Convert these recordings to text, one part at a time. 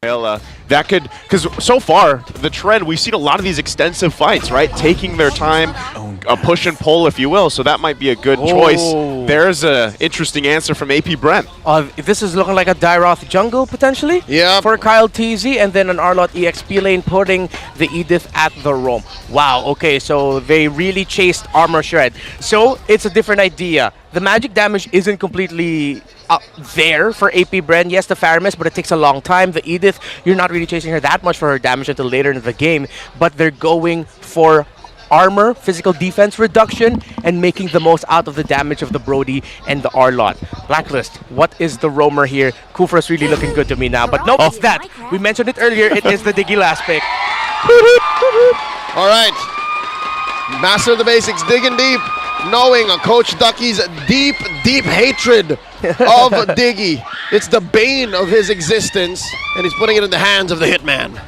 That could, because so far, the trend, we've seen a lot of these extensive fights, right? Taking their time, a push and pull, if you will, so that might be a good choice. There's an interesting answer from AP Brent. This is looking like a Dyroth jungle, potentially? Yeah. For Kyle TZ, and then an Arlott EXP lane putting the Edith at the roam. Wow, okay, so they really chased Armor Shred. So, it's a different idea. The magic damage isn't completely there for AP Bren. Yes, the Faramis, but it takes a long time. The Edith, you're not really chasing her that much for her damage until later in the game, but they're going for armor, physical defense reduction, and making the most out of the damage of the Brody and the Arlott. Blacklist, what is the roamer here? Kufra's really looking good to me now, but nope, it's that. We mentioned it earlier, it is the Diggy last pick. All right. Master the basics, digging deep, knowing Coach Ducky's deep, deep hatred of Diggy. It's the bane of his existence, and he's putting it in the hands of the Hitman.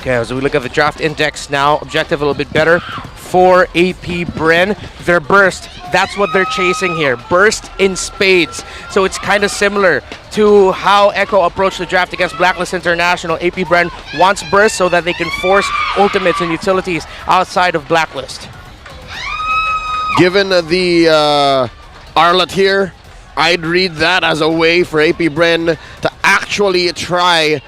Okay, as we look at the draft index now, objective a little bit better for AP Bren. Their burst, that's what they're chasing here. Burst in spades. So it's kind of similar to how Echo approached the draft against Blacklist International. AP Bren wants burst so that they can force ultimates and utilities outside of Blacklist. Given the Arlott here, I'd read that as a way for AP Bren to actually try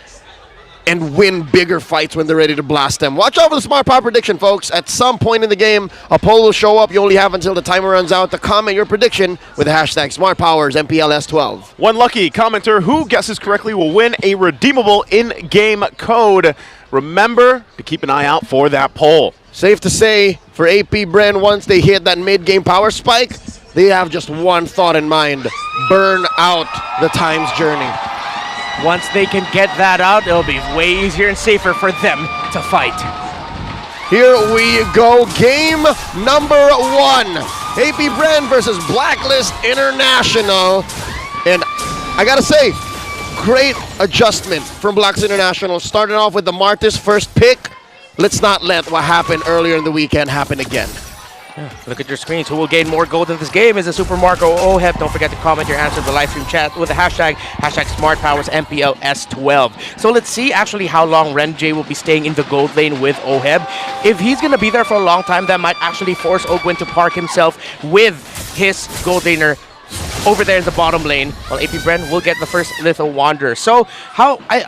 and win bigger fights when they're ready to blast them. Watch out for the smart power prediction, folks. At some point in the game, a poll will show up. You only have until the timer runs out to comment your prediction with the hashtag SmartPowers_MPL_S12. One lucky commenter who guesses correctly will win a redeemable in-game code. Remember to keep an eye out for that poll. Safe to say, for AP Bren, once they hit that mid-game power spike, they have just one thought in mind: burn out the Time's Journey. Once they can get that out, it'll be way easier and safer for them to fight. Here we go, game number 1. AP Bren versus Blacklist International. And I gotta say, great adjustment from Blacklist International. Starting off with the Martis first pick. Let's not let what happened earlier in the weekend happen again. Look at your screens. Who will gain more gold in this game? Is it Super Marco Oheb? Don't forget to comment your answer in the live stream chat with the hashtag SmartPowersMPL_S12. So let's see actually how long Renjay will be staying in the gold lane with Oheb. If he's going to be there for a long time, that might actually force Ogwin to park himself with his gold laner over there in the bottom lane, while AP Bren will get the first Lethal Wanderer. So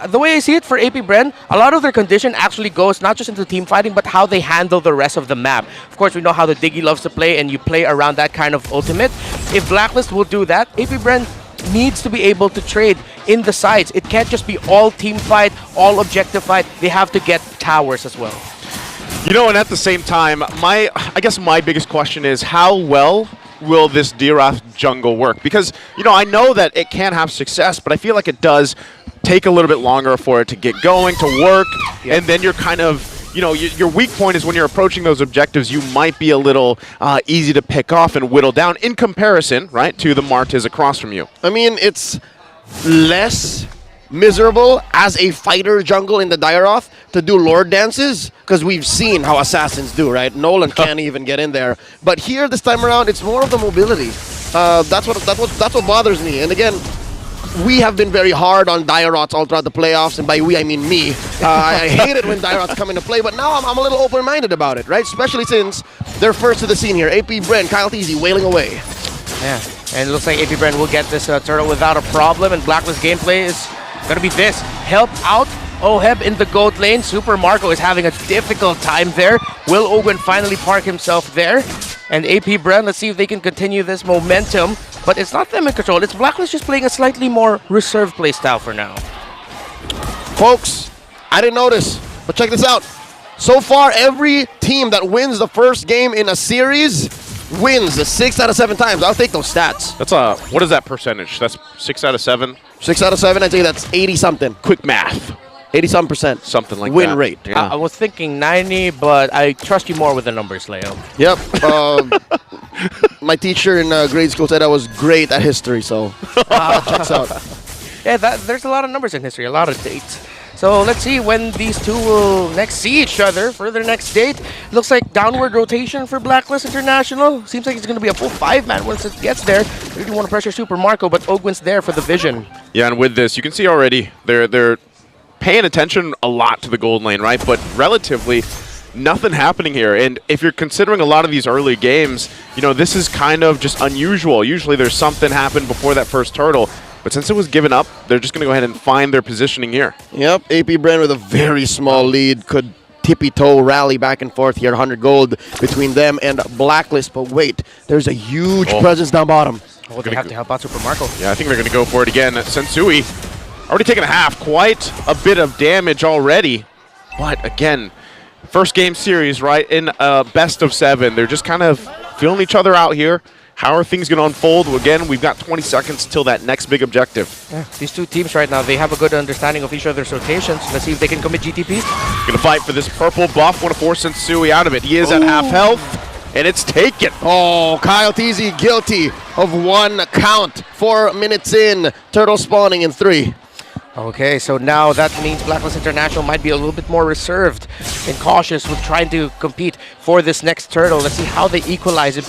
the way I see it for AP Bren, a lot of their condition actually goes not just into team fighting, but how they handle the rest of the map. Of course, we know how the Diggy loves to play, and you play around that kind of ultimate. If Blacklist will do that, AP Bren needs to be able to trade in the sides. It can't just be all team fight, all objective fight. They have to get towers as well. You know, and at the same time, I guess my biggest question is how well will this Dyroth jungle work? Because, you know, I know that it can have success, but I feel like it does take a little bit longer for it to get going, to work, and then you're kind of, you know, your weak point is when you're approaching those objectives, you might be a little easy to pick off and whittle down in comparison, right, to the Martis across from you. I mean, it's less miserable as a fighter jungle in the Dyroth to do Lord dances, because we've seen how assassins do, right? Nolan can't even get in there. But here, this time around, it's more of the mobility. That's what bothers me. And again, we have been very hard on Dyroths all throughout the playoffs, and by we, I mean me. I hate it when Dyroths come into play, but now I'm a little open-minded about it, right? Especially since they're first to the scene here. AP Bren, Kyle TZ wailing away. Yeah, and it looks like AP Bren will get this turtle without a problem, and Blacklist gameplay is gonna be this. Help out Oheb in the gold lane. Super Marco is having a difficult time there. Will Ogwin finally park himself there? And AP Bren, let's see if they can continue this momentum. But it's not them in control. It's Blacklist just playing a slightly more reserved playstyle for now. Folks, I didn't notice, but check this out. So far, every team that wins the first game in a series wins 6 out of 7 times. I'll take those stats. That's what is that percentage? That's 6 out of 7? 6 out of 7, I'd say that's 80-something. Quick math. 80-some%. Something like win that. rate. Yeah. I was thinking 90, but I trust you more with the numbers, Leo. Yep. My teacher in grade school said I was great at history, so checks out. Yeah, there's a lot of numbers in history, a lot of dates. So let's see when these two will next see each other for their next date. Looks like downward rotation for Blacklist International. Seems like it's going to be a full 5-man once it gets there. They really want to pressure Super Marco, but Ogwin's there for the vision. Yeah, and with this, you can see already they're paying attention a lot to the gold lane, right? But relatively, nothing happening here. And if you're considering a lot of these early games, you know, this is kind of just unusual. Usually there's something happen before that first turtle. But since it was given up, they're just going to go ahead and find their positioning here. Yep, AP Bren with a very small lead could tippy-toe rally back and forth here. 100 gold between them and Blacklist. But wait, there's a huge presence down bottom. Oh, they have to help out Super Marco. Yeah, I think they're going to go for it again. Sensui already taken a half. Quite a bit of damage already. But again, first game series, right, in best of 7. They're just kind of feeling each other out here. How are things going to unfold? Again, we've got 20 seconds till that next big objective. Yeah, these two teams right now, they have a good understanding of each other's rotations. Let's see if they can commit GTP. Going to fight for this purple buff. Want to force Sensui out of it. He is at half health, and it's taken. Oh, Kyle TZ guilty of 1 count. 4 minutes in. Turtle spawning in 3. Okay, so now that means Blacklist International might be a little bit more reserved and cautious with trying to compete for this next turtle. Let's see how they equalize it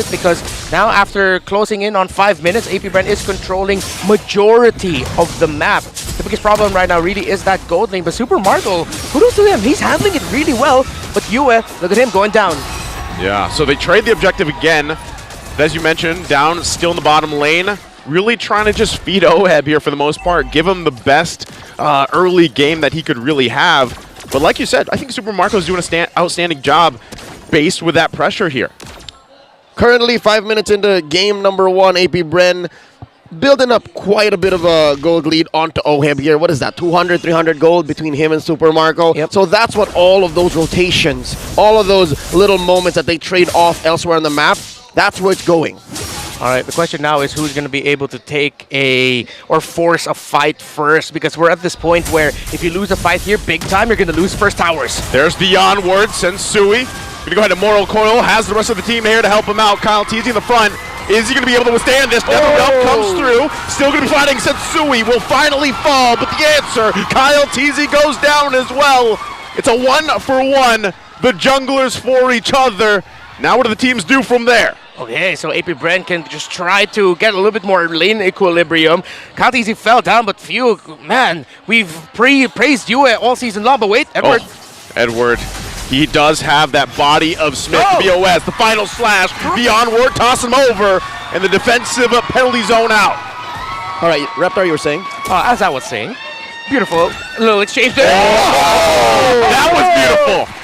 because now after closing in on 5 minutes, AP Bren is controlling majority of the map. The biggest problem right now really is that gold lane, but Super Marco, kudos to him, he's handling it really well, but Yue, look at him going down. Yeah, so they trade the objective again. As you mentioned, down still in the bottom lane. Really trying to just feed Oheb here for the most part. Give him the best early game that he could really have. But like you said, I think Super Marco's doing an outstanding job based with that pressure here. Currently 5 minutes into game number 1. AP Bren building up quite a bit of a gold lead onto Oheb here. What is that? 200, 300 gold between him and Super Marco. Yep. So that's what all of those rotations, all of those little moments that they trade off elsewhere on the map, that's where it's going. All right, the question now is who's going to be able to take or force a fight first, because we're at this point where if you lose a fight here big time, you're going to lose first towers. There's the onward, Sensui. Going to go ahead and Moral Coil, has the rest of the team here to help him out. Kyle TZ in the front. Is he going to be able to withstand this? Never comes through. Still going to be fighting. Sensui will finally fall, but the answer, Kyle TZ goes down as well. It's a 1-for-1. The junglers for each other. Now what do the teams do from there? Okay, so AP Bren can just try to get a little bit more lane equilibrium. Kyle TZ fell down, but phew, man, we've praised you all season long, but wait, Edward. Oh, Edward, he does have that body of Smith BOS. The final slash, the onward, toss him over, and the defensive penalty zone out. All right, Reptar, you were saying? As I was saying, beautiful little exchange there. That was beautiful.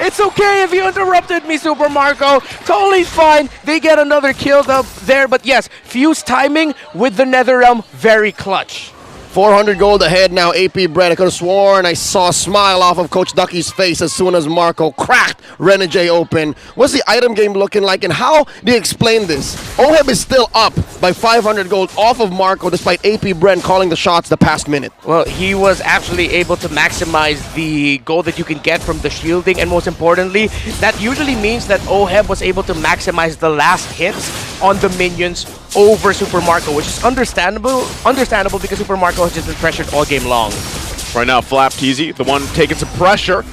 It's okay if you interrupted me, Super Marco. Totally fine. They get another kill up there. But yes, Fuse timing with the Netherrealm, very clutch. 400 gold ahead now, AP Bren. I could have sworn I saw a smile off of Coach Ducky's face as soon as Marco cracked Renegade open. What's the item game looking like, and how do you explain this? Oheb is still up by 500 gold off of Marco despite AP Bren calling the shots the past minute. Well, he was actually able to maximize the gold that you can get from the shielding, and most importantly, that usually means that Oheb was able to maximize the last hits on the minions over Super Marco, which is understandable because Super Marco has just been pressured all game long. Right now, Flap TZ, the one taking some pressure.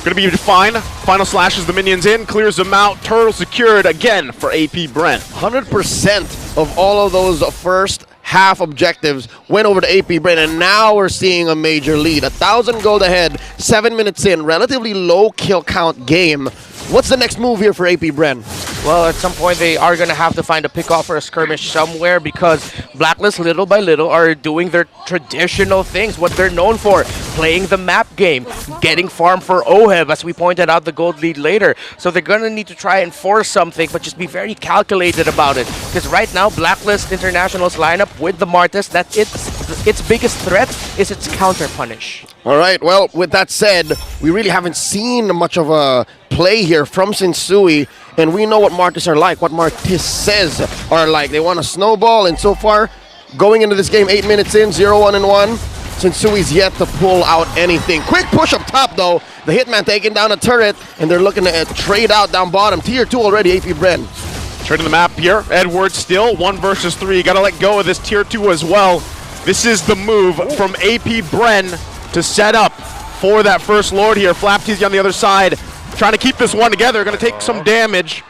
Going to be fine. Final slashes the minions in, clears them out. Turtle secured again for AP Bren. 100% of all of those first half objectives went over to AP Bren, and now we're seeing a major lead. 1,000 gold ahead, 7 minutes in, relatively low kill count game. What's the next move here for AP Bren? Well, at some point they are going to have to find a pick-off or a skirmish somewhere, because Blacklist, little by little, are doing their traditional things, what they're known for, playing the map game, getting farm for Oheb, as we pointed out the gold lead later. So they're going to need to try and force something, but just be very calculated about it. Because right now, Blacklist International's lineup with the Martis, that its biggest threat is its counter-punish. All right, well, with that said, we really haven't seen much of a play here from Sensui, and we know what Martis are like, what Martis says are like. They want to snowball, and so far, going into this game, 8 minutes in, 0-1-1, Sensui's yet to pull out anything. Quick push up top, though. The Hitman taking down a turret, and they're looking to trade out down bottom. Tier 2 already, AP Bren. Trading the map here. Edward still 1 versus 3. Got to let go of this tier 2 as well. This is the move from AP Bren to set up for that first Lord here. Flap TZ on the other side, trying to keep this one together. Going to take some damage.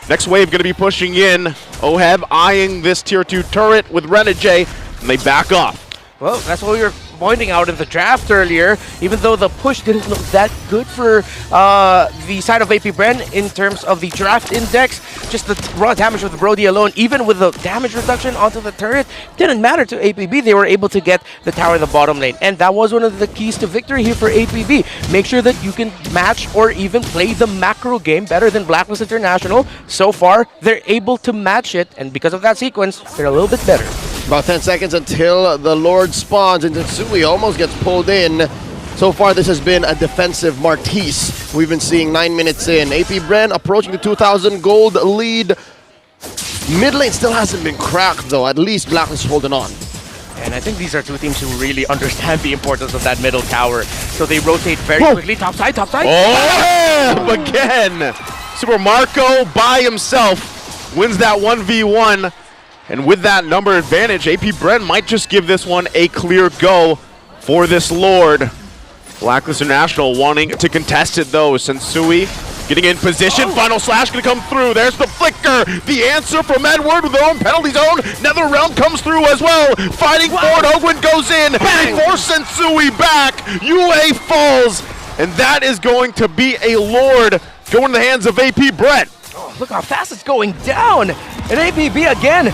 Next wave going to be pushing in. Oheb eyeing this tier 2 turret with Renegade, and they back off. Well, that's what we were pointing out in the draft earlier, even though the push didn't look that good for the side of AP Bren in terms of the draft index, just the raw damage of the Brody alone, even with the damage reduction onto the turret, didn't matter to APB. They were able to get the tower in the bottom lane. And that was one of the keys to victory here for APB. Make sure that you can match or even play the macro game better than Blacklist International. So far, they're able to match it, and because of that sequence, they're a little bit better. About 10 seconds until the Lord spawns, and Tensui almost gets pulled in. So far, this has been a defensive Martise. We've been seeing 9 minutes in. AP Bren approaching the 2,000 gold lead. Mid lane still hasn't been cracked, though. At least Blacklist is holding on. And I think these are two teams who really understand the importance of that middle tower. So they rotate very quickly. Top side, top side. Oh, again. Super Marco by himself wins that 1v1. And with that number advantage, AP Bren might just give this one a clear go for this Lord. Blacklist International wanting to contest it though. Sensui getting in position. Final slash gonna come through. There's the flicker. The answer from Edward with their own penalty zone. NetherRealm comes through as well. Fighting forward. Ogwin goes in. They force Sensui back. UA falls. And that is going to be a Lord going in the hands of AP Bren. Oh, look how fast it's going down. And APB again.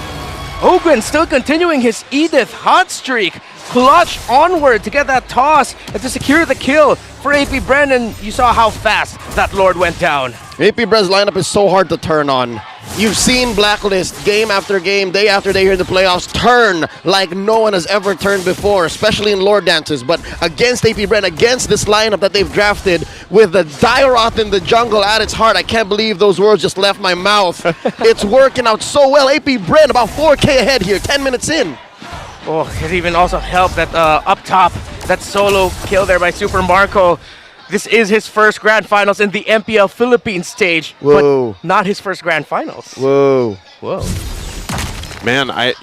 Ogwin still continuing his Edith hot streak. Clutch onward to get that toss and to secure the kill for AP Bren, and you saw how fast that Lord went down. AP Bren's lineup is so hard to turn on. You've seen Blacklist game after game, day after day here in the playoffs turn like no one has ever turned before, especially in Lord dances. But against AP Bren, against this lineup that they've drafted with the Dairoth in the jungle at its heart, I can't believe those words just left my mouth. It's working out so well. AP Bren about 4K ahead here, 10 minutes in. Oh, it even also helped that up top, that solo kill there by Super Marco. This is his first Grand Finals in the MPL Philippines stage, Whoa. but not his first Grand Finals. Whoa. Whoa. Man, I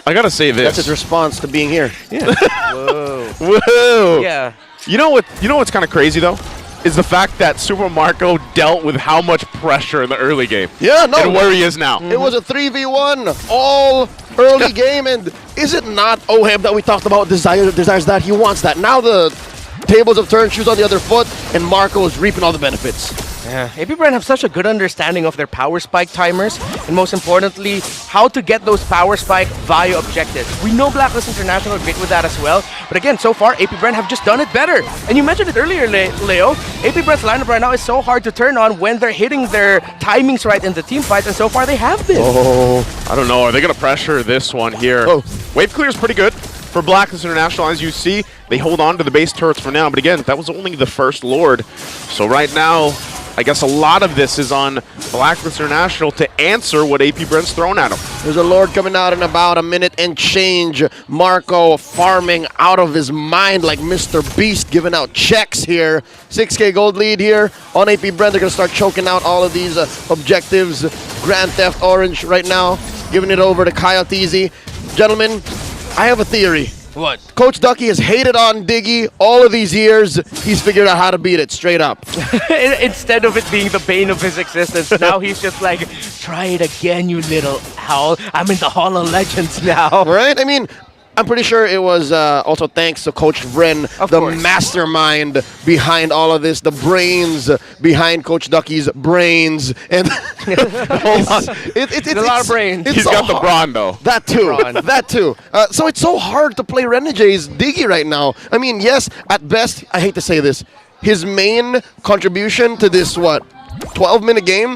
gotta say this. That's his response to being here. Yeah. Whoa. Whoa. Yeah. You know what's kind of crazy though? Is the fact that Super Marco dealt with how much pressure in the early game. Yeah, no. And where he is now. It was a 3v1 all early game, and is it not Oheb that we talked about desires that? He wants that. Now the tables have turned, shoes on the other foot, and Marco is reaping all the benefits. Yeah, AP Bren have such a good understanding of their power spike timers, and most importantly, how to get those power spike via objectives. We know Blacklist International are great with that as well, but again, so far, AP Bren have just done it better. And you mentioned it earlier, Leo, AP Bren's lineup right now is so hard to turn on when they're hitting their timings right in the team fights, and so far they have been. Oh, I don't know. Are they going to pressure this one here? Oh. Wave clear is pretty good for Blacklist International. As you see, they hold on to the base turrets for now, but again, that was only the first Lord. So right now, I guess a lot of this is on Blacklist International to answer what AP Bren's thrown at him. There's a Lord coming out in about a minute and change. Marco farming out of his mind like Mr. Beast, giving out checks here. 6K gold lead here on AP Bren. They're going to start choking out all of these objectives. Grand Theft Orange right now, giving it over to Coyote. Gentlemen, I have a theory. What? Coach Ducky has hated on Diggy all of these years. He's figured out how to beat it straight up. Instead of it being the bane of his existence, now he's just like, try it again, you little owl. I'm in the Hall of Legends now. Right? I mean, I'm pretty sure it was also thanks to Coach Vren, the mastermind behind all of this, the brains behind Coach Ducky's brains. And it's a lot of brains. He's got the brawn, though. That too. That too. So it's so hard to play Renege's Diggy right now. I mean, yes, at best, I hate to say this, his main contribution to this, 12-minute game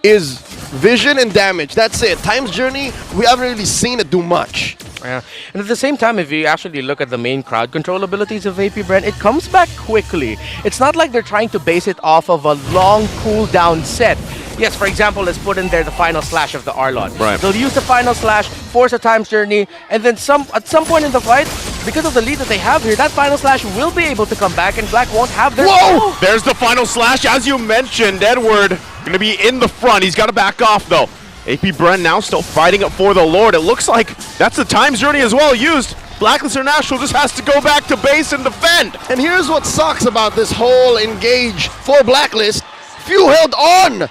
is vision and damage. That's it. Time's Journey, we haven't really seen it do much. Yeah, and at the same time, if you actually look at the main crowd control abilities of AP Bren, it comes back quickly. It's not like they're trying to base it off of a long cooldown set. Yes, for example, let's put in there the final slash of the Arlot. Right. They'll use the final slash, force a time's journey, and then at some point in the fight, because of the lead that they have here, that final slash will be able to come back, and Black won't have their... Whoa! There's the final slash. As you mentioned, Edward going to be in the front. He's got to back off, though. AP Bren now still fighting it for the Lord. It looks like that's the time's journey as well used. Blacklist International just has to go back to base and defend. And here's what sucks about this whole engage for Blacklist. Few held on to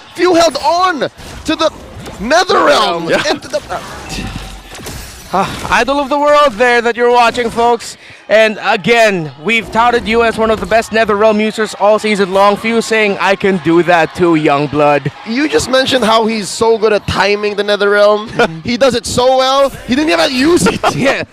the NetherRealm. Yeah. And to the, Idol of the world there that you're watching, folks. And again, we've touted you as one of the best NetherRealm users all season long. Few saying, I can do that too, young blood. You just mentioned how he's so good at timing the NetherRealm. He does it so well, he didn't even use it. Yeah,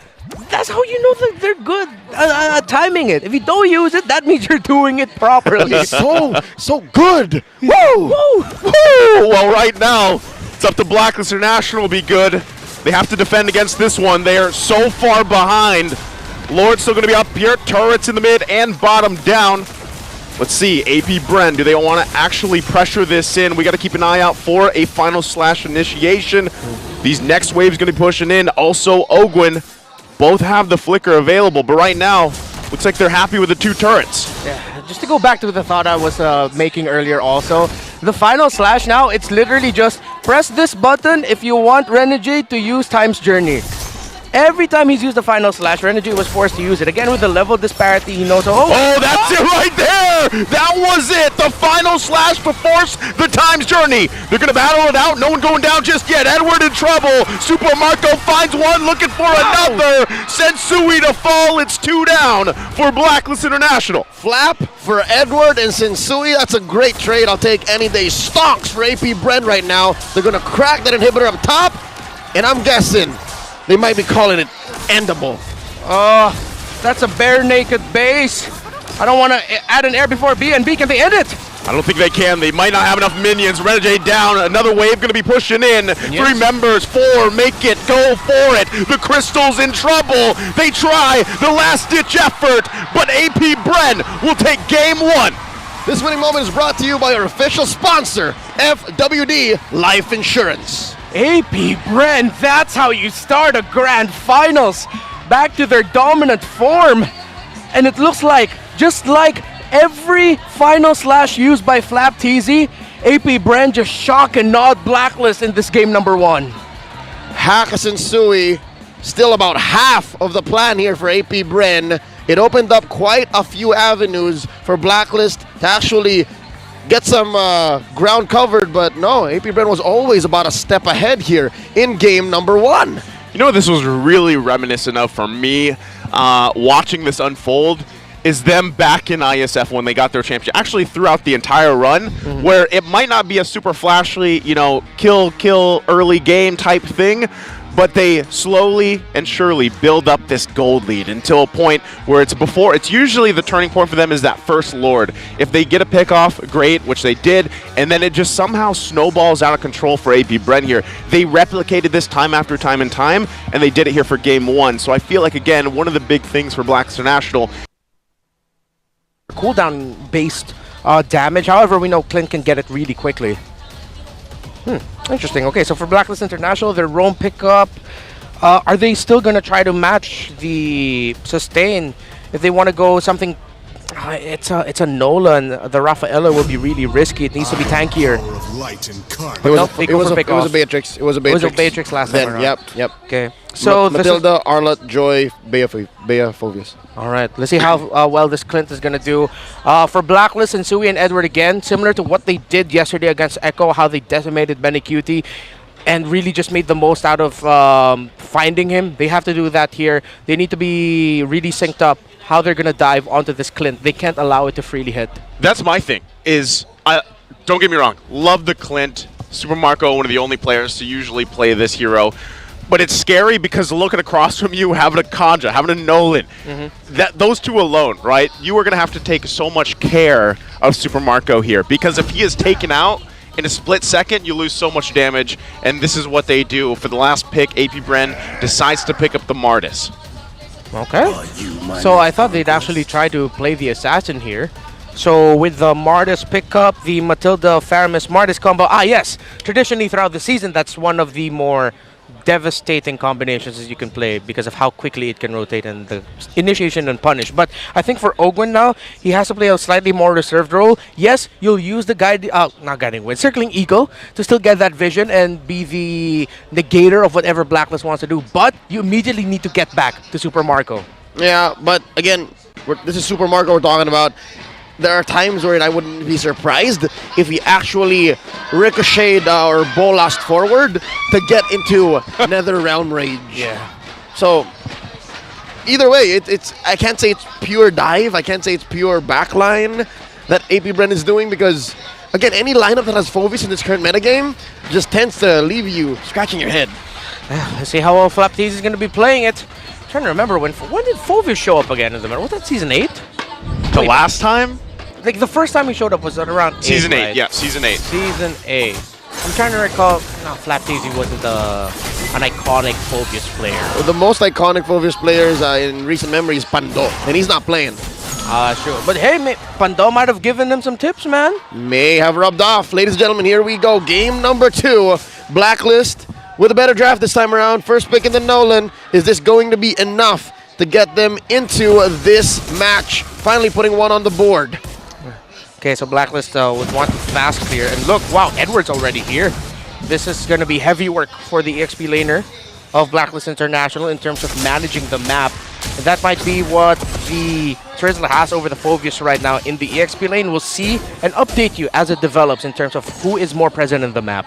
that's how you know that they're good at timing it. If you don't use it, that means you're doing it properly. so good. Woo! Woo! Well, right now, it's up to Blacklist International to be good. They have to defend against this one. They are so far behind. Lord's still going to be up here. Turrets in the mid and bottom down. Let's see, AP Bren, do they want to actually pressure this in? We got to keep an eye out for a final slash initiation. These next waves going to be pushing in. Also, Ogwin, both have the flicker available, but right now, looks like they're happy with the 2 turrets. Yeah, just to go back to the thought I was making earlier also, the final slash now, it's literally just press this button if you want Renegade to use Time's Journey. Every time he's used the final slash, Renegade was forced to use it. Again, with the level disparity, he knows, oh, that's it right there! That was it! The final slash to force the Time's Journey. They're going to battle it out. No one going down just yet. Edward in trouble. Super Marco finds one, looking for another. Sensui to fall. It's 2 down for Blacklist International. Flap for Edward and Sensui. That's a great trade. I'll take any day. Stonks for AP Bren right now. They're going to crack that inhibitor up top, and I'm guessing they might be calling it endable. That's a bare naked base. I don't want to add an air before B, and B, can they end it? I don't think they can. They might not have enough minions. Renegade down. Another wave going to be pushing in. Minions. 3 members. 4. Make it. Go for it. The Crystal's in trouble. They try the last-ditch effort, but AP Bren will take game 1. This winning moment is brought to you by our official sponsor, FWD Life Insurance. AP Bren, that's how you start a grand finals. Back to their dominant form. And it looks like, just like every final slash used by Flap TZ, AP Bren just shock and nod Blacklist in this game number 1. Hakasen Sui, still about half of the plan here for AP Bren. It opened up quite a few avenues for Blacklist to actually get some ground covered, but no, AP Bren was always about a step ahead here in game number 1. You know what this was really reminiscent of for me watching this unfold is them back in ISF when they got their championship. Actually, throughout the entire run, where it might not be a super flashy, kill early game type thing, but they slowly and surely build up this gold lead until a point where it's usually the turning point for them is that first Lord. If they get a pick off, great, which they did, and then it just somehow snowballs out of control for AP Bren here. They replicated this time after time and time, and they did it here for game 1. So I feel like, again, one of the big things for Black International. Cooldown based damage, however, we know Clint can get it really quickly. Interesting. Okay, so for Blacklist International, their roam pickup, are they still going to try to match the sustain? If they want to go something, it's a Nolan. The Rafaela will be really risky. It needs to be tankier. It was a Beatrix. It was a Beatrix last time around. Yep. Okay. So Matilda, Arlott, Joy, Bea Phovius. All right, let's see how well this Clint is going to do. For Blacklist and Sui and Edward again, similar to what they did yesterday against Echo, how they decimated Benny Cutie and really just made the most out of finding him. They have to do that here. They need to be really synced up how they're going to dive onto this Clint. They can't allow it to freely hit. That's my thing, don't get me wrong, love the Clint. Super Marco, one of the only players to usually play this hero. But it's scary because looking across from you, having a Kanja, having a Nolan, those two alone, right? You are going to have to take so much care of Super Marco here because if he is taken out in a split second, you lose so much damage, and this is what they do. For the last pick, AP Bren decides to pick up the Martis. Okay. So I thought they'd actually try to play the Assassin here. So with the Martis pickup, the Matilda Faramis Martis combo, yes, traditionally throughout the season, that's one of the more devastating combinations as you can play because of how quickly it can rotate and the initiation and punish. But I think for Ogwin now, he has to play a slightly more reserved role. Yes, you'll use the not guiding wind, circling eagle to still get that vision and be the negator of whatever Blacklist wants to do. But you immediately need to get back to Super Marco. Yeah, but again, this is Super Marco we're talking about. There are times where I wouldn't be surprised if he actually ricocheted or bolasted forward to get into NetherRealm Rage. Yeah. So either way, I can't say it's pure dive. I can't say it's pure backline that AP Bren is doing because, again, any lineup that has Phoveus in this current metagame just tends to leave you scratching your head. Let's see how well Flaptease is going to be playing it. I'm trying to remember when did Phoveus show up again in the meta? Was that season 8? The last time? Like the first time he showed up was at around Season 8, right? yeah, Season 8. Season 8. I'm trying to recall. No, Flaptease wasn't an iconic Phoveus player. Well, the most iconic Phoveus players in recent memory is Pando, and he's not playing. Sure. But hey, Pando might have given him some tips, man. May have rubbed off. Ladies and gentlemen, here we go. Game number 2. Blacklist with a better draft this time around. First pick in the Nolan. Is this going to be enough to get them into this match? Finally putting one on the board. Okay, so Blacklist would want to fast clear. And look, wow, Edward's already here. This is going to be heavy work for the EXP laner of Blacklist International in terms of managing the map. And that might be what the Trizzle has over the Phoveus right now in the EXP lane. We'll see and update you as it develops in terms of who is more present in the map.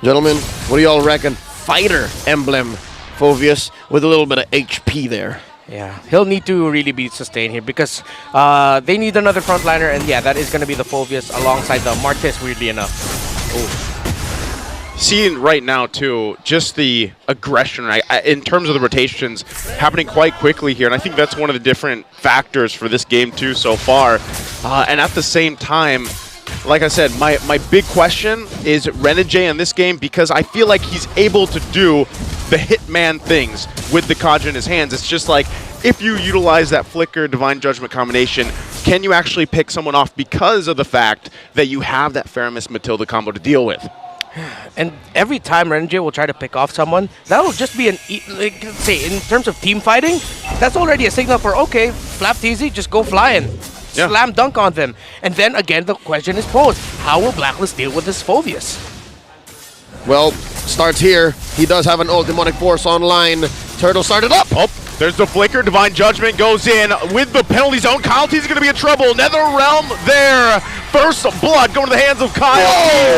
Gentlemen, what do y'all reckon? Fighter emblem Phoveus with a little bit of HP there. Yeah, he'll need to really be sustained here because they need another frontliner, and yeah, that is going to be the Phoveus alongside the Martis, weirdly enough. Seeing right now, too, just the aggression in terms of the rotations happening quite quickly here, and I think that's one of the different factors for this game, too, so far. And at the same time, like I said, my big question is Renegade in this game because I feel like he's able to do the Hitman things with the Kaja in his hands. It's just like, if you utilize that Flicker Divine Judgment combination, can you actually pick someone off because of the fact that you have that Faramis Matilda combo to deal with? And every time Renegade will try to pick off someone, that will just be like, say, in terms of team fighting, that's already a signal for, okay, Flaptease, just go flying. Yeah. Slam dunk on them. And then again, the question is posed, how will Blacklist deal with this Phoveus? Well, starts here. He does have an old Demonic Force online. Turtle started up. Oh, there's the Flicker. Divine Judgment goes in with the penalty zone. Kyle T's going to be in trouble. Nether Realm there. First blood going to the hands of Kyle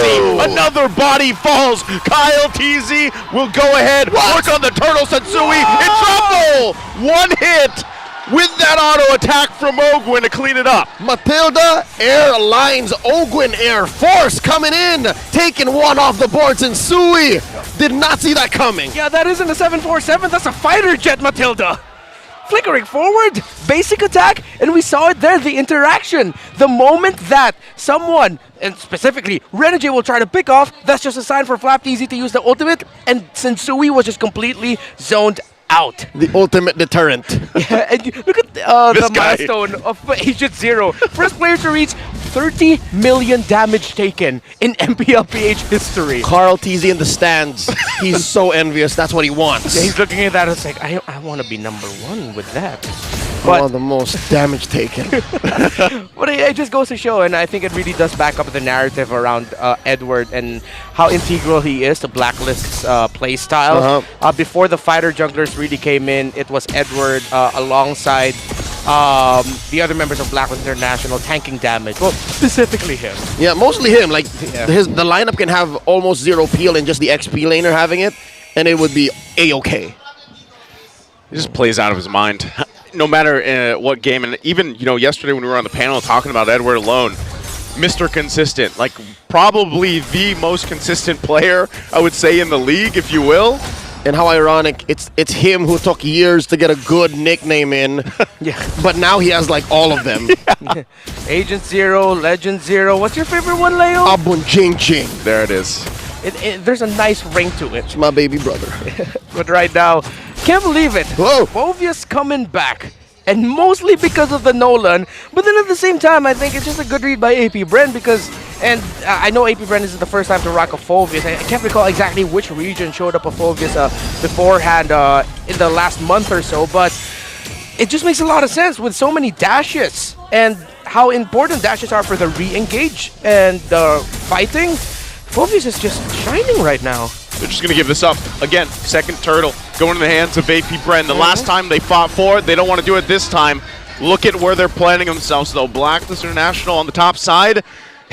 TZ. Another body falls. Kyle TZ will go ahead. Work on the Turtle. Satsui in trouble. One hit with that auto attack from Ogwin to clean it up. Matilda Airlines Ogwin Air Force coming in, taking one off the boards, and Sui did not see that coming. Yeah, that isn't a 747, that's a fighter jet, Matilda. Flickering forward, basic attack, and we saw it there, the interaction. The moment that someone, and specifically Renegade, will try to pick off, that's just a sign for Flaptease to use the ultimate, and Sensui was just completely zoned out. The ultimate deterrent. Yeah, and look at the milestone of Agent Zero. First player to reach 30 million damage taken in MPLPH history. Carl TZ in the stands. He's so envious. That's what he wants. Yeah, he's looking at that and it's like, I want to be number 1 with that. But the most damage taken. But it just goes to show, and I think it really does back up the narrative around Edward and how integral he is to Blacklist's play style. Before the fighter junglers really came in, it was Edward alongside the other members of Blacklist International tanking damage. Well, specifically him. Yeah, mostly him. Like the lineup can have almost zero peel in just the XP laner having it, and it would be A-okay. He just plays out of his mind. No matter what game, and even yesterday when we were on the panel talking about Edward alone, Mr. Consistent, like probably the most consistent player, I would say, in the league, if you will. And how ironic, it's him who took years to get a good nickname in, but now he has like all of them. Agent Zero, Legend Zero. What's your favorite one, Leo? Abun Ching Ching. There it is. There's a nice ring to it. It's my baby brother. But right now, can't believe it. Whoa. Phoveus coming back. And mostly because of the Nolan. But then at the same time, I think it's just a good read by AP Bren because, and I know AP Bren is the first time to rock a Phoveus. I can't recall exactly which region showed up a Phoveus beforehand in the last month or so, but it just makes a lot of sense with so many dashes and how important dashes are for the re-engage and the fighting. Phoveus is just shining right now. They're just going to give this up. Again, second turtle going in the hands of AP Bren. The last time they fought for it, they don't want to do it this time. Look at where they're planning themselves, though. Blacklist International on the top side.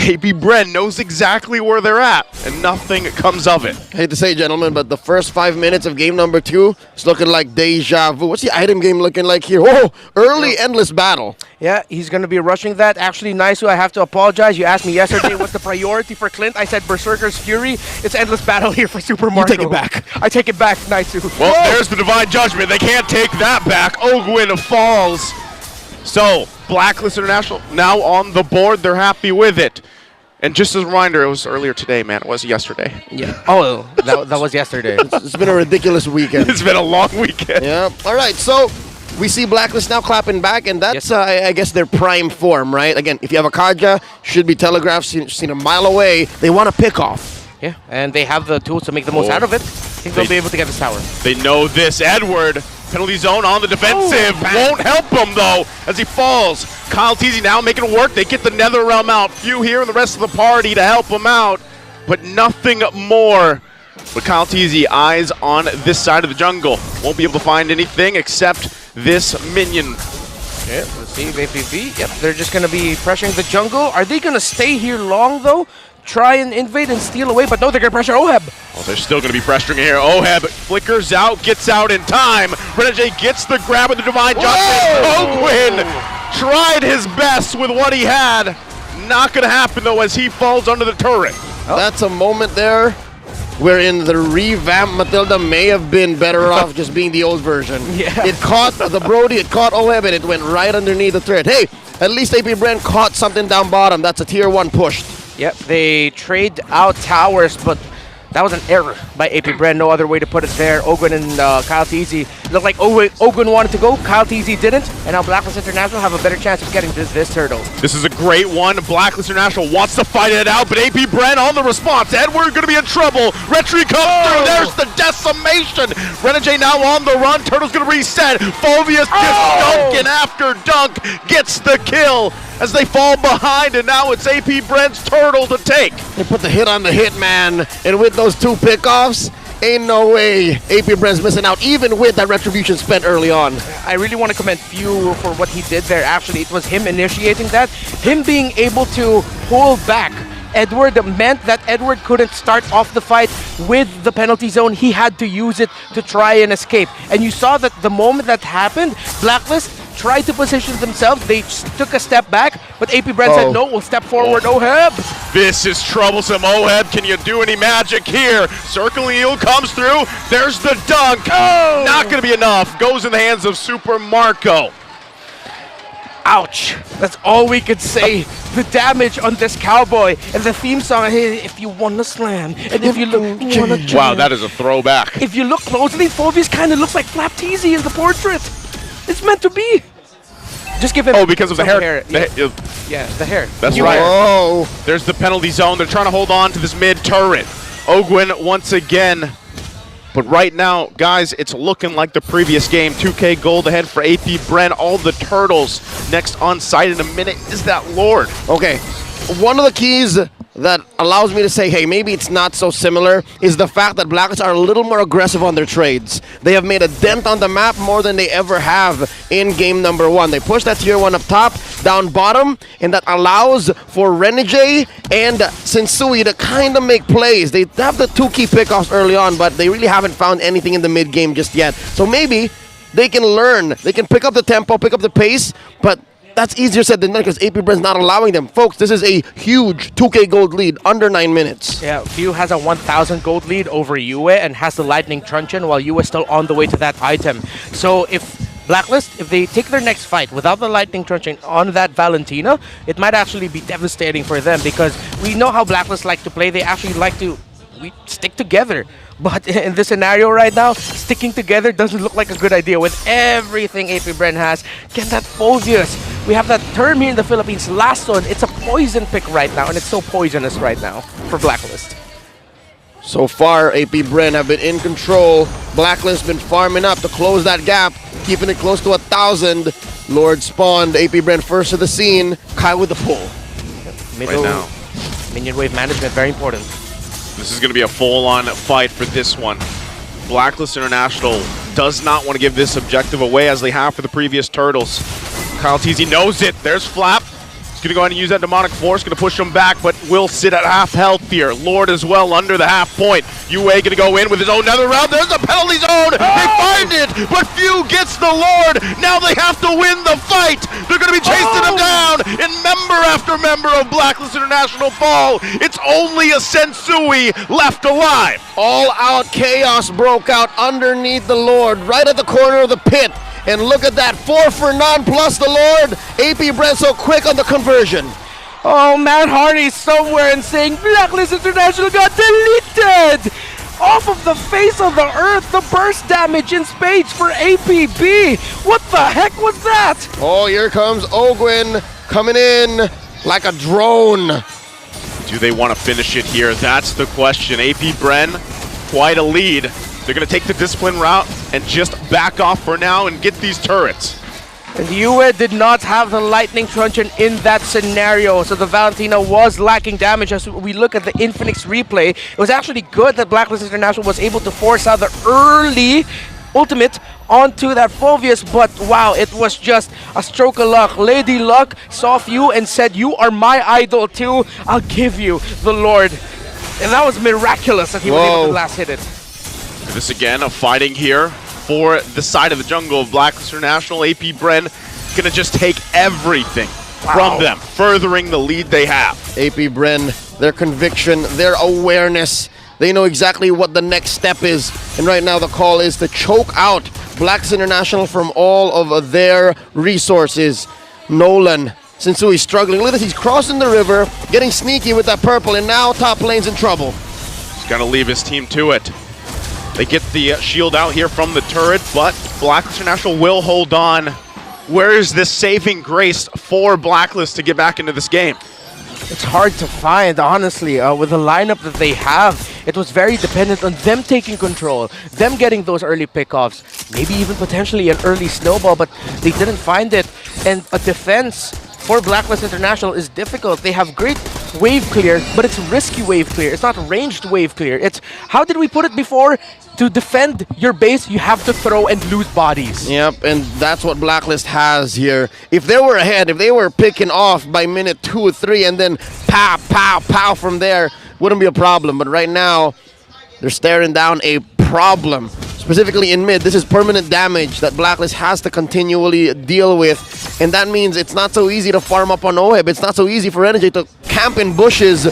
AP Bren knows exactly where they're at, and nothing comes of it. I hate to say, gentlemen, but the first 5 minutes of game number 2 is looking like deja vu. What's the item game looking like here? Oh, early endless battle. Yeah, he's going to be rushing that. Actually, Naisu, I have to apologize. You asked me yesterday what's the priority for Clint. I said Berserker's Fury. It's endless battle here for Super Mario. You take it back. I take it back, Naisu. Well, there's the Divine Judgment. They can't take that back. Ogwin falls. So, Blacklist International now on the board. They're happy with it. And just as a reminder, it was earlier today, man. It was yesterday. Yeah. Oh, that was yesterday. It's been a ridiculous weekend. It's been a long weekend. Yeah. All right, so we see Blacklist now clapping back, and that's, I guess, their prime form, right? Again, if you have a Kaja, should be telegraphed, seen a mile away. They want to pick off. Yeah, and they have the tools to make the most out of it. I think they'll be able to get this tower. They know this. Edward, penalty zone on the defensive. Won't help him, though, as he falls. Kyle Teasy now making it work. They get the Nether Realm out. Few here and the rest of the party to help him out, but nothing more. But Kyle Teasy, eyes on this side of the jungle. Won't be able to find anything except this minion. Yeah, let's see, APV. Yep, they're just going to be pressuring the jungle. Are they going to stay here long, though? Try and invade and steal away, but no, they're going to pressure Oheb. Oh, they're still going to be pressuring here. Oheb flickers out, gets out in time. Renegade gets the grab with the Divine Judgment. Ogwin tried his best with what he had. Not going to happen, though, as he falls under the turret. Oh. That's a moment there wherein the revamped Matilda may have been better off just being the old version. Yeah. It caught the Brody, it caught Oheb, and it went right underneath the turret. Hey, at least AP Bren caught something down bottom. That's a tier 1 pushed. Yep, they trade out towers, but that was an error by AP Bren. No other way to put it there. Ogwin and Kyle Teasy looked like Ogwin wanted to go. Kyle Teasy didn't, and now Blacklist International have a better chance of getting this turtle. This is a great one. Blacklist International wants to fight it out, but AP Bren on the response. Edward going to be in trouble. Retry comes through. There's the decimation. Renegade now on the run. Turtle's going to reset. Phobius just dunking after dunk. Gets the kill as they fall behind, and now it's AP Bren's turtle to take. They put the hit on the hit, man, and with those 2 pickoffs, ain't no way AP Bren's missing out, even with that retribution spent early on. I really want to commend Few for what he did there. Actually, it was him initiating that. Him being able to pull back Edward meant that Edward couldn't start off the fight with the penalty zone. He had to use it to try and escape. And you saw that the moment that happened, Blacklist tried to position themselves. They took a step back, but AP Bren said, no, we'll step forward, Oheb. This is troublesome. Oheb, can you do any magic here? Circling Eel comes through. There's the dunk. Not going to be enough. Goes in the hands of Super Marco. Ouch. That's all we could say. The damage on this cowboy and the theme song, hey, if you want to slam, and if you look, you wanna jam. Wow, that is a throwback. If you look closely, Phobius kind of looks like Flap Teasy in the portrait. It's meant to be. Just give him. Oh, because of the hair. Yeah, the hair. That's New right. hair. Oh, there's the penalty zone. They're trying to hold on to this mid turret. Ogwin once again. But right now, guys, it's looking like the previous game. 2K gold ahead for AP Bren. All the turtles next on site in a minute is that Lord. Okay, one of the keys that allows me to say, hey, maybe it's not so similar, is the fact that Blacklist are a little more aggressive on their trades. They have made a dent on the map more than they ever have in game number 1. They push that tier 1 up top, down bottom, and that allows for Renegade and Sensui to kind of make plays. They have the 2 key pickoffs early on, but they really haven't found anything in the mid game just yet. So maybe they can learn. They can pick up the tempo, pick up the pace, but that's easier said than done because AP Bren's not allowing them. Folks, this is a huge 2K gold lead, under 9 minutes. Yeah, Few has a 1,000 gold lead over Yue and has the Lightning Truncheon while Yue is still on the way to that item. So if Blacklist, if they take their next fight without the Lightning Truncheon on that Valentina, it might actually be devastating for them because we know how Blacklist like to play. They actually like to stick together. But in this scenario right now, sticking together doesn't look like a good idea with everything AP Bren has. Get that Phobius. We have that term here in the Philippines, Lason. It's a poison pick right now, and it's so poisonous right now for Blacklist. So far, AP Bren have been in control. Blacklist been farming up to close that gap, keeping it close to 1,000. Lord spawned. AP Bren first to the scene. Kai with the pull. Middle, right now. Minion wave management, very important. This is going to be a full-on fight for this one. Blacklist International does not want to give this objective away as they have for the previous turtles. Kyle Teasy knows it. There's Flap. He's going to go ahead and use that Demonic Force, going to push him back, but will sit at half health here. Lord as well under the half point. UA going to go in with his own nether round. There's a penalty zone. They find it, but Few gets the Lord. Now they have to win the fight. They're going to be chasing him down, and member after member of Blacklist International fall. It's only a Sensui left alive. All out chaos broke out underneath the Lord, right at the corner of the pit. And look at that, 4 for none plus the Lord. AP Brent so quick on the conversion. Oh, Matt Hardy's somewhere and saying Blacklist International got deleted! Off of the face of the earth, the burst damage in spades for APB. What the heck was that? Oh, here comes Ogwin coming in like a drone. Do they want to finish it here? That's the question. AP Bren, quite a lead. They're going to take the discipline route and just back off for now and get these turrets. And UA did not have the Lightning Truncheon in that scenario, so the Valentina was lacking damage. As we look at the Infinix replay, it was actually good that Blacklist International was able to force out the early ultimate onto that Phoveus, but wow, it was just a stroke of luck. Lady Luck saw Few and said, "You are my idol too, I'll give you the Lord." And that was miraculous that he was able to last hit it. This again, a fighting here for the side of the jungle of Blacklist International. AP Bren gonna just take everything from them, furthering the lead they have. AP Bren, their conviction, their awareness, they know exactly what the next step is. And right now the call is to choke out Blacklist International from all of their resources. Nolan, Sensui struggling. Look at this, he's crossing the river, getting sneaky with that purple, and now top lane's in trouble. He's gonna leave his team to it. They get the shield out here from the turret, but Blacklist International will hold on. Where is this saving grace for Blacklist to get back into this game? It's hard to find, honestly. With the lineup that they have, it was very dependent on them taking control, them getting those early pickoffs, maybe even potentially an early snowball, but they didn't find it. And a defense for Blacklist International is difficult. They have great wave clear, but it's risky wave clear. It's not ranged wave clear. It's, how did we put it before? To defend your base, you have to throw and lose bodies. Yep, and that's what Blacklist has here. If they were ahead, if they were picking off by minute 2 or 3 and then pow, pow, pow from there, wouldn't be a problem. But right now, they're staring down a problem. Specifically in mid, this is permanent damage that Blacklist has to continually deal with. And that means it's not so easy to farm up on OHEB. It's not so easy for Energy to camp in bushes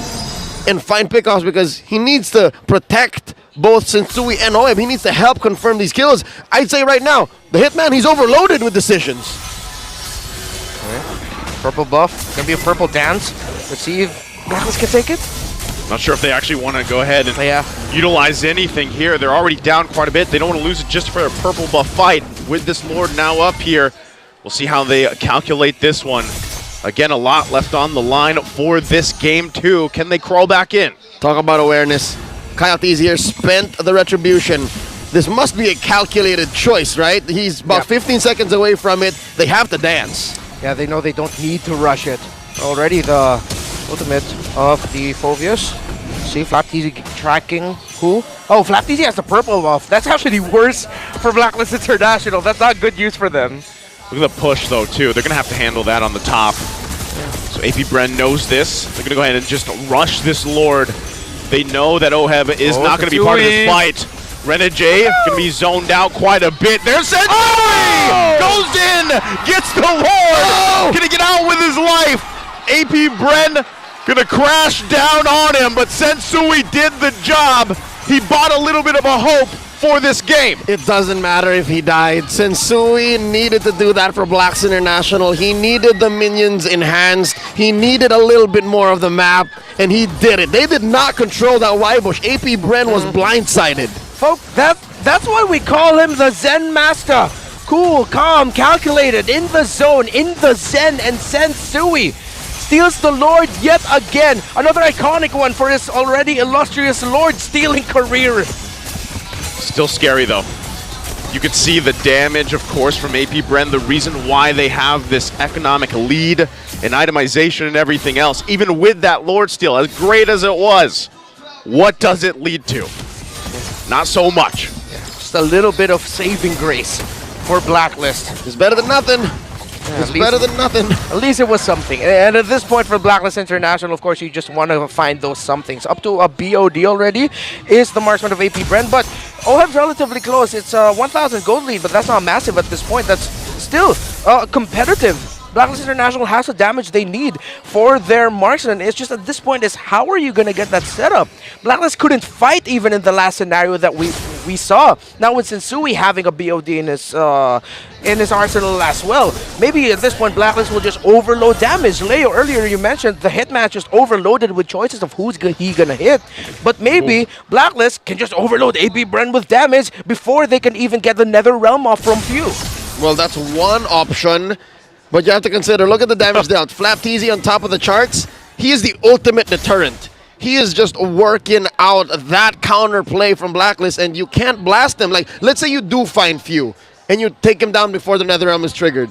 and find pickoffs because he needs to protect both Sensui and OHEB. He needs to help confirm these kills. I'd say right now, the Hitman, he's overloaded with decisions. Okay. Purple buff, gonna be a purple dance. Let's see if Blacklist can take it. Not sure if they actually want to go ahead and utilize anything here. They're already down quite a bit. They don't want to lose it just for a purple buff fight. With this Lord now up here, we'll see how they calculate this one. Again, a lot left on the line for this game too. Can they crawl back in? Talk about awareness. Coyotes here spent the retribution. This must be a calculated choice, right? He's about 15 seconds away from it. They have to dance. Yeah, they know they don't need to rush it. Already the ultimate of the Phoveus. See, Flapteezy tracking who? Oh, Flapteezy has the purple buff. That's actually worse for Blacklist International. That's not good use for them. Look at the push though too. They're gonna have to handle that on the top. So AP Bren knows this. They're gonna go ahead and just rush this Lord. They know that OHEB is not gonna be part of this fight. Renegade gonna be zoned out quite a bit. There's Sensui! Goes in, gets the Lord! Gonna get out with his life. AP Bren gonna crash down on him, but Sensui did the job. He bought a little bit of a hope for this game. It doesn't matter if he died. Sensui needed to do that for Blacks International. He needed the minions enhanced. He needed a little bit more of the map, and he did it. They did not control that Y bush. AP Bren was blindsided. Folks, that's why we call him the Zen Master. Cool, calm, calculated, in the zone, in the Zen, and Sensui steals the Lord yet again. Another iconic one for his already illustrious Lord stealing career. Still scary though. You can see the damage, of course, from AP Bren, the reason why they have this economic lead and itemization and everything else. Even with that Lord steal, as great as it was, what does it lead to? Not so much. Just a little bit of saving grace for Blacklist. It's better than nothing. It's better than nothing. At least it was something. And at this point for Blacklist International, of course, you just want to find those somethings. Up to a BOD already is the marksman of AP Bren, but OHEB's relatively close. It's a 1,000 gold lead, but that's not massive at this point. That's still competitive. Blacklist International has the damage they need for their marksman. It's just at this point is how are you going to get that setup? Blacklist couldn't fight even in the last scenario that we saw. Now with Sensui having a BOD in his arsenal as well, maybe at this point Blacklist will just overload damage. Leo, earlier you mentioned the hitman just overloaded with choices of who's he gonna hit, but maybe Blacklist can just overload AP Bren with damage before they can even get the Nether Realm off from Pew. Well, that's one option, but you have to consider, look at the damage dealt. Flapteezy on top of the charts, he is the ultimate deterrent. He is just working out that counter play from Blacklist, and you can't blast him. Like, let's say you do find Few, and you take him down before the Nether Realm is triggered.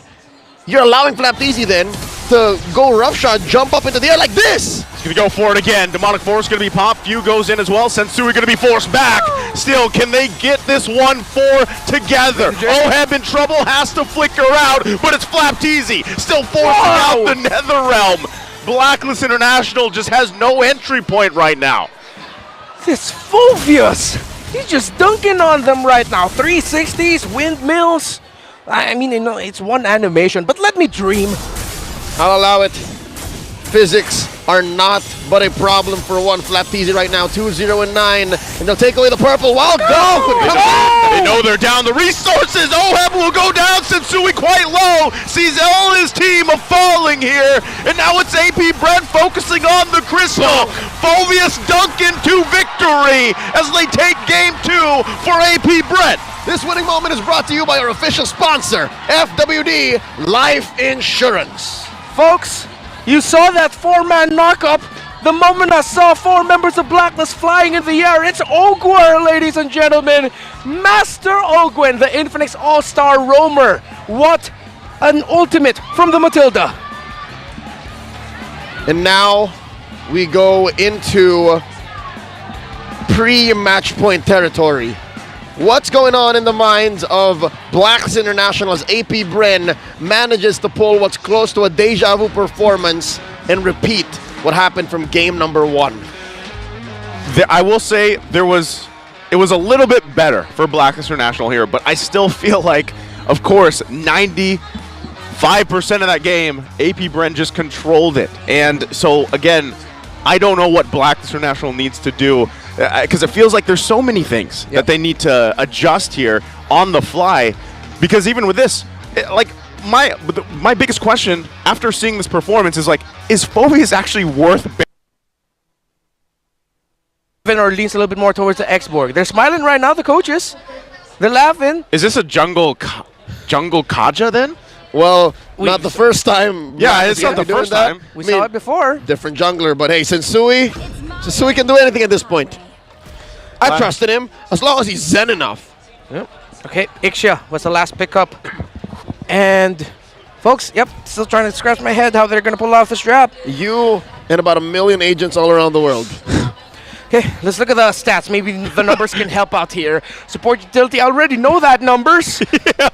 You're allowing Flapteezy then to go roughshot, jump up into the air like this! He's going to go for it again. Demonic Force going to be popped. Few goes in as well. Sensui going to be forced back. Still, can they get this 1-4 together? OHEB in trouble, has to flicker out, but it's Flapteezy still forcing out the Nether Realm. Blacklist International just has no entry point right now. This Fulvius, he's just dunking on them right now. 360s, windmills. I mean, you know, it's one animation, but let me dream. I'll allow it. Physics are not but a problem for one Flapteezy right now. 2-0 and 9, and they'll take away the purple. Wild Dog would come in. They know they're down the resources. OHEB will go down. Sensui quite low. Sees all his team falling here, and now it's AP Bren focusing on the crystal. Fulvius Duncan to victory as they take game 2 for AP Bren. This winning moment is brought to you by our official sponsor, FWD Life Insurance. Folks, you saw that 4-man knockup. The moment I saw 4 members of Blacklist flying in the air, it's Ogwer, ladies and gentlemen. Master Ogwen, the Infinix All-Star Roamer. What an ultimate from the Matilda. And now we go into pre-match point territory. What's going on in the minds of Blacklist International as AP Bren manages to pull what's close to a deja vu performance and repeat what happened from game number 1? I will say it was a little bit better for Blacklist International here, but I still feel like, of course, 95% of that game, AP Bren just controlled it. And so, again, I don't know what Blacklist International needs to do, because it feels like there's so many things that they need to adjust here on the fly. Because even with this, my biggest question after seeing this performance is like, is Phobius actually worth or leans a little bit more towards the Xborg? They're smiling right now, the coaches. They're laughing. Is this a jungle Kaja then? Well, not the first time. Yeah, it's not the first time. We saw it before. Different jungler, but hey, Sensui can do anything at this point. I trusted him as long as he's zen enough. Yep. Okay, Ixia was the last pickup. And folks, yep, still trying to scratch my head how they're going to pull off this drop. You and about 1 million agents all around the world. Okay, let's look at the stats. Maybe the numbers can help out here. Support utility, I already know that numbers. Yep.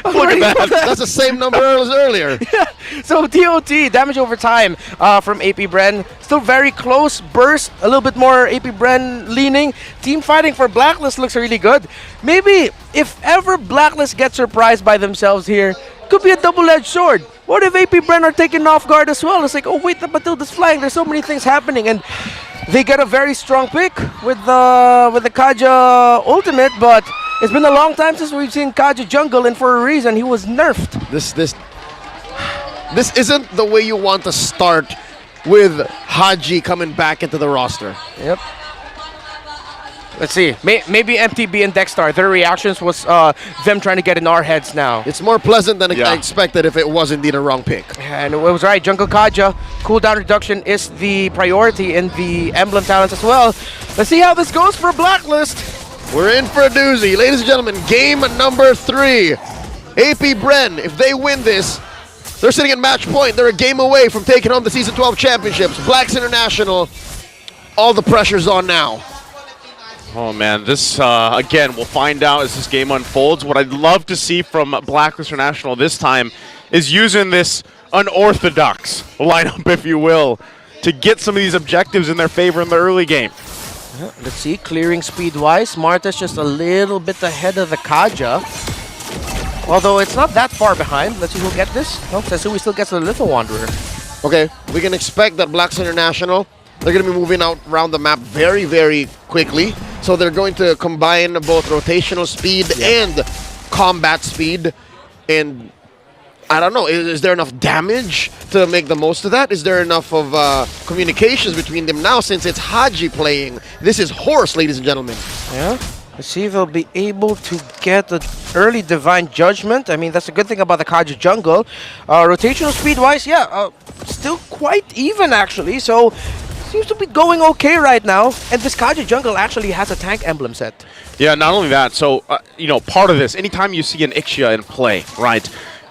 Look at that. That's the same number as earlier. Yeah. So TOT, damage over time from AP Bren. Still very close. Burst, a little bit more AP Bren leaning. Team fighting for Blacklist looks really good. Maybe if ever Blacklist gets surprised by themselves here, could be a double-edged sword. What if AP Bren are taken off guard as well? It's like, oh wait, the Matilda's flying. There's so many things happening, and they get a very strong pick with the Kaja ultimate, but it's been a long time since we've seen Kaja jungle, and for a reason, he was nerfed. This isn't the way you want to start with Haji coming back into the roster. Yep. Let's see. Maybe MTB and Dexstar, their reactions was them trying to get in our heads now. It's more pleasant than I expected if it was indeed a wrong pick. And it was right. Jungle Kaja, cooldown reduction is the priority in the emblem talents as well. Let's see how this goes for Blacklist. We're in for a doozy. Ladies and gentlemen, game number 3. AP Bren, if they win this, they're sitting at match point. They're a game away from taking home the Season 12 championships. Blacks International, all the pressure's on now. Oh man, this again, we'll find out as this game unfolds. What I'd love to see from Blacklist International this time is using this unorthodox lineup, if you will, to get some of these objectives in their favor in the early game. Let's see, clearing speed-wise, Marta's just a little bit ahead of the Kaja. Although it's not that far behind. Let's see who'll get this. No, Sensui still gets the Little Wanderer. Okay, we can expect that Blacks International, they're going to be moving out around the map very, very quickly. So they're going to combine both rotational speed and combat speed. And I don't know, is there enough damage to make the most of that? Is there enough of communications between them now since it's Haji playing? This is Horse, ladies and gentlemen. Yeah. Let's see if they'll be able to get an early Divine Judgment. I mean, that's a good thing about the Kaja jungle. Rotational speed-wise, yeah, still quite even, actually. So, seems to be going okay right now. And this Kaja jungle actually has a tank emblem set. Yeah, not only that. So, you know, part of this, anytime you see an Ixia in play, right,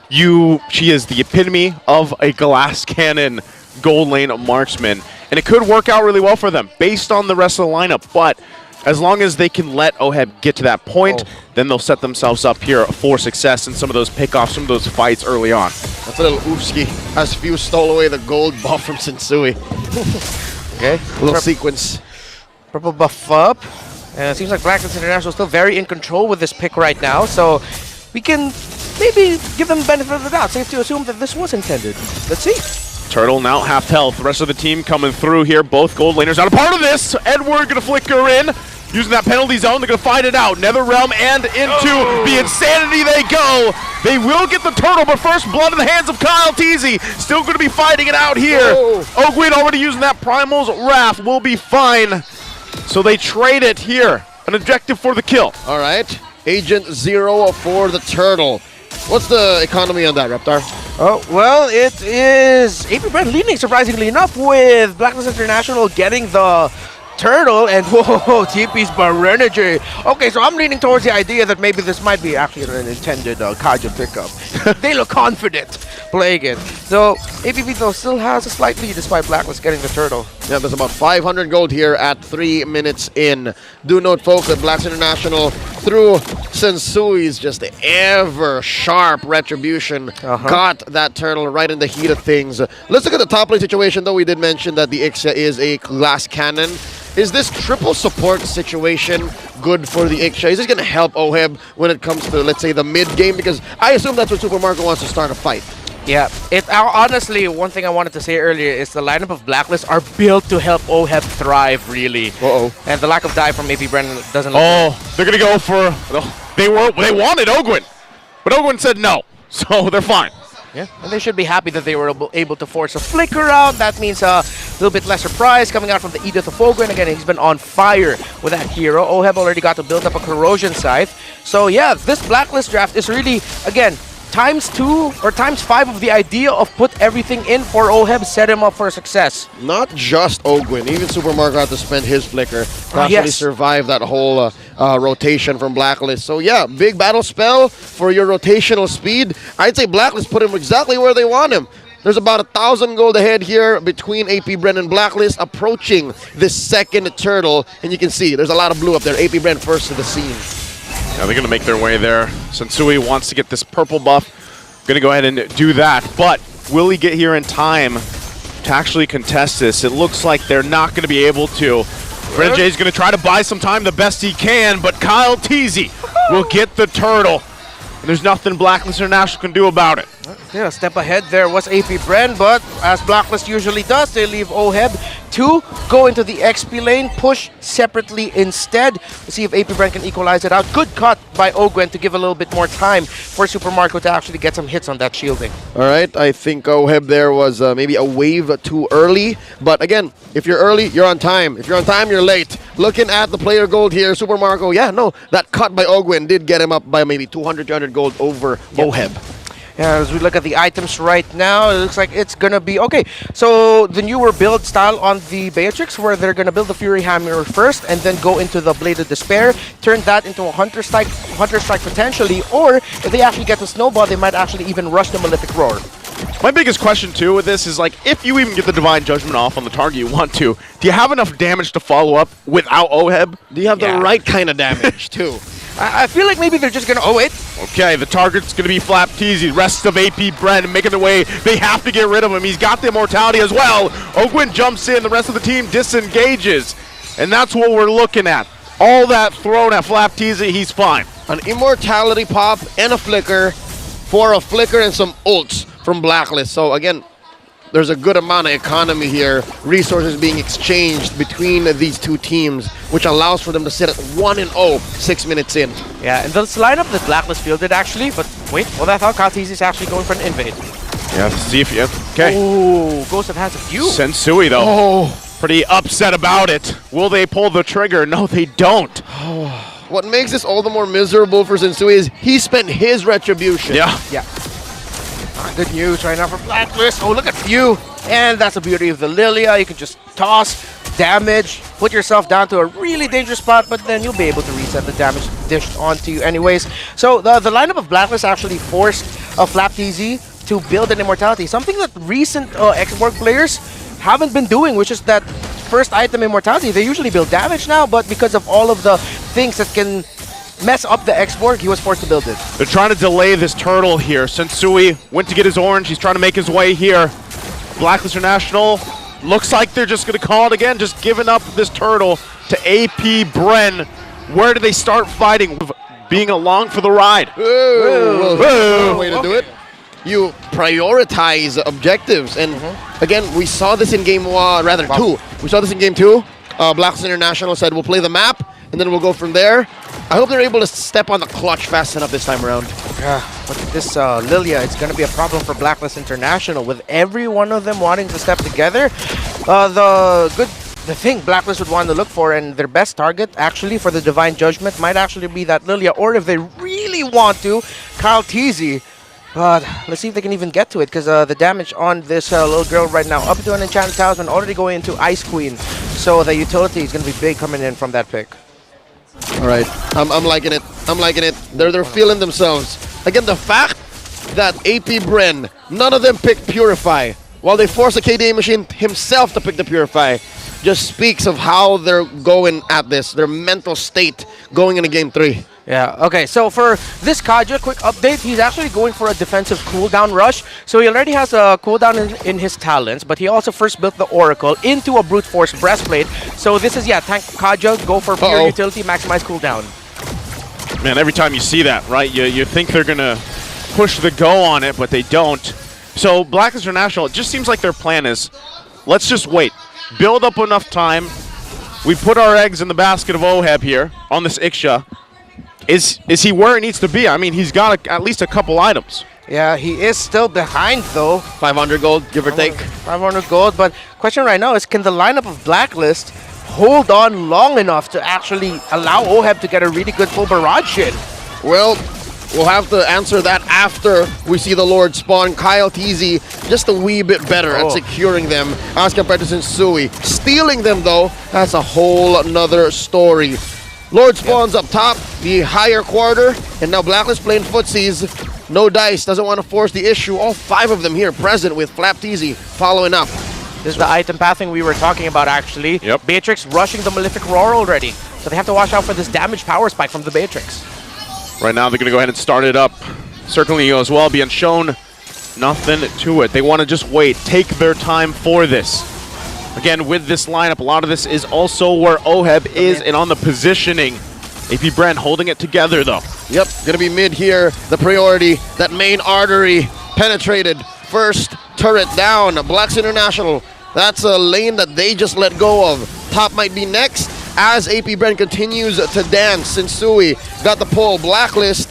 she is the epitome of a glass cannon gold lane marksman. And it could work out really well for them based on the rest of the lineup. But as long as they can let OHEB get to that point, then they'll set themselves up here for success in some of those pickoffs, some of those fights early on. That's a little oofski as Fuse stole away the gold buff from Sensui. Okay, a little sequence. Purple buff up. And it seems like Blacklist International is still very in control with this pick right now. So we can maybe give them the benefit of the doubt. Safe to assume that this was intended. Let's see. Turtle now half health. The rest of the team coming through here. Both gold laners not a part of this. Edward gonna flicker in. Using that penalty zone, they're going to fight it out. Netherrealm and into the Insanity they go. They will get the turtle, but first blood in the hands of Kyle Teasy. Still going to be fighting it out here. Ogwin already using that Primal's Wrath will be fine. So they trade it here. An objective for the kill. All right. Agent 0 for the turtle. What's the economy on that, Reptar? Oh, well, it is AP Brand leading, surprisingly enough, with Blacklist International getting the turtle, and whoa, TP's Barenergy. Okay, so I'm leaning towards the idea that maybe this might be actually an intended Kaja pickup. They look confident playing it. So, APB though still has a slight lead despite Blacklist getting the turtle. Yeah, there's about 500 gold here at 3 minutes in. Do note, folks, that Blacks International, through Sensui's just ever sharp retribution, got that turtle right in the heat of things. Let's look at the top lane situation, though. We did mention that the Ixia is a glass cannon. Is this triple support situation good for the Ixia? Is this going to help OHEB when it comes to, let's say, the mid game? Because I assume that's what Super Marco wants to start a fight. Yeah, honestly, one thing I wanted to say earlier is the lineup of Blacklist are built to help OHEB thrive, really. And the lack of dive from AP Brennan doesn't look they're going to go for... They wanted Ogwin, but Ogwin said no, so they're fine. Yeah, and they should be happy that they were able to force a flicker out. That means a little bit less surprise coming out from the Edith of Ogwin. Again, he's been on fire with that hero. OHEB already got to build up a Corrosion Scythe. So yeah, this Blacklist draft is really, again, ×2 or ×5 of the idea of put everything in for OHEB, set him up for success. Not just Ogwin, even Super Marco had to spend his flicker to actually survive that whole rotation from Blacklist. So yeah, big battle spell for your rotational speed. I'd say Blacklist put him exactly where they want him. There's about 1,000 gold ahead here between AP Bren and Blacklist, approaching this second turtle. And you can see there's a lot of blue up there. AP Bren first to the scene. Yeah, they're going to make their way there. Sensui wants to get this purple buff. Going to go ahead and do that. But will he get here in time to actually contest this? It looks like they're not going to be able to. Jay's going to try to buy some time the best he can, but Kyle Teasy will get the turtle. And there's nothing Blacklist International can do about it. Yeah, a step ahead there was AP Bren, but as Blacklist usually does, they leave OHEB to go into the XP lane, push separately instead. Let's see if AP Bren can equalize it out. Good cut by Ogwen to give a little bit more time for Super Marco to actually get some hits on that shielding. All right, I think OHEB there was maybe a wave too early. But again, if you're early, you're on time. If you're on time, you're late. Looking at the player gold here, Super Marco, yeah, no, that cut by Ogwen did get him up by maybe 200, 300 gold over OHEB. Yeah, as we look at the items right now, it looks like it's gonna be okay. So the newer build style on the Beatrix, where they're gonna build the Fury Hammer first and then go into the Blade of Despair, turn that into a Hunter Strike potentially, or if they actually get the Snowball, they might actually even rush the Malefic Roar. My biggest question, too, with this is, like, if you even get the Divine Judgment off on the target you want to, do you have enough damage to follow up without OHEB? Do you have the right kind of damage, too? I feel like maybe they're just going to owe it. Okay, the target's going to be Flap Teasy. Rest of AP Bren making their way. They have to get rid of him. He's got the immortality as well. Ogwin jumps in. The rest of the team disengages. And that's what we're looking at. All that thrown at Flap Teasy, he's fine. An immortality pop and a flicker for a flicker and some ults from Blacklist. So again, there's a good amount of economy here. Resources being exchanged between these two teams, which allows for them to sit at 1-0 6 minutes in. Yeah, and this lineup that Blacklist fielded actually, but wait, well, I thought Kaltizi is actually going for an invade. Yeah, see if you... Okay. Oh, Ghost of has a few. Sensui, though. Oh. Pretty upset about it. Will they pull the trigger? No, they don't. What makes this all the more miserable for Sensui is he spent his retribution. Yeah. Yeah. Good news right now for Blacklist. Oh, look at you. And that's the beauty of the Lilia. You can just toss, damage, put yourself down to a really dangerous spot, but then you'll be able to reset the damage dished onto you anyways. So the lineup of Blacklist actually forced Flap TZ to build an immortality, something that recent Xborg players haven't been doing, which is that first item immortality. They usually build damage now, but because of all of the things that can mess up the Xborg, he was forced to build it. They're trying to delay this turtle here. Sensui went to get his orange. He's trying to make his way here. Blacklist International looks like they're just going to call it again, just giving up this turtle to AP Bren. Where do they start fighting? Being along for the ride. Whoa. Way to do it. You prioritize objectives, and again, we saw this in game two. We saw this in game 2. Blacklist International said we'll play the map, and then we'll go from there. I hope they're able to step on the clutch fast enough this time around. But this Lilia, it's going to be a problem for Blacklist International with every one of them wanting to step together. The thing Blacklist would want to look for, and their best target actually for the Divine Judgment might actually be that Lilia, or if they really want to, Kaltizi. But let's see if they can even get to it, because the damage on this little girl right now, up to an Enchanted Talisman, already going into Ice Queen. So the utility is going to be big coming in from that pick. All right, I'm liking it. I'm liking it. They're feeling themselves. Again, the fact that AP Bren, none of them picked Purify, while they force a KDA machine himself to pick the Purify, just speaks of how they're going at this, their mental state going into game 3. Yeah, okay, so for this Kaja, quick update, he's actually going for a defensive cooldown rush. So he already has a cooldown in his talents, but he also first built the Oracle into a Brute Force Breastplate. So this is, tank Kaja, go for pure utility, maximize cooldown. Man, every time you see that, right, you think they're going to push the go on it, but they don't. So Blacklist International, it just seems like their plan is, let's just wait. Build up enough time. We put our eggs in the basket of OHEB here on this Iksha. Is he where he needs to be? I mean, he's got at least a couple items. Yeah, he is still behind though. 500 gold, give or take. 500 gold, but question right now is, can the lineup of Blacklist hold on long enough to actually allow OHEB to get a really good full barrage in? Well, we'll have to answer that after we see the Lord spawn. Kyle TZ just a wee bit better at securing them as compared to Sensui. Stealing them though, that's a whole nother story. Lord spawns up top, the higher quarter, and now Blacklist playing footsies. No dice, doesn't want to force the issue. All 5 of them here present with Flap TZ following up. This is the item pathing we were talking about actually. Yep. Beatrix rushing the Malefic Roar already. So they have to watch out for this damage power spike from the Beatrix. Right now, they're going to go ahead and start it up. Certainly as well, being shown nothing to it. They want to just wait, take their time for this. Again, with this lineup, a lot of this is also where OHEB is and on the positioning. AP Bren holding it together, though. Yep, gonna be mid here. The priority, that main artery penetrated. First turret down. Blacks International. That's a lane that they just let go of. Top might be next as AP Bren continues to dance. Sensui got the pull. Blacklist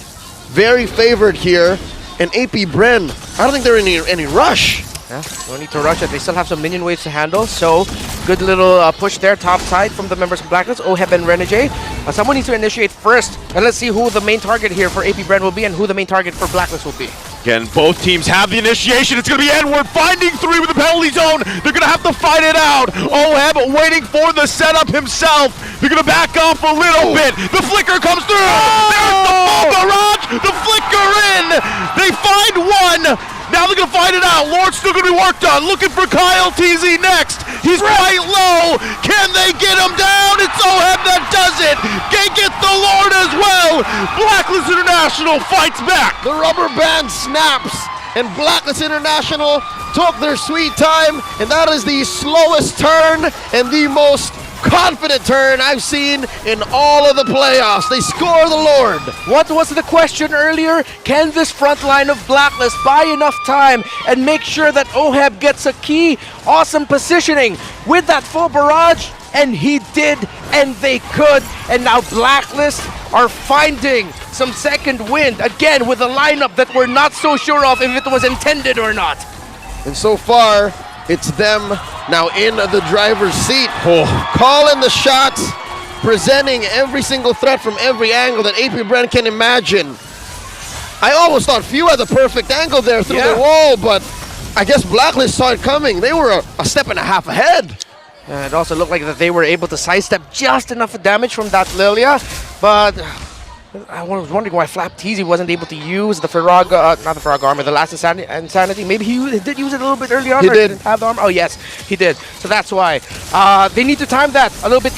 very favored here. And AP Bren, I don't think they're in any rush. Yeah, no need to rush it. They still have some minion waves to handle, so good little push there, top side from the members of Blacklist, OHEB and Renegade. Someone needs to initiate first, and let's see who the main target here for AP Bren will be and who the main target for Blacklist will be. Again, both teams have the initiation. It's going to be Edward finding 3 with the penalty zone. They're going to have to fight it out. OHEB waiting for the setup himself. They're going to back off a little bit. The flicker comes through. There's the full barrage. The flicker in. They find one. Now they're going going to find it out. Lord's still going to be worked on. Looking for Kyle TZ next. He's quite low. Can they get him down? It's Oheb that does it. They get the Lord as well. Blacklist International fights back. The rubber band snaps, and Blacklist International took their sweet time, and that is the slowest turn and the most confident turn I've seen in all of the playoffs. They score the Lord. What was the question earlier? Can this front line of Blacklist buy enough time and make sure that Oheb gets a key awesome positioning with that full barrage? And he did, and they could. And now Blacklist are finding some second wind, again with a lineup that we're not so sure of if it was intended or not. And so far, it's them now in the driver's seat, calling the shots, presenting every single threat from every angle that AP Brand can imagine. I almost thought Few had the perfect angle there through the wall, but I guess Blacklist saw it coming. They were a step and a half ahead. It also looked like that they were able to sidestep just enough damage from that Lilia, but I was wondering why Flap Teasy wasn't able to use the Farag, not the Farag armor, the last Insanity. Maybe he did use it a little bit early on. He did. Didn't have the armor. Oh yes, he did. So that's why they need to time that a little bit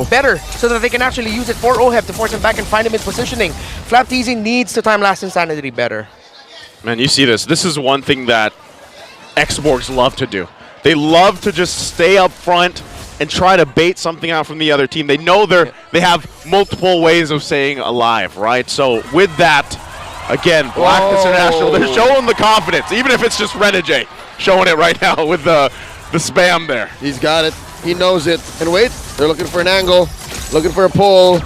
better, so that they can actually use it for Oheb to force him back and find him in positioning. Flap Teasy needs to time last Insanity better. Man, you see this. This is one thing that Xborgs love to do. They love to just stay up front and try to bait something out from the other team. They know they have multiple ways of staying alive, right? So with that, again, Blacklist International, they're showing the confidence, even if it's just Renegade showing it right now with the spam there. He's got it. He knows it. And wait, they're looking for an angle, looking for a pull.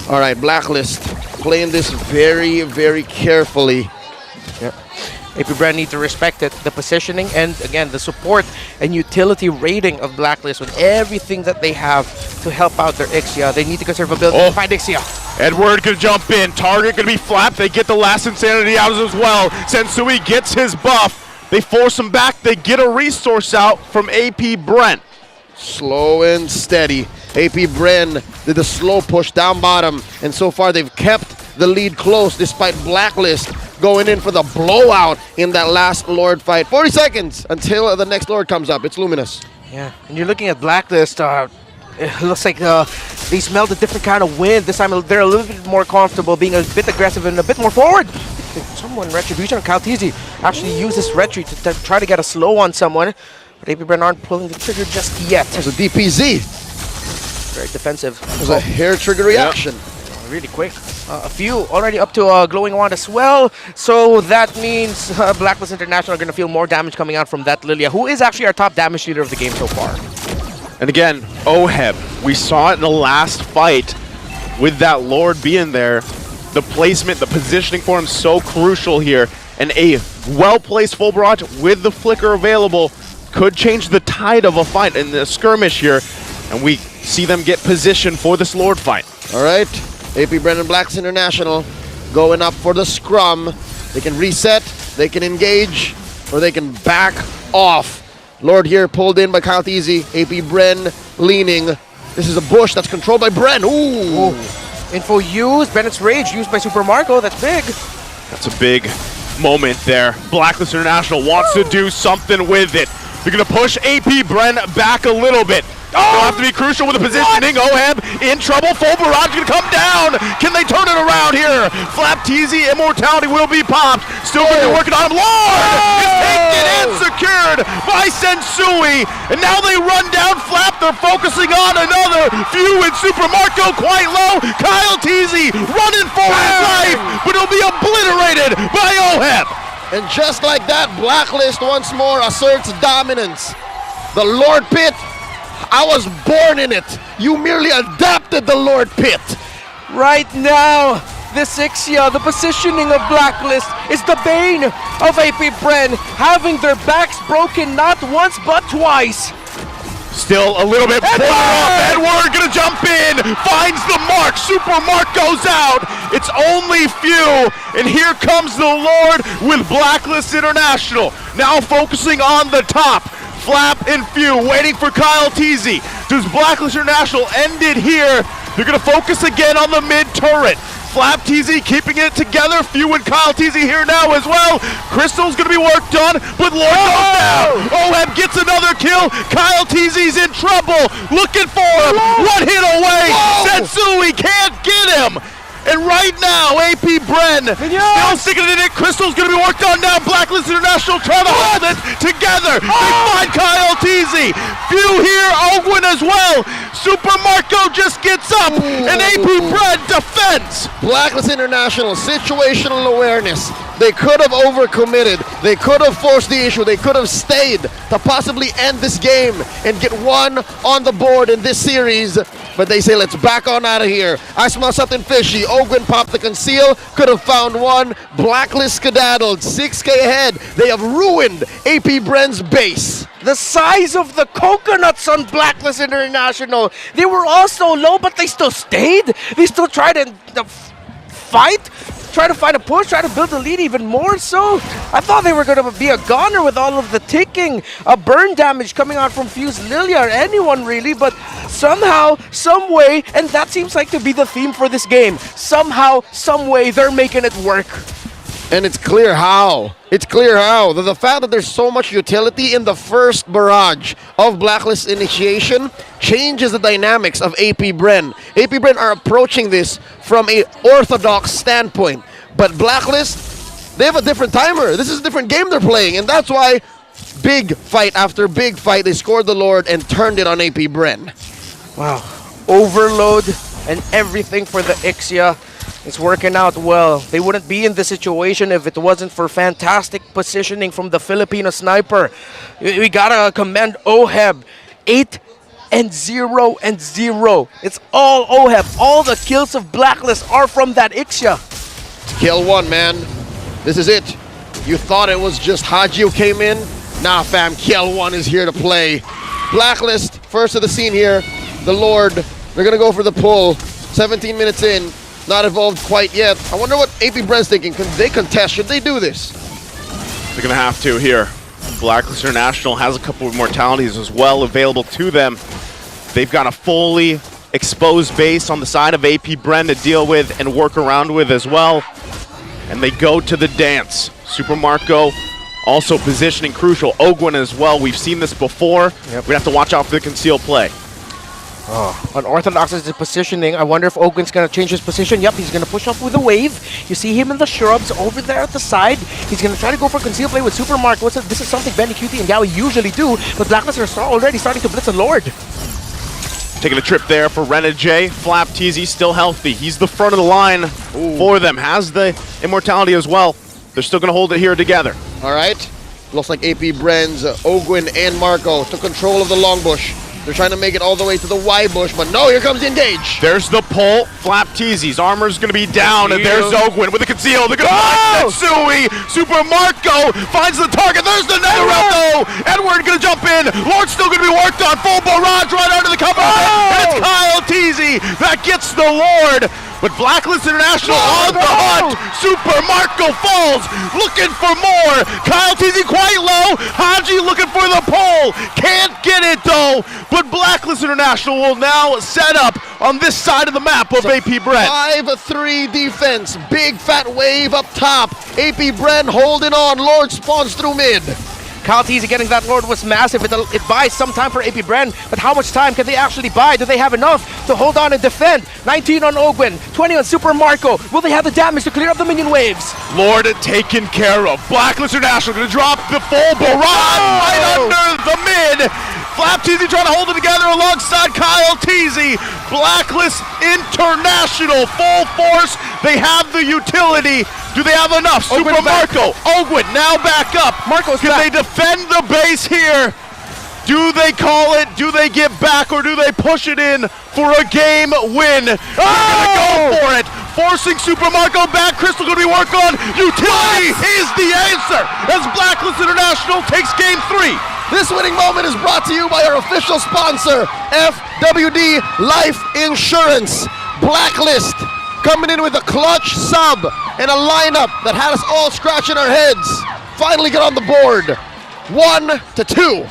All right, Blacklist playing this very, very carefully. AP Brand need to respect it, the positioning, and again, the support and utility rating of Blacklist with everything that they have to help out their Ixia. They need to conserve ability to find Ixia. Edward gonna jump in. Target gonna be flapped. They get the last Insanity out as well. Sensui gets his buff. They force him back. They get a resource out from AP Brent. Slow and steady. AP Bren did the slow push down bottom, and so far they've kept the lead close despite Blacklist going in for the blowout in that last Lord fight. 40 seconds until the next Lord comes up. It's Luminous. Yeah, and you're looking at Blacklist. It looks like they smelled a different kind of wind. This time they're a little bit more comfortable, being a bit aggressive and a bit more forward. Someone, Retribution or Kaltizi, actually used this retreat to try to get a slow on someone. But AP Bren aren't pulling the trigger just yet. It was a DPZ. Very defensive. It was a hair trigger reaction. Really quick. A few already up to glowing wand as well. So that means Blacklist International are going to feel more damage coming out from that Lilia, who is actually our top damage dealer of the game so far. And again, Oheb, we saw it in the last fight with that Lord being there. The placement, the positioning for him so crucial here. And a well-placed full barrage with the flicker available could change the tide of a fight in the skirmish here. And we see them get positioned for this Lord fight. All right, AP Brennan Blacks International going up for the scrum. They can reset, they can engage, or they can back off. Lord here pulled in by Kyle Easy. AP Bren leaning. This is a bush that's controlled by Bren. Ooh. Info used, Bennett's Rage used by Super Marco. That's big. That's a big moment there. Blacklist International wants to do something with it. They're going to push AP Bren back a little bit. They'll have to be crucial with the positioning. Oheb in trouble. Full barrage going to come down. Can they turn it around here? Flap Teasy, Immortality will be popped. Still going to be working on him. Lord is taken and secured by Sensui. And now they run down Flap. They're focusing on another. Few and Super Marco quite low. Kyle Teasy running for his life, but he'll be obliterated by Oheb. And just like that, Blacklist once more asserts dominance. The Lord Pit, I was born in it. You merely adapted the Lord Pit. Right now, this Ixia, the positioning of Blacklist, is the bane of AP Bren, having their backs broken not once but twice. Still a little bit further off. Edward gonna jump in, finds the mark. Super Mark goes out. It's only Few, and here comes the Lord with Blacklist International. Now focusing on the top. Flap and Few waiting for Kyle Teasy. Does Blacklist International end it here? They're gonna focus again on the mid turret. Flap TZ keeping it together. Few and Kyle TZ here now as well. Crystal's going to be worked on, but Lord goes down. OHEB gets another kill. Kyle TZ's in trouble. Looking for him. One hit away. Sensui can't get him. And right now, AP Bren still sticking it in. Crystal's going to be worked on now. Blacklist International trying to hold it together. They find Kyle TZ. Few here, Ogwin as well. Super Marco just gets up, and AP Bren defends. Blacklist International, situational awareness. They could have overcommitted. They could have forced the issue. They could have stayed to possibly end this game and get one on the board in this series. But they say, let's back on out of here. I smell something fishy. Ogwin popped the conceal. Could have found one. Blacklist skedaddled. 6K ahead. They have ruined AP Bren's base. The size of the coconuts on Blacklist International. They were all so low, but they still stayed. They still tried to fight. Try to find a push, try to build a lead even more so. I thought they were going to be a goner with all of the ticking, burn damage coming out from Fuse Lilia or anyone really, but somehow, some way, and that seems like to be the theme for this game. Somehow, some way, they're making it work. And it's clear how. It's clear how. The fact that there's so much utility in the first barrage of Blacklist initiation changes the dynamics of AP Bren. AP Bren are approaching this from an orthodox standpoint. But Blacklist, they have a different timer. This is a different game they're playing. And that's why big fight after big fight, they scored the Lord and turned it on AP Bren. Wow. Overload and everything for the Ixia. It's working out well. They wouldn't be in this situation if it wasn't for fantastic positioning from the Filipino sniper. We gotta commend OHEB. 8-0-0. It's all OHEB. All the kills of Blacklist are from that Ixia. Kill one, man. This is it. You thought it was just Haji who came in? Nah, fam. Kill one is here to play. Blacklist, first of the scene here. The Lord, they're gonna go for the pull. 17 minutes in. Not evolved quite yet. I wonder what AP Bren's thinking. Can they contest? Should they do this? They're going to have to here. Blacklist International has a couple of mortalities as well available to them. They've got a fully exposed base on the side of AP Bren to deal with and work around with as well. And they go to the dance. Super Marco also positioning crucial. Ogwin as well. We've seen this before. We have to watch out for the concealed play. Unorthodox is his positioning. I wonder if Ogwin's going to change his position. Yep, he's going to push off with a wave. You see him in the shrubs over there at the side. He's going to try to go for conceal play with Super Marco. This is something Benny, QT, and Yowie usually do, but Blacklist are already starting to blitz a Lord. Taking a trip there for Renajay. Flap TZ still healthy. He's the front of the line for them. Has the immortality as well. They're still going to hold it here together. All right. Looks like AP Bren's Ogwin and Marco took control of the long bush. They're trying to make it all the way to the Y bush, but no, here comes Engage. There's the pull. Flap TZ's armor's going to be down, and there's Ogwin with a conceal. They're going to find Sensui. Super Marco finds the target. There's the nether though. Edward going to jump in. Lord's still going to be worked on. Full barrage right under the cover. And it's Kyle TZ that gets the Lord. But Blacklist International on the hunt. Super Marco falls, looking for more. Kyle TZ quite low. Haji looking for the pole. Can't get it though. But Blacklist International will now set up on this side of the map of AP Bren. 5-3 defense. Big fat wave up top. AP Bren holding on. Lord spawns through mid. Kyle TZ getting that Lord was massive. It buys some time for AP Bren, but how much time can they actually buy? Do they have enough to hold on and defend? 19 on Ogwin, 20 on Super Marco. Will they have the damage to clear up the minion waves? Lord taken care of. Blacklist International going to drop the full barrage right under the mid. Flap TZ trying to hold it together alongside Kyle TZ. Blacklist International, full force. They have the utility. Do they have enough? Super Marco. Ogwin now back up. Marco's Can they defend the base here? Do they call it? Do they get back? Or do they push it in for a game win? They're going to go for it. Forcing Super Marco back. Crystal going to be worked on. Utility is the answer as Blacklist International takes game 3. This winning moment is brought to you by our official sponsor, FWD Life Insurance. Blacklist coming in with a clutch sub and a lineup that had us all scratching our heads. Finally get on the board. 1-2.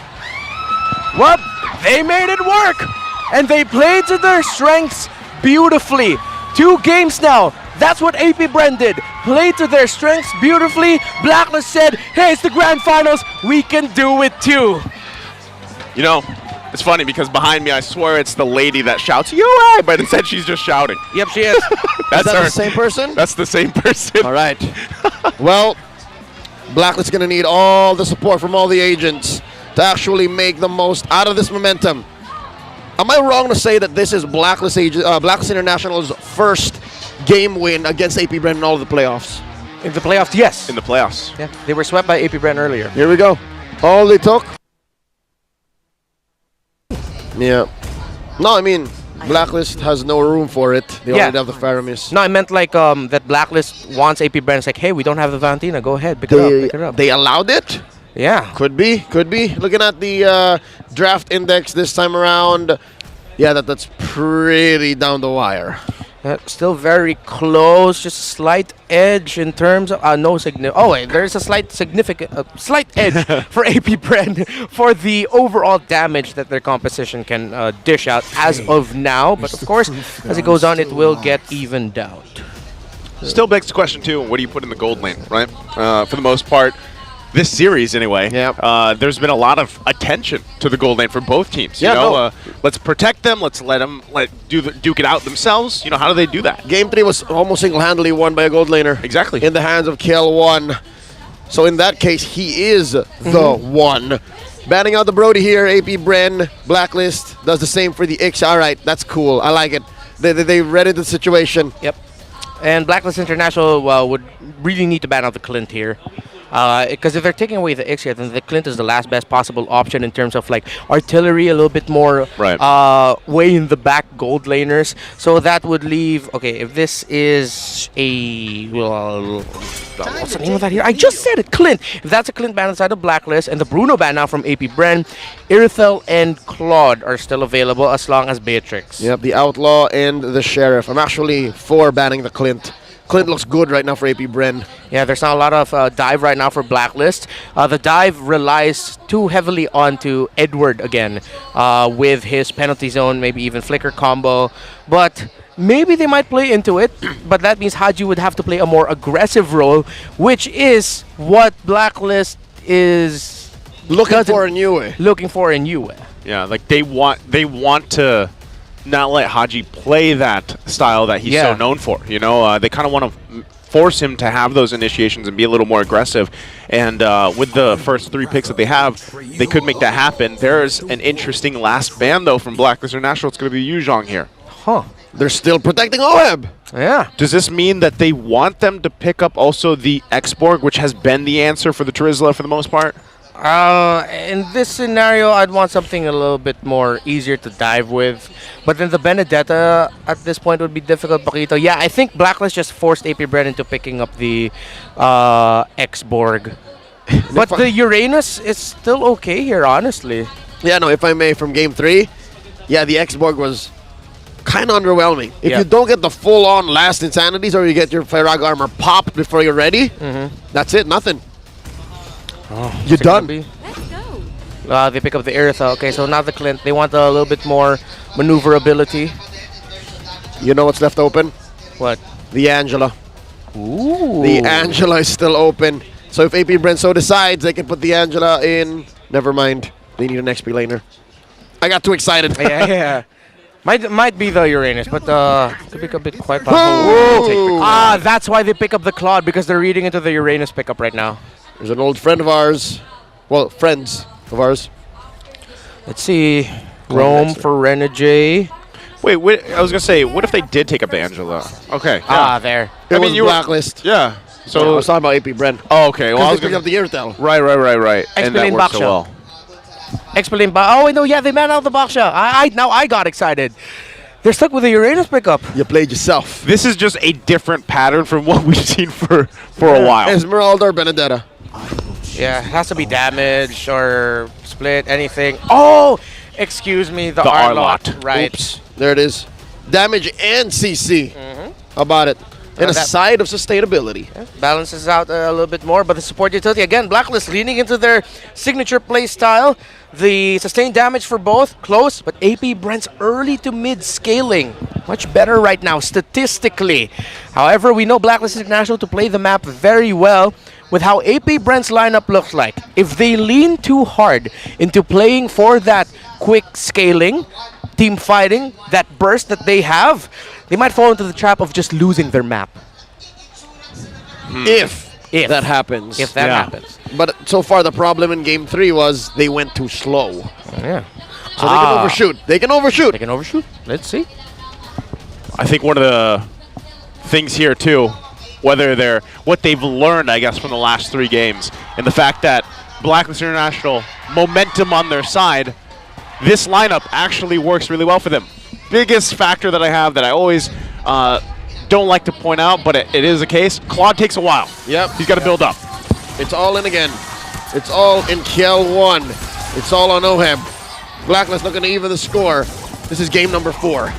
Well, they made it work, and they played to their strengths beautifully. 2 games now, That's what AP Bren did. Played to their strengths beautifully. Blacklist said, hey, it's the grand finals. We can do it too. You know, it's funny because behind me, I swear it's the lady that shouts UA, but instead she's just shouting. Yep, she is. That's Is that her. the same person? That's the same person. All right. Well, Blacklist going to need all the support from all the agents to actually make the most out of this momentum. Am I wrong to say that this is Blacklist International's first game win against AP Bren in all of the playoffs? In the playoffs, yes. In the playoffs. Yeah, they were swept by AP Bren earlier. Here we go. All they took. Yeah. No, I mean, Blacklist has no room for it. They already have the Faramis. No, I meant like that Blacklist wants AP Bren. It's like, hey, we don't have the Valentina. Go ahead, pick it up. They allowed it? Yeah. Could be. Looking at the draft index this time around, yeah, that's pretty down the wire. Still very close, just a slight edge in terms of no significant. Oh wait, there's a slight edge for AP Bren for the overall damage that their composition can dish out as of now. But of course, as it goes on, it will get evened out. Still begs the question too, what do you put in the gold lane, right? For the most part, this series anyway, there's been a lot of attention to the gold lane for both teams. You know, let's protect them. Let's let them duke it out themselves. You know, how do they do that? Game 3 was almost single-handedly won by a gold laner. Exactly. In the hands of KL1. So in that case, he is the one. Banning out the Brody here, AP Bren, Blacklist does the same for the Ix. All right, that's cool. I like it. They read the situation. Yep. And Blacklist International would really need to ban out the Clint here. Because if they're taking away the Ix here, then the Clint is the last best possible option in terms of like artillery, a little bit more way in the back gold laners. So that would leave, okay, if this is a, what's the name of that here? I just said it, Clint. If that's a Clint ban inside of Blacklist and the Bruno ban now from AP Bren, Irithel and Claude are still available as long as Beatrix. Yep, the Outlaw and the Sheriff. I'm actually for banning the Clint. Clint looks good right now for AP Bren. Yeah, there's not a lot of dive right now for Blacklist. The dive relies too heavily onto Edward again with his penalty zone, maybe even flicker combo. But maybe they might play into it, but that means Haji would have to play a more aggressive role, which is what Blacklist is looking for in UA. Looking for in UA. Yeah, like they want to not let Haji play that style that he's so known for. You know, they kind of want to force him to have those initiations and be a little more aggressive. And with the first 3 picks that they have, they could make that happen. There's an interesting last ban, though, from Blacklist International. It's going to be Yuzhong here. Huh. They're still protecting Oheb. Yeah. Does this mean that they want them to pick up also the X-Borg, which has been the answer for the Trizla for the most part? In this scenario, I'd want something a little bit more easier to dive with. But then the Benedetta at this point would be difficult, Paquito. Yeah, I think Blacklist just forced AP Bren into picking up the X-Borg. But the Uranus is still okay here, honestly. Yeah, no, if I may, from Game 3, yeah, the X-Borg was kind of underwhelming. If you don't get the full-on last Insanities or you get your Firag armor popped before you're ready, that's it, nothing. Oh, you're done. Let's go. They pick up the Irithel. Okay, so now the Clint. They want a little bit more maneuverability. You know what's left open? What? The Angela. Ooh. The Angela is still open. So if AP Bren so decides, they can put the Angela in. Never mind. They need an XP laner. I got too excited. yeah. Might be the Uranus, but could be a bit quite Ooh. That's why they pick up the Claude, because they're reading into the Uranus pickup right now. There's an old friend of ours. Well, friends of ours. Let's see. Rome for Renegade. Wait, I was going to say, what if they did take up the Angela? Okay. There. It was Blacklist. Yeah. So I was talking about AP Bren. Oh, okay. Well, I was going to pick up the Irithel. Right. And that worked so well. Oh, wait, no, yeah, they man out the Baksha. Now I got excited. They're stuck with the Uranus pickup. You played yourself. This is just a different pattern from what we've seen for a while. Esmeralda or Benedetta? Yeah, it has to be damage or split, anything. Oh, excuse me, the Arlot. Right. Oops. There it is. Damage and CC. How about it? And a side of sustainability. Balances out a little bit more, but the support utility, again, Blacklist leaning into their signature play style. The sustained damage for both, close, but AP Brent's early to mid scaling. Much better right now, statistically. However, we know Blacklist International to play the map very well with how AP Brent's lineup looks like. If they lean too hard into playing for that quick scaling, team fighting, that burst that they have, they might fall into the trap of just losing their map. If that happens. If that happens. But so far, the problem in Game 3 was they went too slow. Yeah. So they can overshoot. They can overshoot. They can overshoot. Let's see. I think one of the things here, too, what they've learned, I guess, from the last 3 games, and the fact that Blacklist International, momentum on their side, this lineup actually works really well for them. Biggest factor that I have that I always don't like to point out, but it is a case. Claude takes a while. Yep. He's got to build up. It's all in again. It's all in Kiel 1. It's all on Oheb. Blacklist looking to even the score. This is game number 4.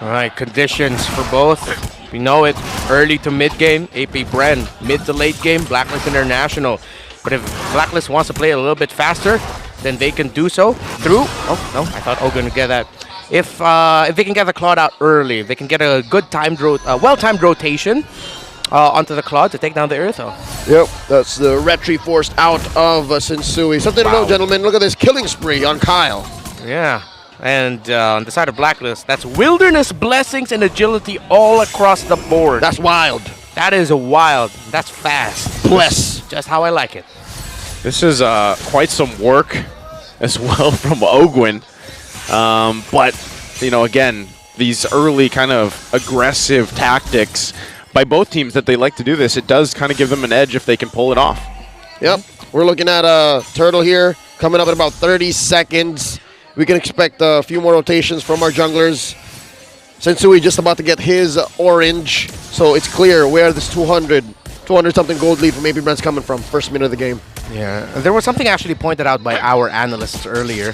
All right, conditions for both. We know it. Early to mid game, AP Bren. Mid to late game, Blacklist International. But if Blacklist wants to play a little bit faster, then they can do so through. Oh no, I thought Ogun would get that. If they can get the Claude out early, they can get a good timed, well-timed rotation onto the Claude to take down the Eartho. Yep, that's the retry forced out of Sensui. Something to know, gentlemen. Look at this killing spree on Kyle. Yeah, and on the side of Blacklist, that's Wilderness Blessings and Agility all across the board. That's wild. That is wild. That's fast. Bless. Just how I like it. This is quite some work as well from Ogwin. But, you know, again, these early kind of aggressive tactics by both teams that they like to do this, it does kind of give them an edge if they can pull it off. Yep, we're looking at Turtle here coming up in about 30 seconds. We can expect a few more rotations from our junglers. Sensui just about to get his orange, so it's clear where this 200-something gold lead from AP Brent's coming from. First minute of the game. Yeah, there was something actually pointed out by our analysts earlier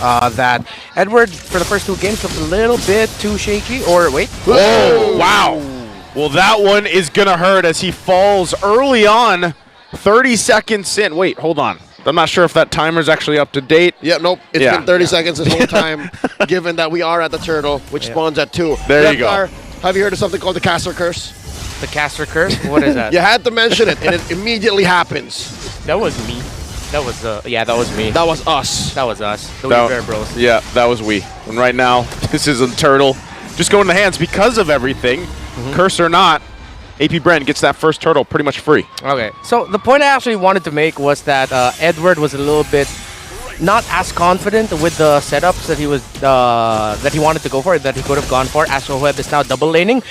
that Edward, for the first 2 games, looked a little bit too shaky. Or wait. Oh, wow. Well, that one is going to hurt as he falls early on, 30 seconds in. Wait, hold on. I'm not sure if that timer's actually up to date. Yeah, nope. It's been 30 seconds this whole time, given that we are at the Turtle, which spawns at 2. There you go. Have you heard of something called the Caster Curse? The Caster Curse? What is that? You had to mention it, and it immediately happens. That was me. That was, yeah, that was me. That was us. That was us. The Weaver Bros. Yeah, that was we. And right now, this is a Turtle. Just going in the hands because of everything. Curse or not, AP Brent gets that first Turtle pretty much free. Okay, so the point I actually wanted to make was that Edward was a little bit not as confident with the setups that he was that he wanted to go for, that he could have gone for, as Oheb is now double laning.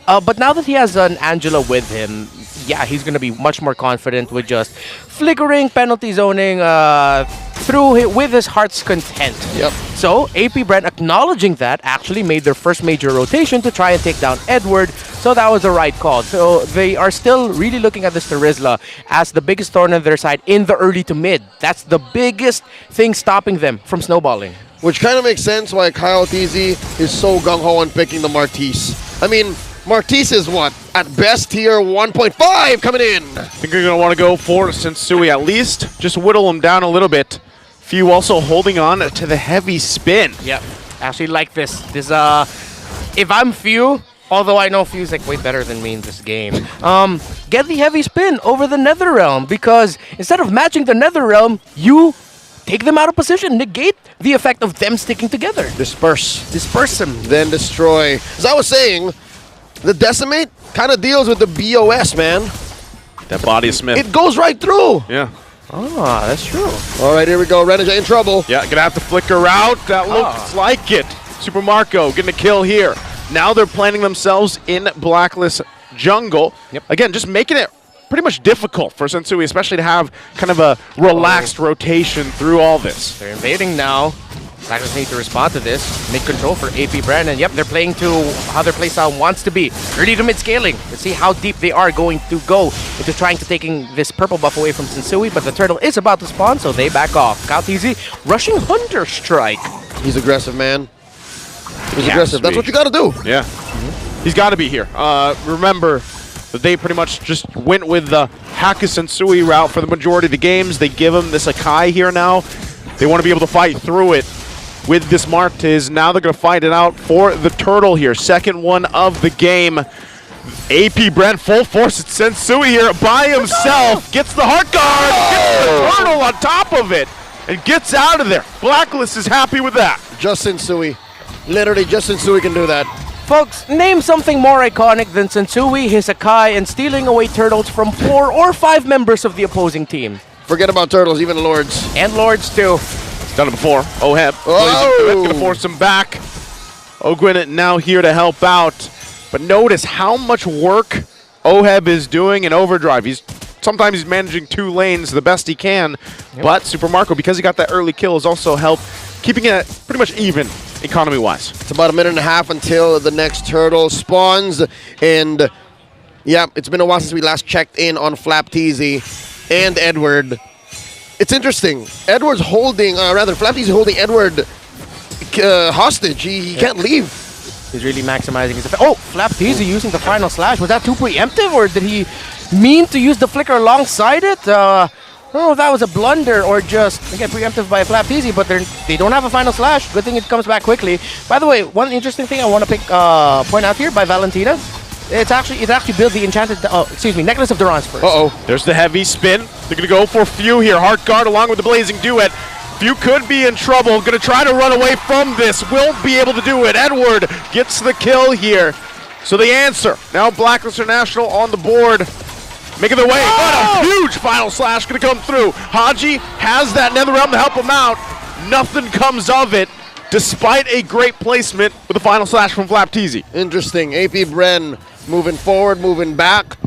But now that he has an Angela with him, yeah, he's going to be much more confident with just flickering, penalty zoning with his heart's content. Yep. So AP Brent, acknowledging that, actually made their first major rotation to try and take down Edward. So that was the right call. So they are still really looking at this Terizla as the biggest thorn on their side in the early to mid. That's the biggest thing stopping them from snowballing. Which kind of makes sense why Kyle TZ is so gung-ho on picking the Martise. I mean, Martise is what? At best, tier 1.5 coming in. I think you're going to want to go for Sensui at least. Just whittle him down a little bit. Few also holding on to the heavy spin. Yep. Actually like this. If I'm Few, although I know Few's like way better than me in this game, get the heavy spin over the Netherrealm, because instead of matching the Netherrealm, you take them out of position, negate the effect of them sticking together. Disperse them. Then destroy. As I was saying, the Decimate kind of deals with the BOS, man. That body of Smith. It goes right through. Yeah. Ah, that's true. All right, here we go. Renegade in trouble. Yeah, gonna have to flicker out. That looks like it. Super Marco getting a kill here. Now they're planting themselves in Blacklist jungle. Yep. Again, just making it pretty much difficult for Sensui, especially to have kind of a relaxed rotation through all this. They're invading now. Blacklist need to respond to this. Mid-control for AP Brandon. Yep, they're playing to how their playstyle wants to be. Early to mid-scaling. Let's see how deep they are going to go into trying to taking this purple buff away from Sensui, but the turtle is about to spawn, so they back off. Kyle TZ rushing Hunter Strike. He's aggressive, man. He's aggressive. That's what you got to do. Yeah. He's got to be here. Remember that they pretty much just went with the Hakus and Sui route for the majority of the games. They give him this Akai here now. They want to be able to fight through it with this Martiz. Now they're going to fight it out for the Turtle here. Second one of the game. AP Brent full force. It sends Sui here by himself. Gets the heart guard. Gets the Turtle on top of it. And gets out of there. Blacklist is happy with that. Justin Sui. Literally, Justin Sui can do that. Folks, name something more iconic than Sensui, his Akai, and stealing away turtles from 4 or 5 members of the opposing team. Forget about turtles, even Lords. And Lords, too. Done it before. Oheb Oh! going to force him back. Ogwin now here to help out. But notice how much work Oheb is doing in Overdrive. Sometimes he's managing 2 lanes the best he can. Yep. But Super Marco, because he got that early kill, has also helped keeping it pretty much even economy-wise. It's about a minute and a half until the next turtle spawns. And, yeah, it's been a while since we last checked in on Flapteezy and Edward. It's interesting. Edward's holding, Flapteezy holding Edward hostage. He can't leave. He's really maximizing his effect. Oh, Flapteezy using the final slash. Was that too preemptive, or did he mean to use the flicker alongside it? I don't know if that was a blunder or just, again, preemptive by Flapteezy, but they don't have a final slash. Good thing it comes back quickly. By the way, one interesting thing I want to point out here by Valentina, it actually built the enchanted, Necklace of Durance first. Uh-oh. There's the heavy spin. They're going to go for Few here. Heart Guard along with the Blazing Duet. Few could be in trouble. Going to try to run away from this. Will be able to do it. Edward gets the kill here. So the answer. Now Blacklist International on the board. Making their way. Oh! What a huge final slash going to come through. Haji has that Netherrealm to help him out. Nothing comes of it, despite a great placement with a final slash from Flapteezy. Interesting. AP Bren moving forward, moving back.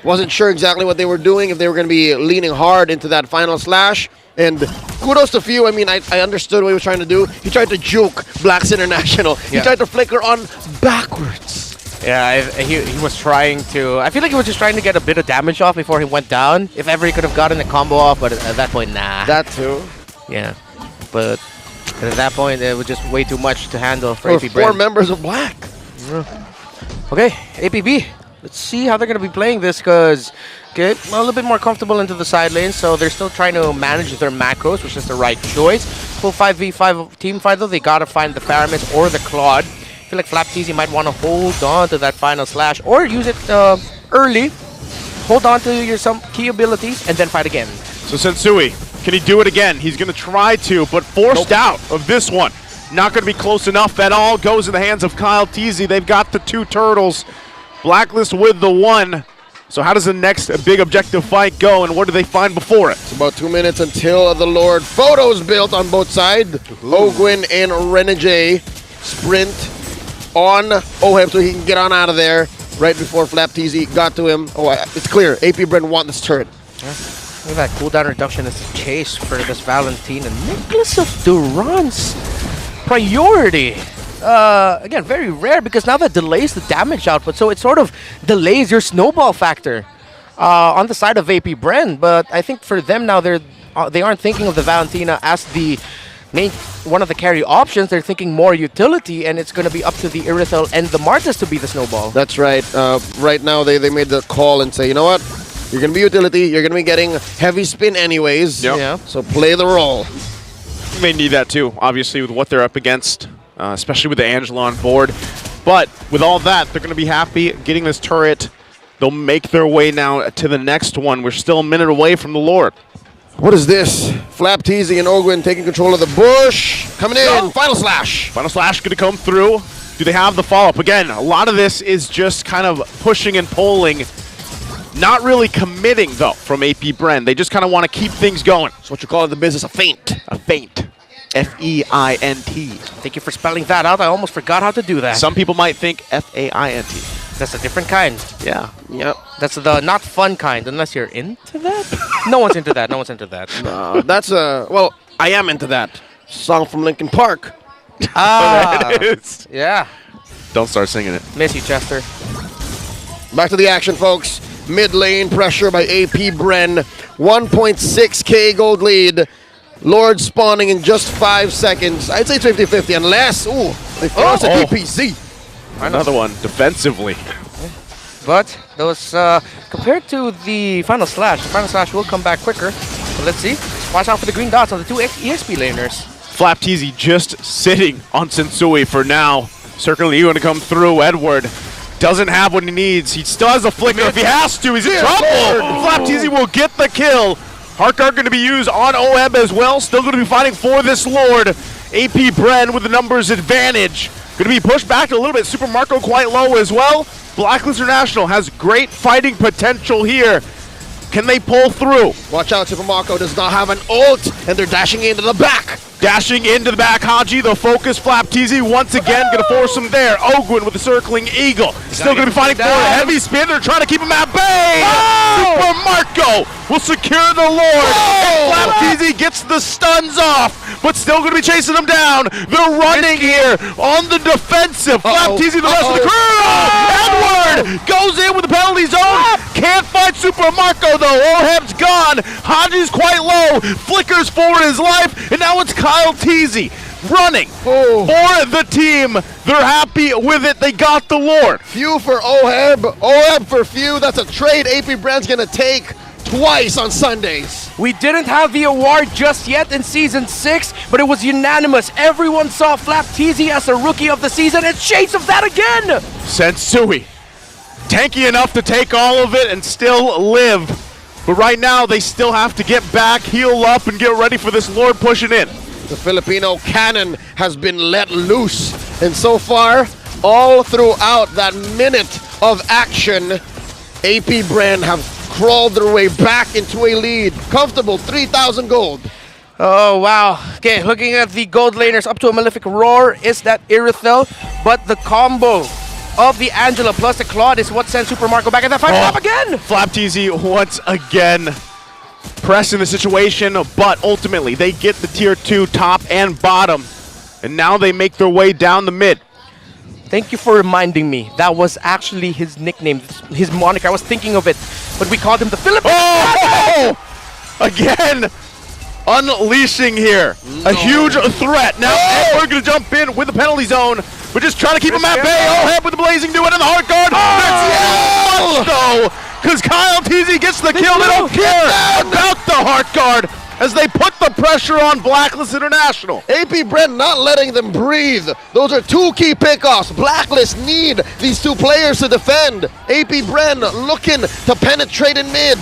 Wasn't sure exactly what they were doing, if they were going to be leaning hard into that final slash. And kudos to Few. I mean, I understood what he was trying to do. He tried to juke Blacks International. Yeah. He tried to flicker on backwards. Yeah, he was trying to... I feel like he was just trying to get a bit of damage off before he went down. If ever he could have gotten the combo off, but at that point, nah. That too. Yeah, but at that point, it was just way too much to handle for AP 4 Brand. members of Black. Okay, APB. Let's see how they're going to be playing this, because a little bit more comfortable into the side lane, so they're still trying to manage their macros, which is the right choice. Full 5v5 team fight, though, they got to find the Faramis or the Claude. I feel like Flapteezy might want to hold on to that final slash, or use it early, hold on to some key abilities, and then fight again. So Sensui, can he do it again? He's going to try to, but forced out of this one. Not going to be close enough at all. Goes in the hands of Kyle Teasy. They've got the 2 turtles. Blacklist with the 1. So how does the next big objective fight go, and what do they find before it? It's about 2 minutes until the Lord. Photos built on both sides. Ogwin and Renegade sprint on Oheb so he can get on out of there right before Flapteezy got to him. Oh, it's clear. AP Brent want this turret. Yeah. Look at that cooldown reduction as a chase for this Valentina. Necklace of Durance priority. Again, very rare, because now that delays the damage output, so it sort of delays your snowball factor on the side of AP Bren. But I think for them now, they aren't thinking of the Valentina as the one of the carry options. They're thinking more utility, and it's going to be up to the Irithel and the Martis to be the snowball. That's right. Right now, they made the call and say, you know what? You're going to be utility. You're going to be getting heavy spin anyways. Yep. Yeah. So play the role. You may need that too, obviously, with what they're up against, especially with the Angela on board. But with all that, they're going to be happy getting this turret. They'll make their way now to the next one. We're still a minute away from the Lord. What is this? Flapteezy and Ogwin taking control of the bush. Coming in. Final slash. Final slash going to come through. Do they have the follow-up? Again, a lot of this is just kind of pushing and pulling. Not really committing, though, from AP Bren. They just kind of want to keep things going. It's what you call in the business a feint. A feint. F-E-I-N-T. Thank you for spelling that out. I almost forgot how to do that. Some people might think F-A-I-N-T. That's a different kind. Yeah. Yep. That's the not fun kind, unless you're into that. No one's into that. No one's into that. That's well, I am into that. Song from Linkin Park. Ah, It is. yeah. Don't start singing it. Miss you, Chester. Back to the action, folks. Mid lane pressure by AP Bren. 1.6k gold lead. Lord spawning in just 5 seconds. I'd say 50-50 unless, they force a DPZ. Another one defensively. But those, compared to the Final Slash will come back quicker. So let's see. Watch out for the green dots on the two EXP laners. Flapteasy just sitting on Sensui for now. Circle E going to come through. Edward doesn't have what he needs. He still has a flicker. If he has to, he's in trouble. Flapteasy will get the kill. Heartguard going to be used on Oheb as well. Still going to be fighting for this Lord. AP Bren with the numbers advantage. Going to be pushed back a little bit. Super Marco quite low as well. Blacklist International has great fighting potential here. Can they pull through? Watch out, Super Marco does not have an ult, and they're dashing into the back. Dashing into the back, Haji, the focus, Flapteasy once again going to force him there. Ogwin with the circling eagle. Still going to be fighting for a heavy spin. They're trying to keep him at bay. Super Marco will secure the Lord. And Flapteasy gets the stuns off, but still going to be chasing him down. They're running here on the defensive. Flapteasy, the rest of the crew. Edward goes in with the penalty zone. Can't fight Super Marco though. Oheb's gone. Haji's quite low. Flickers for his life, and now it's Kyle Teasy running for the team. They're happy with it. They got the Lord. Few for Oheb. Oheb for few. That's a trade AP Brand's going to take twice on Sundays. We didn't have the award just yet in Season 6, but it was unanimous. Everyone saw Flapteasy as a Rookie of the Season, and shades of that again! Sensui, tanky enough to take all of it and still live. But right now, they still have to get back, heal up, and get ready for this Lord pushing in. The Filipino cannon has been let loose. And so far, all throughout that minute of action, AP Brand have crawled their way back into a lead. Comfortable, 3,000 gold. Oh, wow. Okay, looking at the gold laners up to a Malefic Roar is that Irithel, but the combo of the Angela plus the Claude is what sends Super Marco back at that fight up again. Flapteasy once again pressing the situation, but ultimately they get the tier 2 top and bottom, and now they make their way down the mid. Thank you for reminding me. That was actually his nickname, his moniker. I was thinking of it, but we called him the Filipino. Again, unleashing here. A huge threat. Now we're going to jump in with the penalty zone. We're just trying to keep him at bay. Oheb with the blazing duet and the heart guard. That's much though, because Kyle Teasy gets the kill. They don't care about the heart guard as they put the pressure on Blacklist International. AP Brand not letting them breathe. Those are two key pickoffs. Blacklist need these two players to defend. AP Brand looking to penetrate in mid.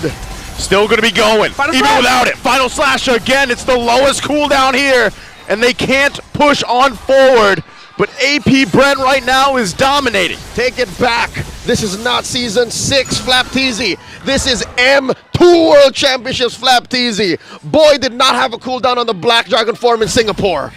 Still going to be going, even without it. Final Slash again. It's the lowest cooldown here, and they can't push on forward. But AP Brent right now is dominating. Take it back. This is not Season 6 Flapteasy. This is M2 World Championships Flapteasy. Boy did not have a cooldown on the Black Dragon form in Singapore.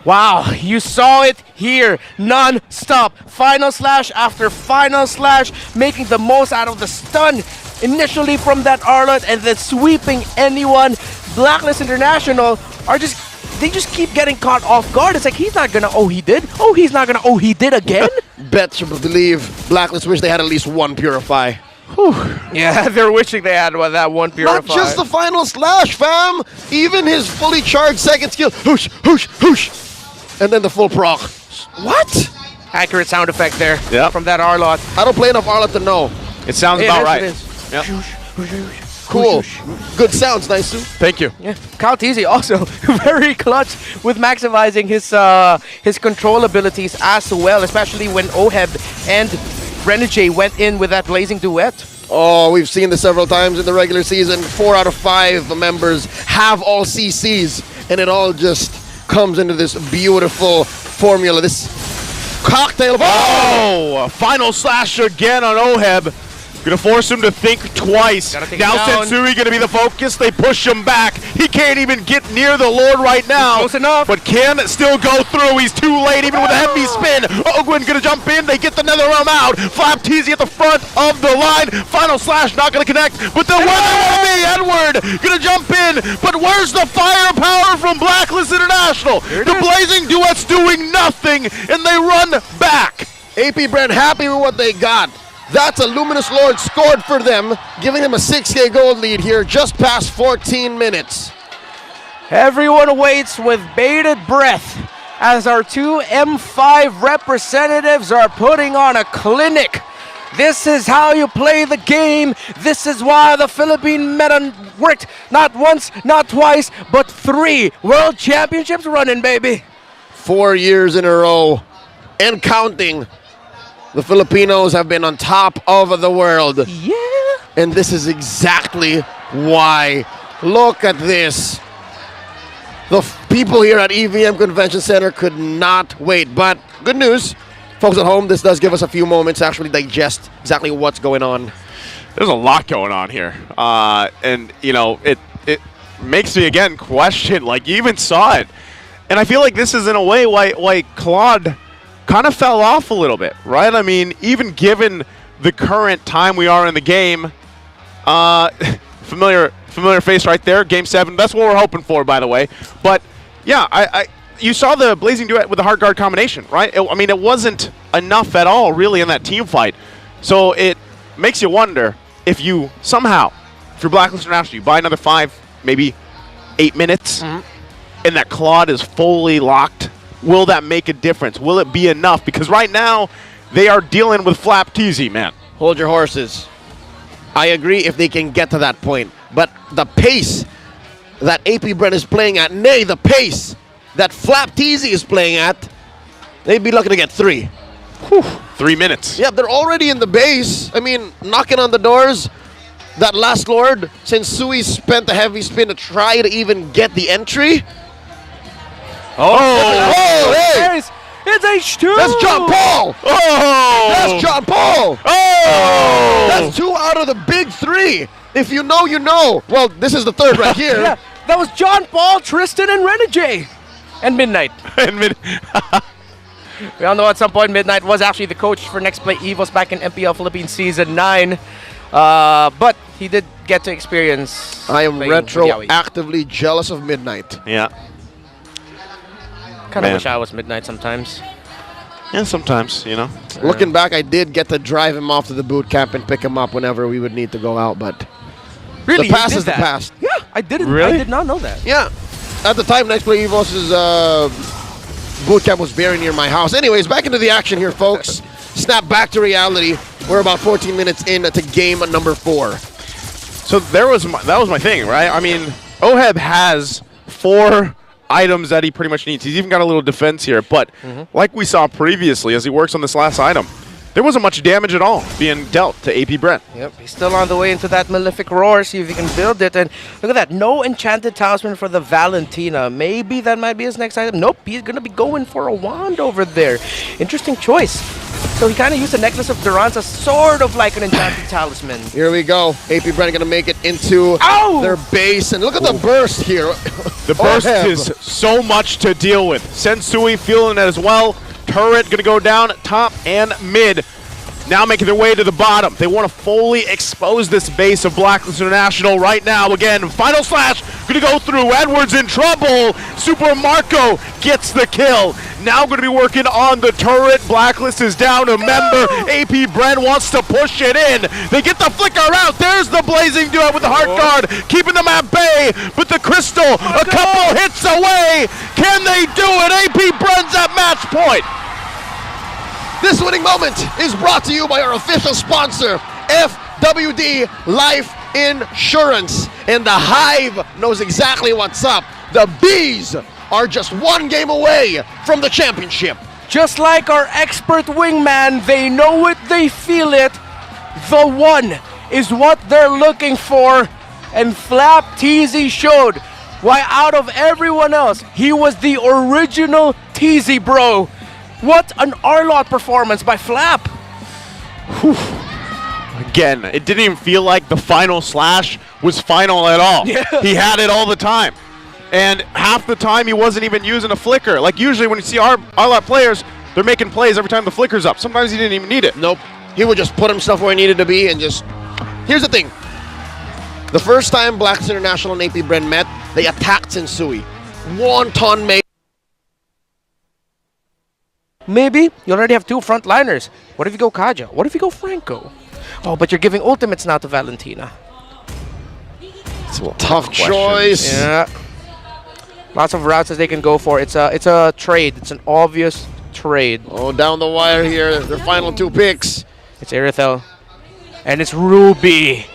Wow, you saw it here, non-stop. Final Slash after Final Slash, making the most out of the stun initially from that Arlot and then sweeping anyone. Blacklist International are they just keep getting caught off guard. It's like, he's not gonna, he did. Oh, he's not gonna, he did again? Bet you believe Blacklist wish they had at least one Purify. Whew. Yeah, they're wishing they had that one Purify. Not just the Final Slash, fam. Even his fully charged second skill. Whoosh, whoosh, whoosh. And then the full proc. What? Accurate sound effect there from that Arlot. I don't play enough Arlot to know. It sounds about right. It is. Yep. Cool. Good sounds, nice, Sue. Thank you. Yeah. Kyle Teasy also very clutch with maximizing his control abilities as well, especially when Oheb and Renegade went in with that blazing duet. Oh, we've seen this several times in the regular season. 4 out of 5 members have all CCs, and it all just comes into this beautiful formula, this cocktail of... Final Slash again on Oheb. Gonna force him to think twice. Now Sensui gonna be the focus. They push him back. He can't even get near the Lord right now. Close enough. But can still go through. He's too late even with a heavy spin. Ogwin gonna jump in. They get the NetherRealm out. Flapteasy at the front of the line. Final Slash not gonna connect. But the where they want to be. Edward gonna jump in. But where's the firepower from Blacklist International? The blazing duet's doing nothing, and they run back. AP Brand happy with what they got. That's a Luminous Lord scored for them, giving them a 6K gold lead here just past 14 minutes. Everyone waits with bated breath as our two M5 representatives are putting on a clinic. This is how you play the game. This is why the Philippine meta worked not once, not twice, but 3 world championships running, baby. 4 years in a row and counting. The Filipinos have been on top of the world. Yeah. And this is exactly why. Look at this. The people here at EVM Convention Center could not wait. But good news, folks at home, this does give us a few moments to actually digest exactly what's going on. There's a lot going on here. And, you know, it makes me, again, question, like, you even saw it. And I feel like this is, in a way, why Claude kind of fell off a little bit, right? I mean, even given the current time we are in the game, familiar face right there, Game 7. That's what we're hoping for, by the way. But, yeah, you saw the Blazing Duet with the hard guard combination, right? I mean, it wasn't enough at all, really, in that team fight. So it makes you wonder if you somehow, if you're Blacklist International, you buy another 5, maybe 8 minutes, and that Claude is fully locked. Will that make a difference? Will it be enough? Because right now, they are dealing with Flap TZ, man. Hold your horses. I agree if they can get to that point. But the pace that AP Brent is playing at, nay, the pace that Flap TZ is playing at, they'd be lucky to get 3. Whew. 3 minutes. Yeah, they're already in the base. I mean, knocking on the doors. That last Lord, since Sui spent a heavy spin to try to even get the entry. Oh, hey! It's H2! That's John Paul! Oh! That's John Paul! Oh! That's 2 out of the big 3. If you know, you know. Well, this is the 3rd right here. Yeah, that was John Paul, Tristan, and Renegade. And Midnight. We all know at some point Midnight was actually the coach for Next Play Evos back in MPL Philippines Season 9. But he did get to experience. I am playing with Yaoi. retroactively jealous of Midnight. Yeah. Kind of Man. wish I was Midnight sometimes. Yeah, sometimes, you know. Looking back, I did get to drive him off to the boot camp and pick him up whenever we would need to go out, but Really? the past you did is the that? past. Yeah, I didn't. Really? I did not know that. Yeah. At the time, Next Play Evos' boot camp was very near my house. Anyways, back into the action here, folks. Snap back to reality. We're about 14 minutes into game number 4. So that was my thing, right? I mean, Oheb has 4 items that he pretty much needs. He's even got a little defense here, but like we saw previously as he works on this last item, there wasn't much damage at all being dealt to AP Brent. Yep, he's still on the way into that Malefic Roar, see if he can build it. And look at that, no Enchanted Talisman for the Valentina. Maybe that might be his next item. Nope, he's going to be going for a wand over there. Interesting choice. So he kind of used the Necklace of Durance as sort of like an Enchanted Talisman. Here we go. AP Brent going to make it into their base. And look at the burst here. The burst Oheb. is so much to deal with. Sensui feeling it as well. Turret going to go down top and mid. Now making their way to the bottom. They want to fully expose this base of Blacklist International right now. Again, final slash going to go through. Edwards in trouble. Super Marco gets the kill. Now going to be working on the turret. Blacklist is down a member. AP Brent wants to push it in. They get the flicker out. There's the Blazing Duet with the Heart Guard, keeping them at bay. But the Crystal, a couple hits away. Can they do it? AP Brent's at match point. This winning moment is brought to you by our official sponsor, FWD Life Insurance. And the Hive knows exactly what's up. The Bees are just 1 game away from the championship. Just like our expert wingman, they know it, they feel it. The 1 is what they're looking for. And Flap TZ showed why out of everyone else, he was the original TZ bro. What an R-Lot performance by Flap. Whew. Again, it didn't even feel like the final slash was final at all. Yeah. He had it all the time. And half the time he wasn't even using a flicker. Like usually when you see R-Lot players, they're making plays every time the flicker's up. Sometimes he didn't even need it. Nope. He would just put himself where he needed to be and just... Here's the thing. The first time Blacklist International and AP Brent met, they attacked Sensui. Wonton made... Maybe you already have 2 frontliners. What if you go Kaja? What if you go Franco? Oh, but you're giving ultimates now to Valentina. Tough choice. Yeah. Lots of routes that they can go for. It's a trade. It's an obvious trade. Oh, down the wire here. Their final 2 picks. It's Irithel. And it's Ruby.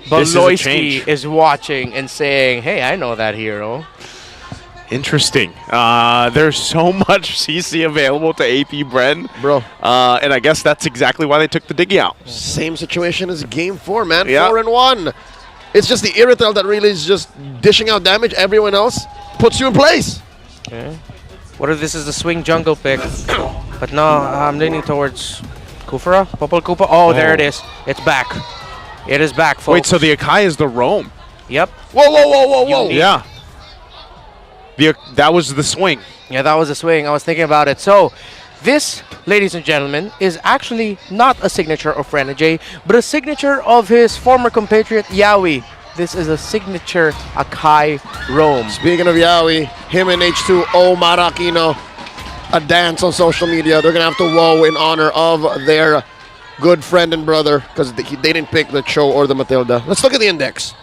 This is a Baloyski change. is watching and saying, hey, I know that hero. Interesting. There's so much CC available to AP Bren. Bro. And I guess that's exactly why they took the Diggy out. Same situation as game 4, man. Yeah. 4-1. It's just the Irithel that really is just dishing out damage. Everyone else puts you in place. Okay. What if this is the swing jungle pick? But no, I'm leaning towards Kufra, Popol Koopa. Oh, there it is. It's back. It is back, folks. Wait, so the Akai is the roam? Yep. Whoa, whoa, whoa, whoa, whoa. Yeah. That was the swing. Yeah, that was a swing. I was thinking about it. So, this, ladies and gentlemen, is actually not a signature of Renegade, but a signature of his former compatriot, Yaoi. This is a signature Akai roam. Speaking of Yaoi, him and H2O Marakino, a dance on social media. They're going to have to woe in honor of their good friend and brother because they didn't pick the Cho or the Matilda. Let's look at the index.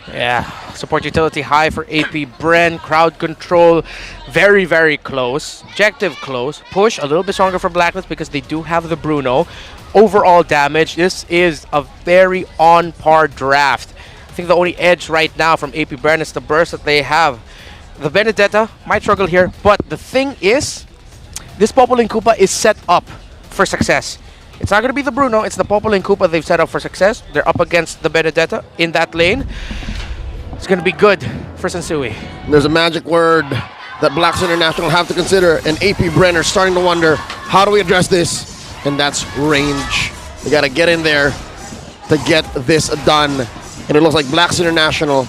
Yeah, support utility high for AP Bren. Crowd control very, very close. Objective close. Push a little bit stronger for Blacklist because they do have the Bruno. Overall damage, this is a very on-par draft. I think the only edge right now from AP Bren is the burst that they have. The Benedetta might struggle here, but the thing is, this Popol and Koopa is set up for success. It's not going to be the Bruno, it's the Popol and Koopa they've set up for success. They're up against the Benedetta in that lane. It's going to be good for Sensui. There's a magic word that Blacks International have to consider, and AP Bren are starting to wonder, how do we address this? And that's range. We got to get in there to get this done. And it looks like Blacks International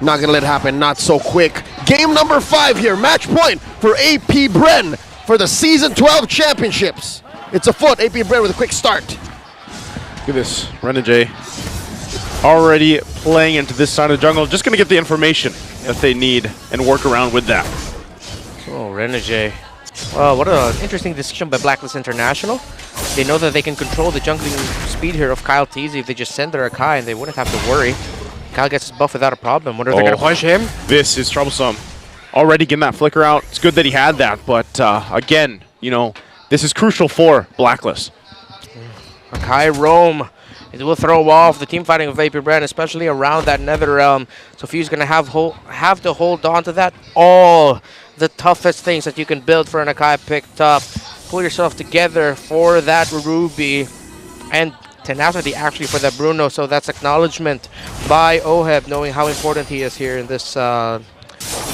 not going to let it happen, not so quick. Game number 5 here, match point for AP Bren for the Season 12 Championships. It's afoot, AP Bren with a quick start. Look at this. Renegade already playing into this side of the jungle. Just going to get the information that they need and work around with that. Oh, Renegade. Well, what an interesting decision by Blacklist International. They know that they can control the jungling speed here of Kyle TZ if they just send their Akai and they wouldn't have to worry. Kyle gets his buff without a problem. Wonder if they're going to push him? This is troublesome. Already getting that flicker out. It's good that he had that, but again, you know, this is crucial for Blacklist. Akai roam. It will throw off the team fighting of AP Bren, especially around that Nether Realm. So Fuse going to have to hold on to that. All the toughest things that you can build for an Akai picked up. Pull yourself together for that Ruby. And tenacity actually for that Bruno. So that's acknowledgement by Oheb, knowing how important he is here in this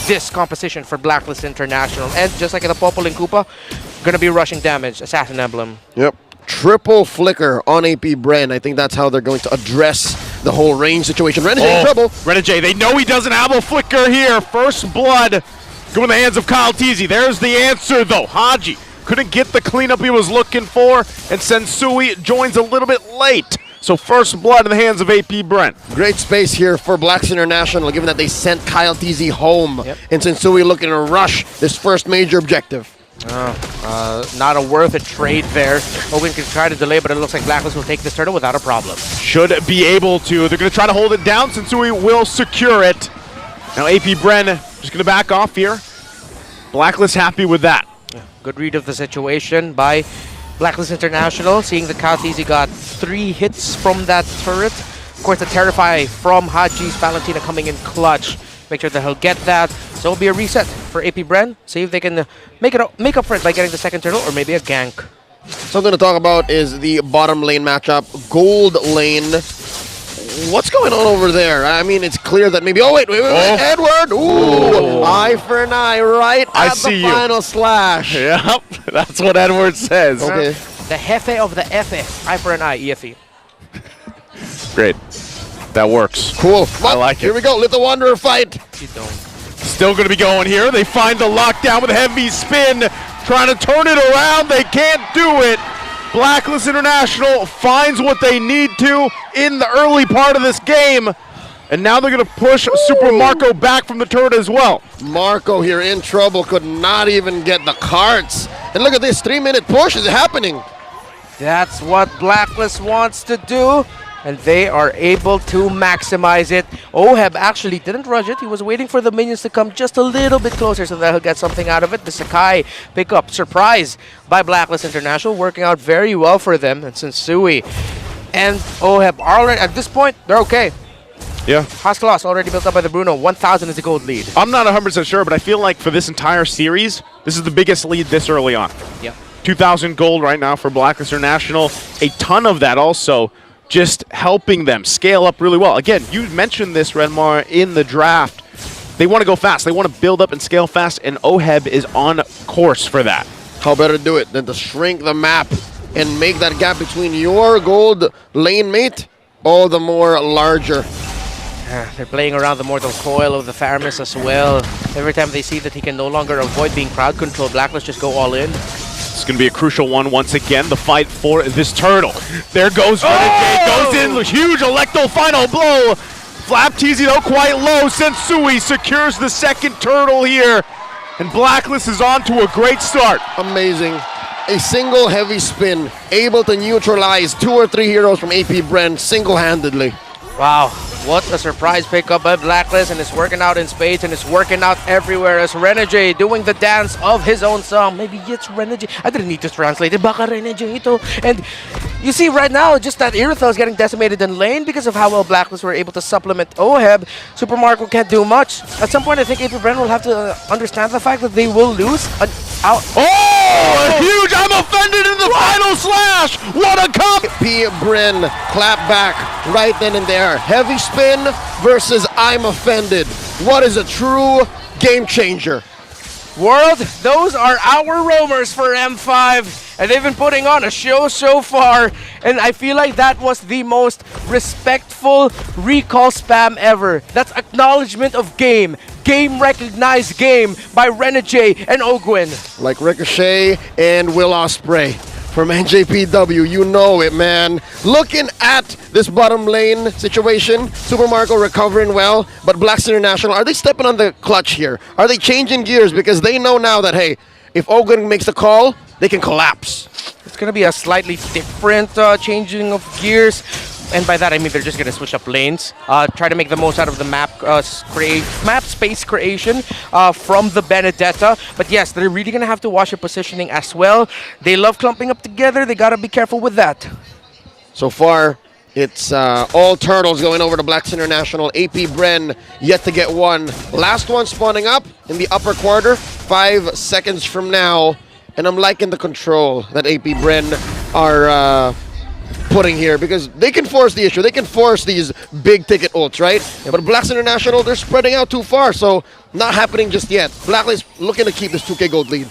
this composition for Blacklist International. And just like in the Popol and Koopa, going to be rushing damage. Assassin Emblem. Yep. Triple flicker on AP Bren. I think that's how they're going to address the whole range situation. Renegade in trouble. Renegade, they know he doesn't have a flicker here. First blood going in the hands of Kyle TZ. There's the answer, though. Haji couldn't get the cleanup he was looking for, and Sensui joins a little bit late. So first blood in the hands of AP Bren. Great space here for Blacks International, given that they sent Kyle TZ home. Yep. And Sensui looking to rush this first major objective. Not a worth a trade there. Hogan can try to delay, but it looks like Blacklist will take this turtle without a problem. Should be able to. They're going to try to hold it down. Sensui will secure it. Now AP Bren just going to back off here. Blacklist happy with that. Good read of the situation by Blacklist International, seeing the Kyle TZ got 3 hits from that turret. Of course, the Terrify from Haji's Valentina coming in clutch. Make sure that he'll get that. So it'll be a reset for AP Bren. See if they can make up for it by getting the second turtle or maybe a gank. Something to talk about is the bottom lane matchup. Gold lane. What's going on over there? I mean, it's clear that maybe... Oh, wait, Edward! Ooh! Eye for an eye right I at the see you. final slash. Yep, that's what Edward says. Okay. The Hefe of the Efe. Eye for an eye, EFE. Great. That works. Cool. I like it. Here we go. Let the Wanderer fight. You don't. Still going to be going here. They find the lockdown with a heavy spin. Trying to turn it around. They can't do it. Blacklist International finds what they need to in the early part of this game. And now they're going to push Super Marco back from the turret as well. Marco here in trouble. Could not even get the carts. And look at this 3-minute push. Is it happening? That's what Blacklist wants to do. and they are able to maximize it. Oheb actually didn't rush it. He was waiting for the minions to come just a little bit closer so that he'll get something out of it. The Sakai pickup, surprise by Blacklist International, working out very well for them. And Sensui and Oheb are already, at this point, they're okay. Yeah. Haskalos already built up by the Bruno. 1,000 is the gold lead. I'm not 100% sure, but I feel like for this entire series, this is the biggest lead this early on. Yeah. 2,000 gold right now for Blacklist International. A ton of that also just helping them scale up really well. Again, you mentioned this, Redmar, in the draft. They want to go fast. They want to build up and scale fast, and Oheb is on course for that. How better to do it than to shrink the map and make that gap between your gold lane mate all the more larger. They're playing around the mortal coil of the Theramis as well. Every time they see that he can no longer avoid being crowd controlled, Blacklist just go all in. It's going to be a crucial one once again, the fight for this turtle. There goes Renegade, goes in, huge Electo final blow. Flap TZ though quite low. Sensui secures the second turtle here. And Blacklist is on to a great start. Amazing. A single heavy spin, able to neutralize 2 or 3 heroes from AP Bren single-handedly. Wow, what a surprise pickup by Blacklist, and it's working out in spades, and it's working out everywhere as Renegade doing the dance of his own song. Maybe it's Renegade. I didn't need to translate it. Baka Renegade ito. And you see right now, just that Irithel is getting decimated in lane because of how well Blacklist were able to supplement Oheb. Super Marco can't do much. At some point, I think AP Bren will have to understand the fact that they will lose an out. Oh, huge! I'm offended in the final slash! What a comp! AP Bren clap back right then and there. Heavy spin versus I'm offended. What is a true game changer? World, those are our roamers for M5, and they've been putting on a show so far, and I feel like that was the most respectful recall spam ever. That's acknowledgement of game. Game recognized game by Renegade and Ogwin. Like Ricochet and Will Ospreay from NJPW, you know it, man. Looking at this bottom lane situation, Super Marco recovering well, but Blacks International, are they stepping on the clutch here? Are they changing gears? Because they know now that, hey, if Ogwin makes the call, they can collapse. It's going to be a slightly different changing of gears. And by that I mean they're just going to switch up lanes, try to make the most out of the map space creation from the Benedetta. But yes, they're really going to have to watch their positioning as well. They love clumping up together. They got to be careful with that. So far, it's all turtles going over to Blacks International. AP Bren yet to get one. Last one spawning up in the upper quarter, 5 seconds from now. And I'm liking the control that AP Bren are putting here, because they can force the issue. They can force these big ticket ults, right? Yeah, but Blacks International, they're spreading out too far, so not happening just yet. Blacklist looking to keep this 2K gold lead.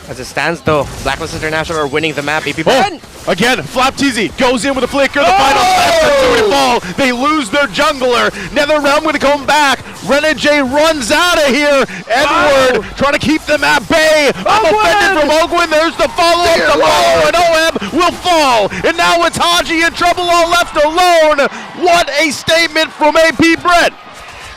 As it stands though, Blacklist International are winning the map. Again, Flap TZ goes in with a flicker. The final to fall. They lose their jungler. NetherRealm going to come back. Renegade runs out of here. Edward trying to keep them at bay. I'm offended from Ogwin. There's the follow-up. The follow, and Oheb will fall. And now it's Haji in trouble, all left alone. What a statement from AP Bren.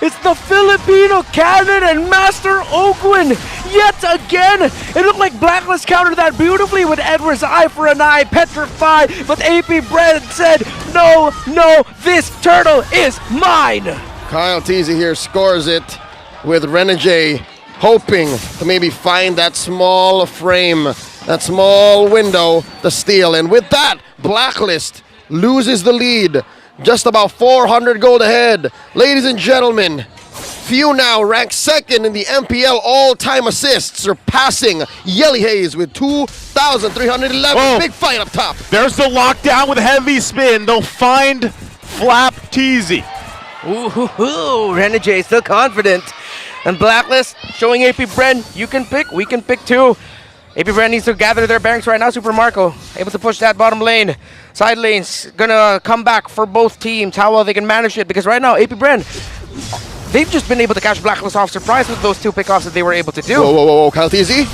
It's the Filipino cannon and Master Ogwin yet again. It looked like Blacklist countered that beautifully with Edward's eye for an eye, petrified. But AP Bren said, no, no, this turtle is mine. Kyle Teasy here scores it with Renegade hoping to maybe find that small frame, that small window to steal. And with that, Blacklist loses the lead. Just about 400 gold ahead. Ladies and gentlemen, Few now ranked second in the MPL all-time assists, surpassing Yelly Hayes with 2,311. Oh. Big fight up top. There's the lockdown with heavy spin. They'll find Flap Teasy. Ooh, Renegade still confident. And Blacklist showing AP Bren, you can pick, we can pick too. AP Bren needs to gather their bearings right now. Super Marco able to push that bottom lane. Side lane's gonna come back for both teams. How well they can manage it, because right now AP Bren, they've just been able to catch Blacklist off surprise with those two pickoffs that they were able to do. Whoa, whoa, whoa, whoa, Kyle TZ.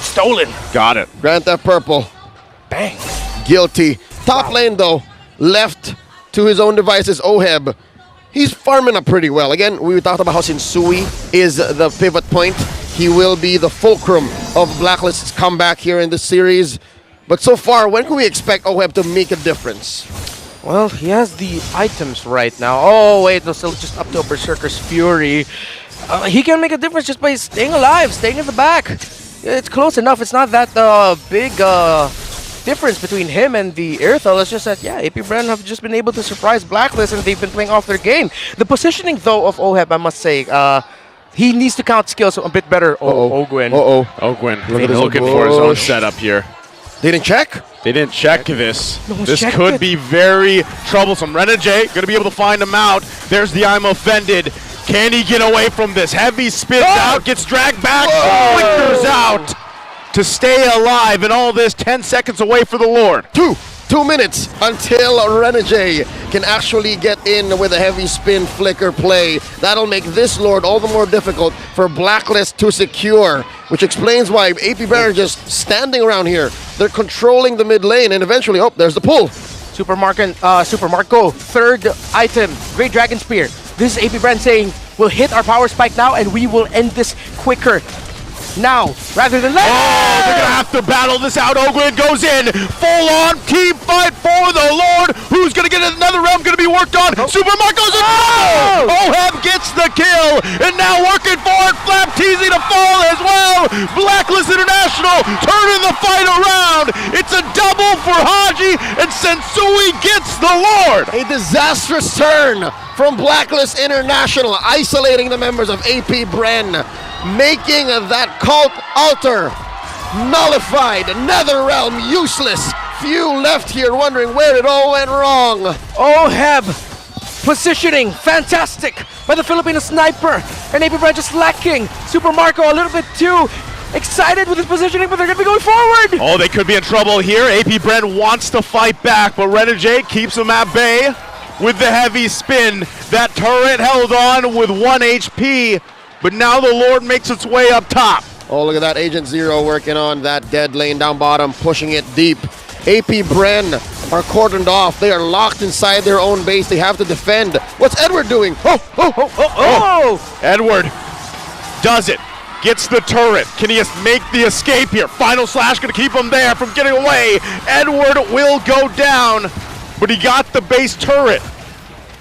Stolen. Got it. Grant that purple. Bang. Guilty. Top lane though, left to his own devices, Oheb. He's farming up pretty well. Again, we talked about how Sensui is the pivot point. He will be the fulcrum of Blacklist's comeback here in this series. But so far, when can we expect Oheb to make a difference? Well, he has the items right now. Oh, wait, no, still just up to a Berserker's Fury. He can make a difference just by staying alive, staying in the back. It's close enough. It's not that big difference between him and the Earthal. It's just that, yeah, AP Bren have just been able to surprise Blacklist and they've been playing off their game. The positioning, though, of OHEB, I must say, he needs to count skills a bit better. Ogwin. Ogwin looking for his own setup here. They didn't check? They didn't check this. No one This checked could it. be very troublesome. Renegade going to be able to find him out. There's the I'm offended. Can he get away from this? Heavy spins out, gets dragged back, flickers out to stay alive. And all this 10 seconds away for the Lord. 2 minutes until Renegade can actually get in with a heavy spin flicker play. That'll make this Lord all the more difficult for Blacklist to secure, which explains why AP Bren are just standing around here. They're controlling the mid lane, and eventually, oh, there's the pull. Super Marco, third item, Great Dragon Spear. This is AP Bren saying, we'll hit our power spike now and we will end this quicker now rather than later. Oh, they're going to have to battle this out. Ogwin goes in. Full on team fight for the Lord. Who's going to get another realm going to be worked on? Super Marco's in trouble. OHEB gets the kill. And now working for it. Flap teasing to fall as well. Blacklist International turning the fight around. It's a double for Haji. And Sensui gets the Lord. A disastrous turn from Blacklist International, isolating the members of AP Bren, making that cult altar nullified, Netherrealm useless. Few left here wondering where it all went wrong. OHEB positioning, fantastic by the Filipino sniper, and AP Bren just lacking. Super Marco a little bit too excited with his positioning, but they're going to be going forward. Oh, they could be in trouble here. AP Bren wants to fight back, but Renegade keeps him at bay with the heavy spin. That turret held on with 1 HP, but now the Lord makes its way up top. Oh, look at that Agent Zero working on that dead lane down bottom, pushing it deep. AP Bren are cordoned off. They are locked inside their own base. They have to defend. What's Edward doing? Edward does it. Gets the turret. Can he make the escape here? Final Slash going to keep him there from getting away. Edward will go down, but he got the base turret.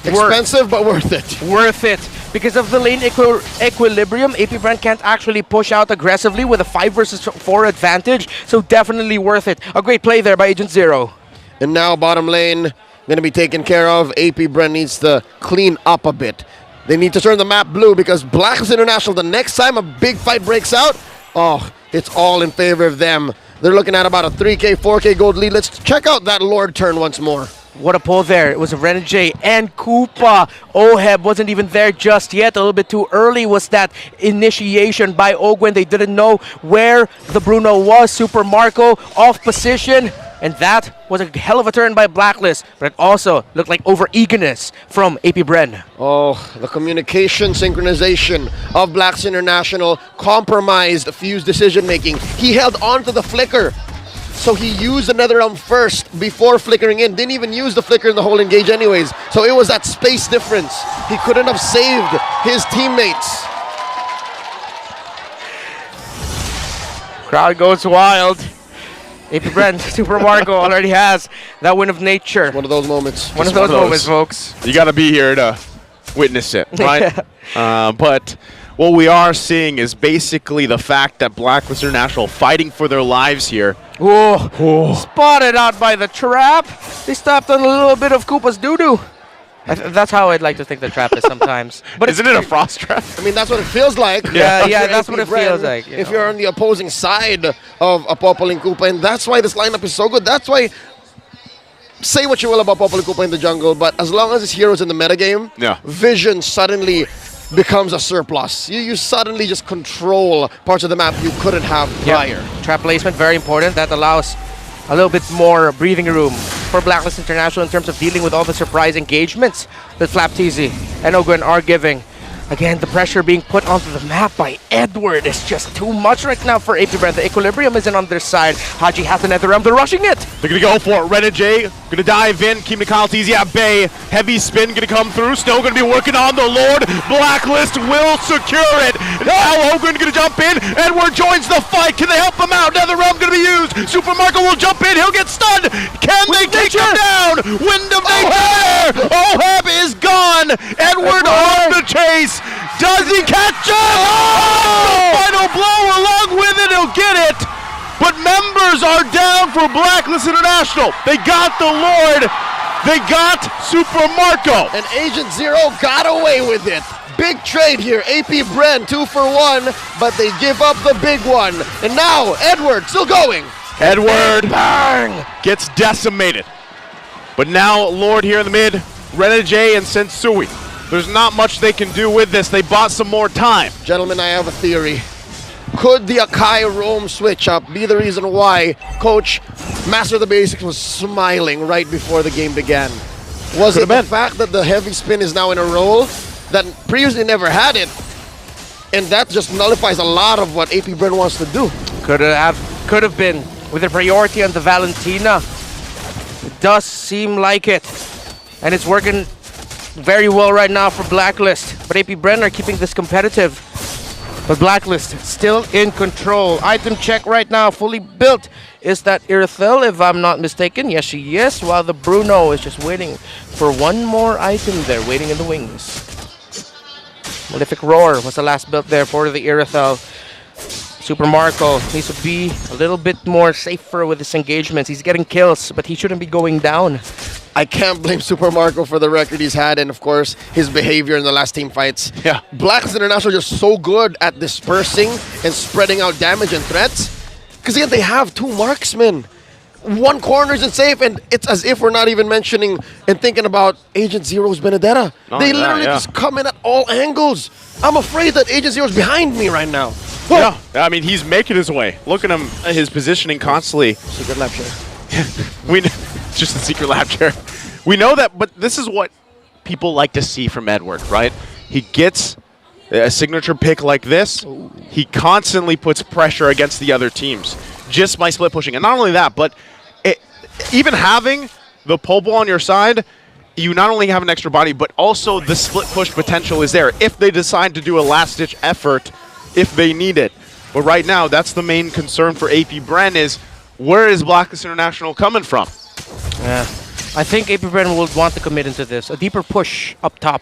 Expensive, but worth it. Worth it. Because of the lane equilibrium, AP Bren can't actually push out aggressively with a 5 versus 4 advantage, so definitely worth it. A great play there by Agent Zero. And now bottom lane going to be taken care of. AP Bren needs to clean up a bit. They need to turn the map blue because Blacklist International, the next time a big fight breaks out, oh, it's all in favor of them. They're looking at about a 3K, 4K gold lead. Let's check out that Lord turn once more. What a pull there. It was Renegade and Koopa. OHEB wasn't even there just yet. A little bit too early was that initiation by Ogwin. They didn't know where the Bruno was. Super Marco off position. And that was a hell of a turn by Blacklist. But it also looked like over-eagerness from AP Bren. Oh, the communication synchronization of Blacks International compromised Fuse decision-making. He held on to the flicker. So he used the Netherrealm first before flickering in. Didn't even use the flicker in the whole engage anyways. So it was that space difference. He couldn't have saved his teammates. Crowd goes wild. AP Bren, Super Marco already has that win of nature. One of those moments. One of those moments, folks. You got to be here to witness it, right? But what we are seeing is basically the fact that Blacklist International fighting for their lives here. Whoa. Spotted out by the trap. They stopped on a little bit of Koopa's doo-doo. That's how I'd like to think the trap is sometimes. But Isn't it a frost trap? I mean, that's what it feels like. Yeah, If you're that's AP what it Bren, feels like. If you're on the opposing side of Apopol and Koopa, and that's why this lineup is so good. That's why, say what you will about Apopol and Koopa in the jungle, but as long as his hero's in the metagame, vision suddenly becomes a surplus. You suddenly just control parts of the map you couldn't have prior. Trap placement, very important. That allows a little bit more breathing room for Blacklist International in terms of dealing with all the surprise engagements that Flapteezy and Ogwin are giving. Again, the pressure being put onto the map by Edward is just too much right now for AP Bren. The equilibrium isn't on their side. Haji has the Netherrealm. They're rushing it. They're going to go for it. Renegade going Gonna dive in, keeping the Kyle easy at bay. Heavy spin gonna come through. Still gonna be working on the Lord. Blacklist will secure it. Now Ogren gonna jump in. Edward joins the fight. Can they help him out? Netherrealm gonna be used. Super Marco will jump in. He'll get stunned. Can they take him down? Wind of nature. Oheb is gone. Edward on the chase. Does he catch him? Oh! Final blow along with it. He'll get it. But members are down for Blacklist International. They got the Lord. They got Super Marco. And Agent Zero got away with it. Big trade here. AP Bren 2 for 1, but they give up the big one. And now Edward still going. Edward Bang! gets decimated. But now Lord here in the mid, Renegade and Sensui. There's not much they can do with this. They bought some more time. Gentlemen, I have a theory. Could the Akai Rome switch up be the reason why Coach Master of the Basics was smiling right before the game began? Was it the fact that the heavy spin is now in a role that previously never had it, and that just nullifies a lot of what AP Bren wants to do? Could have been with the priority on the Valentina. It does seem like it, and it's working very well right now for Blacklist. But AP Bren are keeping this competitive. But Blacklist still in control. Item check right now, fully built. Is that Irithel, if I'm not mistaken? Yes, she is. While the Bruno is just waiting for one more item there, waiting in the wings. Malefic Roar was the last build there for the Irithel. Super Marco needs to be a little bit more safer with his engagements. He's getting kills, but he shouldn't be going down. I can't blame Super Marco for the record he's had and, of course, his behavior in the last team fights. Yeah. Blacklist International are just so good at dispersing and spreading out damage and threats. Because, again, they have 2 marksmen. One corner isn't safe, and it's as if we're not even mentioning and thinking about Agent Zero's Benedetta. They literally just come in at all angles. I'm afraid that Agent Zero's behind me right now. Yeah, I mean, he's making his way. Look at him, his positioning constantly. Secret lab chair. It's just a secret lab chair. We know that, but this is what people like to see from Edward, right? He gets a signature pick like this. Ooh. He constantly puts pressure against the other teams just by split pushing. And not only that, but even having the pole ball on your side, you not only have an extra body, but also the split push potential is there if they decide to do a last-ditch effort if they need it. But right now, that's the main concern for AP Bren is where is Blacklist International coming from? Yeah, I think AP Bren will want to commit into this. A deeper push up top.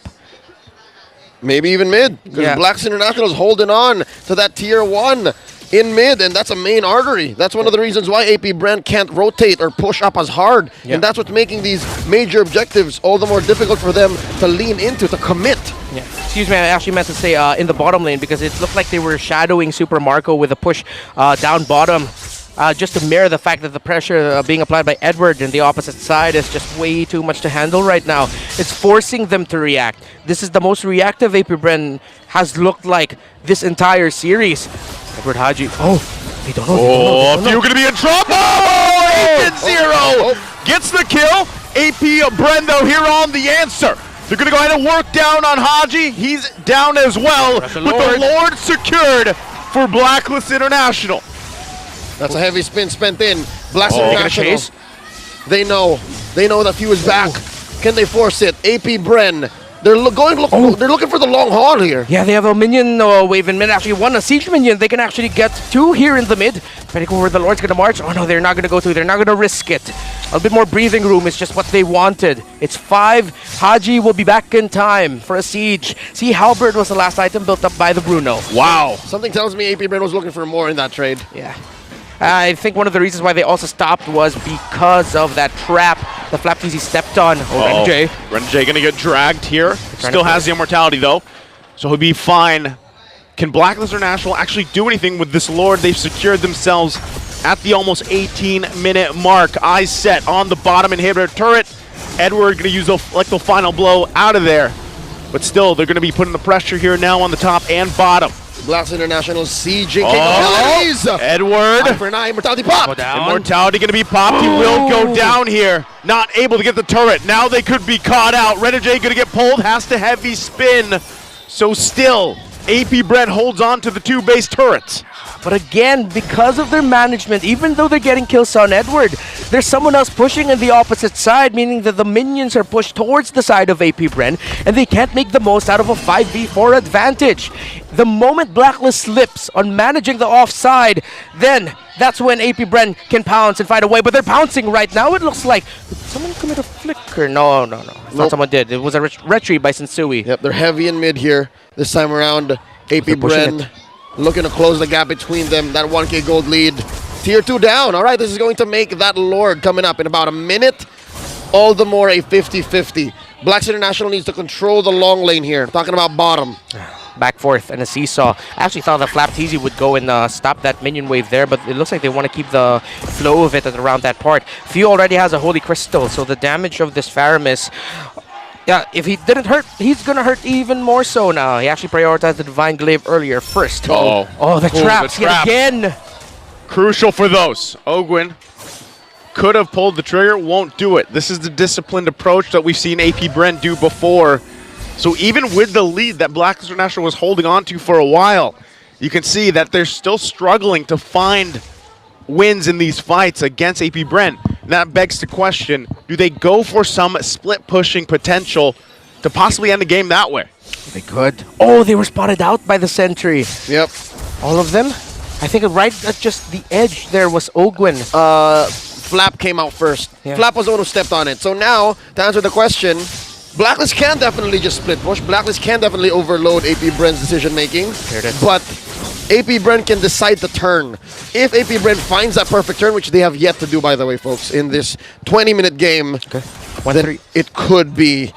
Maybe even mid. Because Blacklist International is holding on to that tier 1 in mid, and that's a main artery. That's one of the reasons why AP Bren can't rotate or push up as hard. Yeah. And that's what's making these major objectives all the more difficult for them to lean into, to commit. Yeah. Excuse me, I actually meant to say in the bottom lane because it looked like they were shadowing Super Marco with a push down bottom. Just to mirror the fact that the pressure being applied by Edward in the opposite side is just way too much to handle right now. It's forcing them to react. This is the most reactive AP Bren has looked like this entire series. Edward Haji. Oh, they don't know. Oh, you're going to be in trouble! Agent Zero gets the kill. AP Bren, though, here on the answer. They're going to go ahead and work down on Haji. He's down as well, with the Lord secured for Blacklist International. That's a heavy spin spent in. Blacklist International. They know that Few is back. Can they force it? AP Bren. They're looking for the long haul here. Yeah, they have a minion wave in mid. Actually, one a siege minion. They can actually get 2 here in the mid. Depending on where the Lord's gonna march. Oh no, they're not gonna go to. They're not gonna risk it. A bit more breathing room is just what they wanted. It's 5. Haji will be back in time for a siege. See, Halberd was the last item built up by the Bruno. Wow. Something tells me AP Bren was looking for more in that trade. Yeah. I think one of the reasons why they also stopped was because of that trap that Flapteasy stepped on. Renegade. Renegade gonna get dragged here. Still has the immortality though, so he'll be fine. Can Blacklist International actually do anything with this Lord? They've secured themselves at the almost 18-minute mark. Eyes set on the bottom inhibitor turret. Edward gonna use the final blow out of there, but still they're gonna be putting the pressure here now on the top and bottom. Blacklist International sieging capabilities. Edward. For 9, immortality pop. Immortality going to be popped. He will go down here. Not able to get the turret. Now they could be caught out. Renegade going to get pulled. Has to heavy spin. So still, AP Bren holds on to the 2 base turrets. But again, because of their management, even though they're getting kills on Edward, there's someone else pushing in the opposite side, meaning that the minions are pushed towards the side of AP Bren, and they can't make the most out of a 5v4 advantage. The moment Blacklist slips on managing the offside, then that's when AP Bren can pounce and find a way. But they're pouncing right now, it looks like. Did someone commit a flicker? No. It's not someone did. It was a retreat by Sensui. Yep, they're heavy in mid here. This time around, AP Bren looking to close the gap between them. That 1k gold lead. Tier 2 down. All right, this is going to make that Lord coming up in about a minute. All the more a 50-50. Blacks International needs to control the long lane here. Talking about bottom. Back forth and a seesaw. I actually thought that Flapteasy would go and stop that minion wave there, but it looks like they want to keep the flow of it at around that part. Few already has a Holy Crystal, so the damage of this Faramis, yeah, if he didn't hurt, he's gonna hurt even more so now. He actually prioritized the Divine Glaive earlier first. Uh-oh. Oh, the traps yet again. Crucial for those. Ogwin could have pulled the trigger, won't do it. This is the disciplined approach that we've seen AP Bren do before. So even with the lead that Black International was holding on to for a while, you can see that they're still struggling to find wins in these fights against AP Bren. And that begs the question, do they go for some split pushing potential to possibly end the game that way? They could. Oh, they were spotted out by the sentry. Yep. All of them? I think right at just the edge there was Ogwin. Flap came out first. Yeah. Flap was the one who stepped on it. So now, to answer the question, Blacklist can definitely just split push. Blacklist can definitely overload AP Bren's decision making. There it is. But AP Bren can decide to turn. If AP Bren finds that perfect turn, which they have yet to do, by the way, folks, in this 20-minute game, then it could be.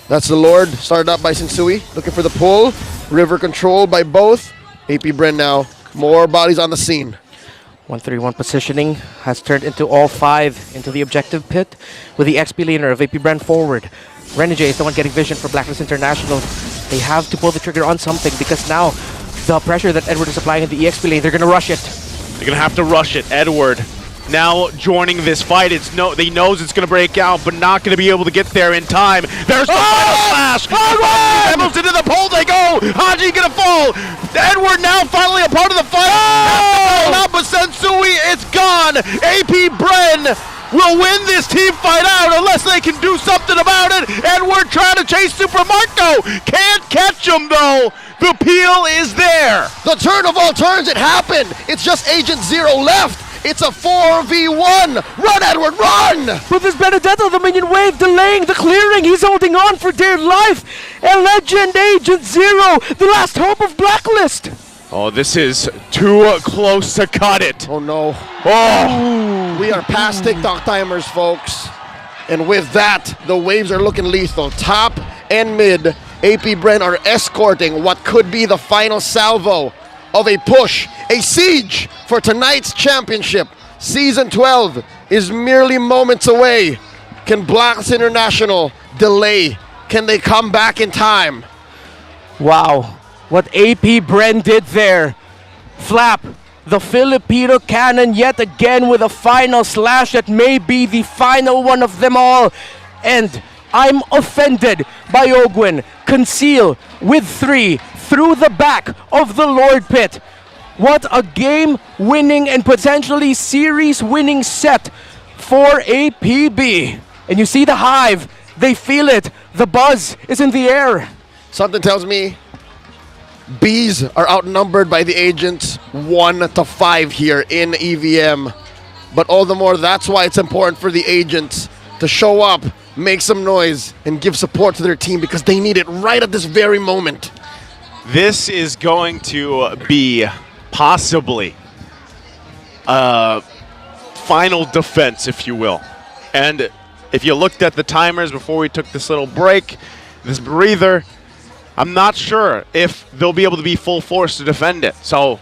That's the Lord, started up by Sensui, looking for the pull. River control by both. AP Bren now, more bodies on the scene. 1-3-1 positioning has turned into all 5 into the objective pit with the XP laner of AP Bren forward. Renegade is the one getting vision for Blacklist International. They have to pull the trigger on something because now the pressure that Edward is applying in the EXP lane, they're going to rush it. They're going to have to rush it. Edward now joining this fight. They knows it's going to break out, but not going to be able to get there in time. There's the final flash. Pebbles into the pole they go. Haji going to fall. Edward now finally a part of the fight. Not but Sensui, it's gone. AP Bren will win this team fight out unless they can do something about it. Edward trying to chase Super Marco. Can't catch him though. The peel is there. The turn of all turns, it happened. It's just Agent Zero left. It's a 4v1. Run, Edward, run! But there's Benedetto, the minion wave, delaying the clearing. He's holding on for dear life. And Legend Agent Zero, the last hope of Blacklist. Oh, this is too close to cut it. Oh, no. Oh, We are past TikTok timers, folks. And with that, the waves are looking lethal. Top and mid, AP Bren are escorting what could be the final salvo of a push, a siege for tonight's championship. Season 12 is merely moments away. Can Blacks International delay? Can they come back in time? Wow, what AP Bren did there. Flap, the Filipino cannon yet again with a final slash that may be the final one of them all. And I'm offended by Ogwin. Conceal with 3 through the back of the Lord Pit. What a game-winning and potentially series-winning set for APB. And you see the hive. They feel it. The buzz is in the air. Something tells me Bees are outnumbered by the agents 1-5 here in EVM. But all the more, that's why it's important for the agents to show up, make some noise, and give support to their team because they need it right at this very moment. this is going to be possibly a final defense, if you will. And if you looked at the timers before we took this little break, this breather, I'm not sure if they'll be able to be full force to defend it. So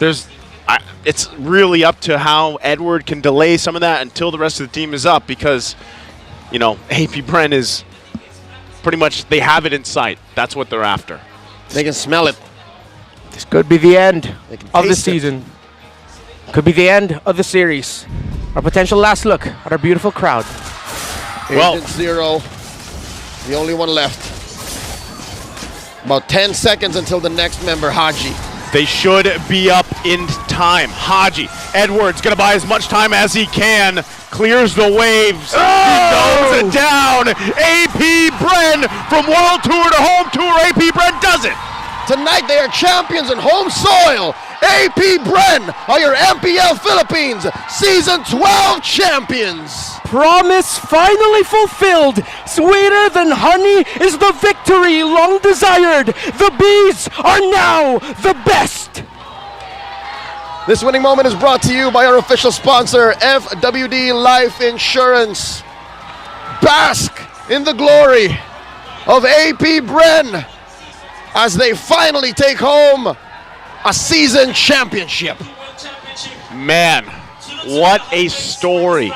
it's really up to how Edward can delay some of that until the rest of the team is up, because, you know, AP Bren is pretty much, they have it in sight. That's what they're after. They can smell it. This could be the end of the taste it. season. Could be the end of the series. Our potential last look at our beautiful crowd. Well- Agent Zero, the only one left. About 10 seconds until the next member, Haji. They should be up in time. Haji, Edwards gonna buy as much time as he can. Clears the waves. He goes down. AP Bren from World Tour to Home Tour. AP Bren does it. Tonight they are champions in home soil. AP Bren are your MPL Philippines Season 12 champions. Promise finally fulfilled. Sweeter than honey is the victory long desired. The bees are now the best. This winning moment is brought to you by our official sponsor, FWD Life Insurance. Bask in the glory of AP Bren as they finally take home a season championship. Man, what a story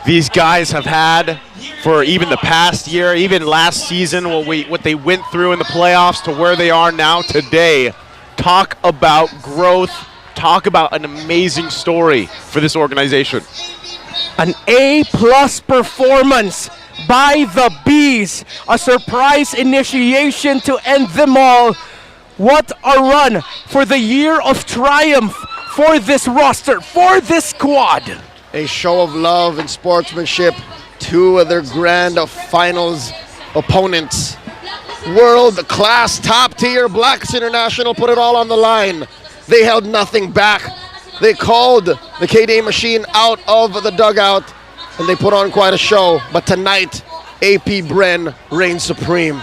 these guys have had for even the past year, even last season, what they went through in the playoffs to where they are now today. Talk about growth. Talk about an amazing story for this organization. An A-plus performance by the Bees. A surprise initiation to end them all. What a run for the year of triumph for this roster, for this squad. A show of love and sportsmanship to their grand finals opponents. World-class, top-tier Blacks International put it all on the line. They held nothing back. They called the KDA machine out of the dugout, and they put on quite a show. But tonight, AP Bren reigns supreme.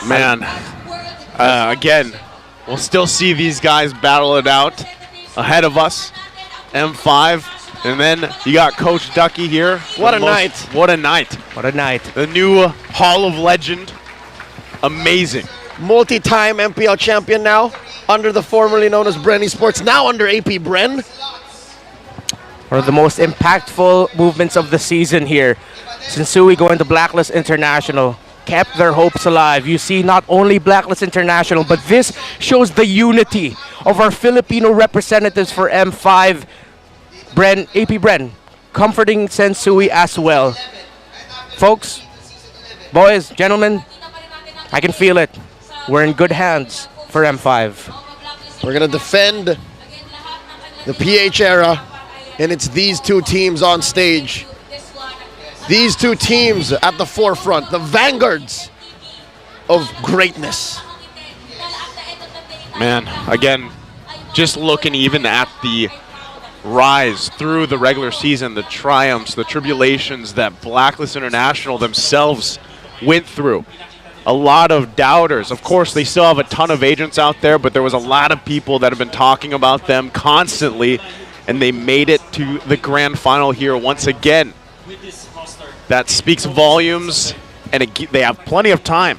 Man, again, we'll still see these guys battle it out ahead of us. M5, and then you got Coach Ducky here. What a night. What a night. What a night. The new Hall of Legend. Amazing. Multi-time MPL champion now, under the formerly known as Bren Sports, now under AP Bren. One of the most impactful movements of the season here. Sensui going to Blacklist International. Kept their hopes alive. You see not only Blacklist International, but this shows the unity of our Filipino representatives for M5. AP Bren, comforting Sensui as well. Folks, boys, gentlemen, I can feel it. We're in good hands for M5. We're going to defend the PH era, and it's these two teams on stage. These two teams at the forefront, the vanguards of greatness. Man, again, just looking even at the rise through the regular season, the triumphs, the tribulations that Blacklist International themselves went through. A lot of doubters. Of course, they still have a ton of agents out there, but there was a lot of people that have been talking about them constantly, and they made it to the grand final here once again. That speaks volumes, and they have plenty of time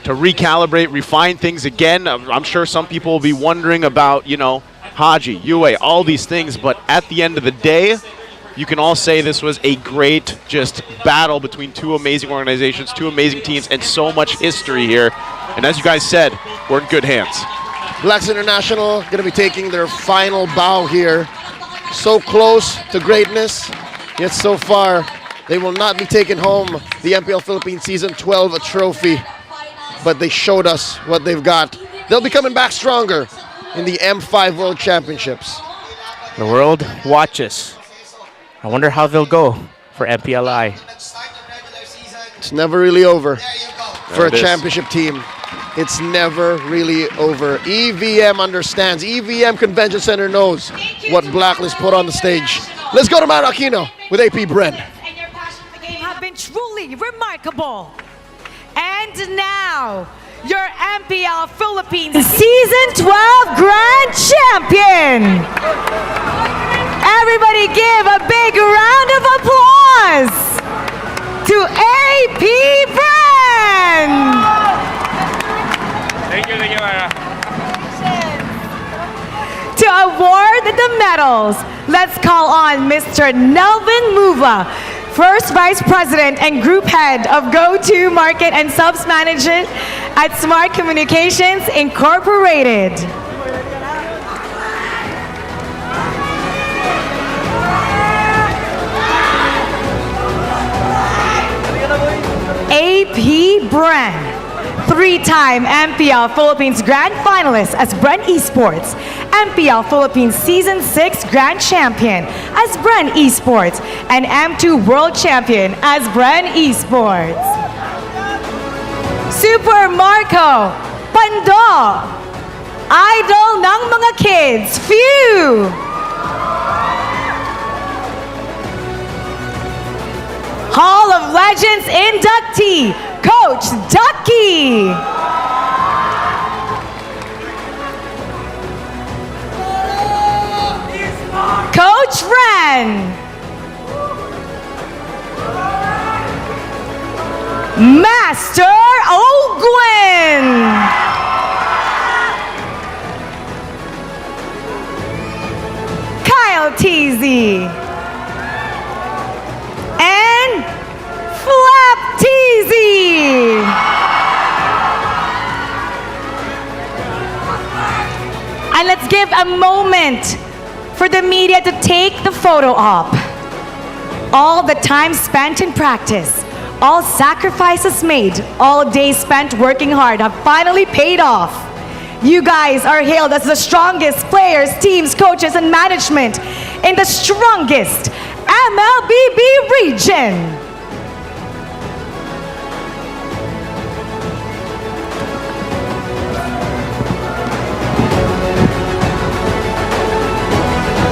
to recalibrate, refine things again. I'm sure some people will be wondering about, Haji, Yue, all these things, but at the end of the day, you can all say this was a great just battle between two amazing organizations, two amazing teams, and so much history here. And as you guys said, we're in good hands. Blacks International going to be taking their final bow here. So close to greatness, yet so far they will not be taking home the MPL Philippines Season 12 trophy. But they showed us what they've got. They'll be coming back stronger in the M5 World Championships. The world watches. I wonder how they'll go for MPLI. It's never really over for a There it is. championship team. It's never really over. EVM understands. EVM Convention Center knows what Blacklist put on the stage. Let's go to Matt Aquino with AP Bren. Have been truly remarkable. And now, your MPL Philippines Season 12 Grand Champion. Everybody give a big round of applause to AP Bren. Thank you, Mara. To award the medals, let's call on Mr. Nelvin Muva, First Vice President and Group Head of Go-To Market and Subs Management at Smart Communications Incorporated. AP Bren, Three-time MPL Philippines Grand Finalist as Bren Esports, MPL Philippines Season 6 Grand Champion as Bren Esports, and M2 World Champion as Bren Esports. Super Marco Pando, idol ng mga kids, Few. Hall of Legends inductee, Coach Ducky. Coach Ren. Master Ogwin. Kyle Teasy. And Flap Teasy. And let's give a moment for the media to take the photo op. All the time spent in practice, all sacrifices made, all days spent working hard have finally paid off. You guys are hailed as the strongest players, teams, coaches, and management in the strongest MLBB region.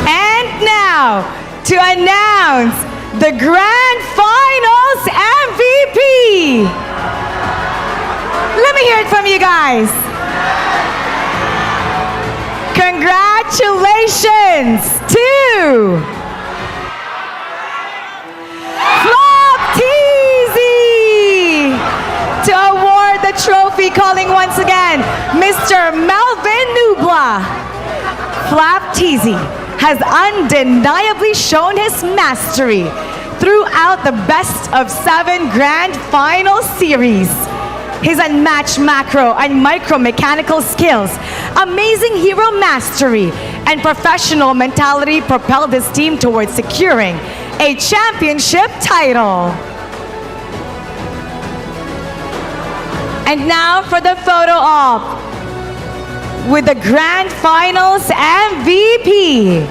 And now, to announce the Grand Finals MVP. Let me hear it from you guys. Congratulations to Flop Teasy to award the trophy, calling once again Mr. Mlbb Mpl. Flap Teasy has undeniably shown his mastery throughout the best of 7 Grand Final series. His unmatched macro and micro mechanical skills, amazing hero mastery, and professional mentality propelled his team towards securing a championship title. And now for the photo op with the Grand Finals MVP.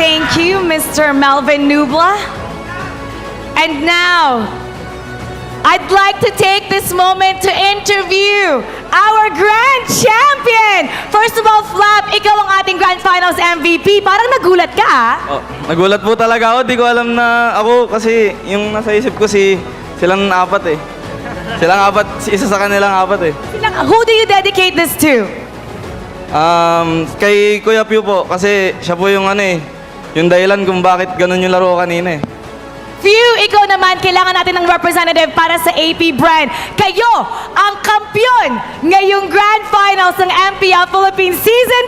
Thank you, Mr. Mlbb Mpl. And now, I'd like to take this moment to interview our Grand Champion. First of all, Flap, ikaw ang ating Grand Finals MVP. Parang nagulat ka, ah. Oh, nagulat po talaga ako. Di ko alam na ako kasi yung nasa isip ko silang 4 eh. Silang 4, isa sa kanilang 4 eh. Who do you dedicate this to? Kay Kuya Pew po kasi siya po yung yung dahilan kung bakit ganun yung laro kanina eh. Few, ikaw naman, kailangan natin ng representative para sa AP brand. Kayo ang kampiyon ngayong Grand Finals ng MPL Philippines Season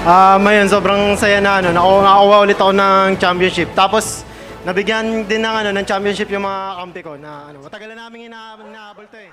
12. Ngayon, sobrang saya na nakakuha ulit ako ng championship. Tapos, nabigyan din ng championship yung mga kampi ko na matagal na namin inaabol to eh.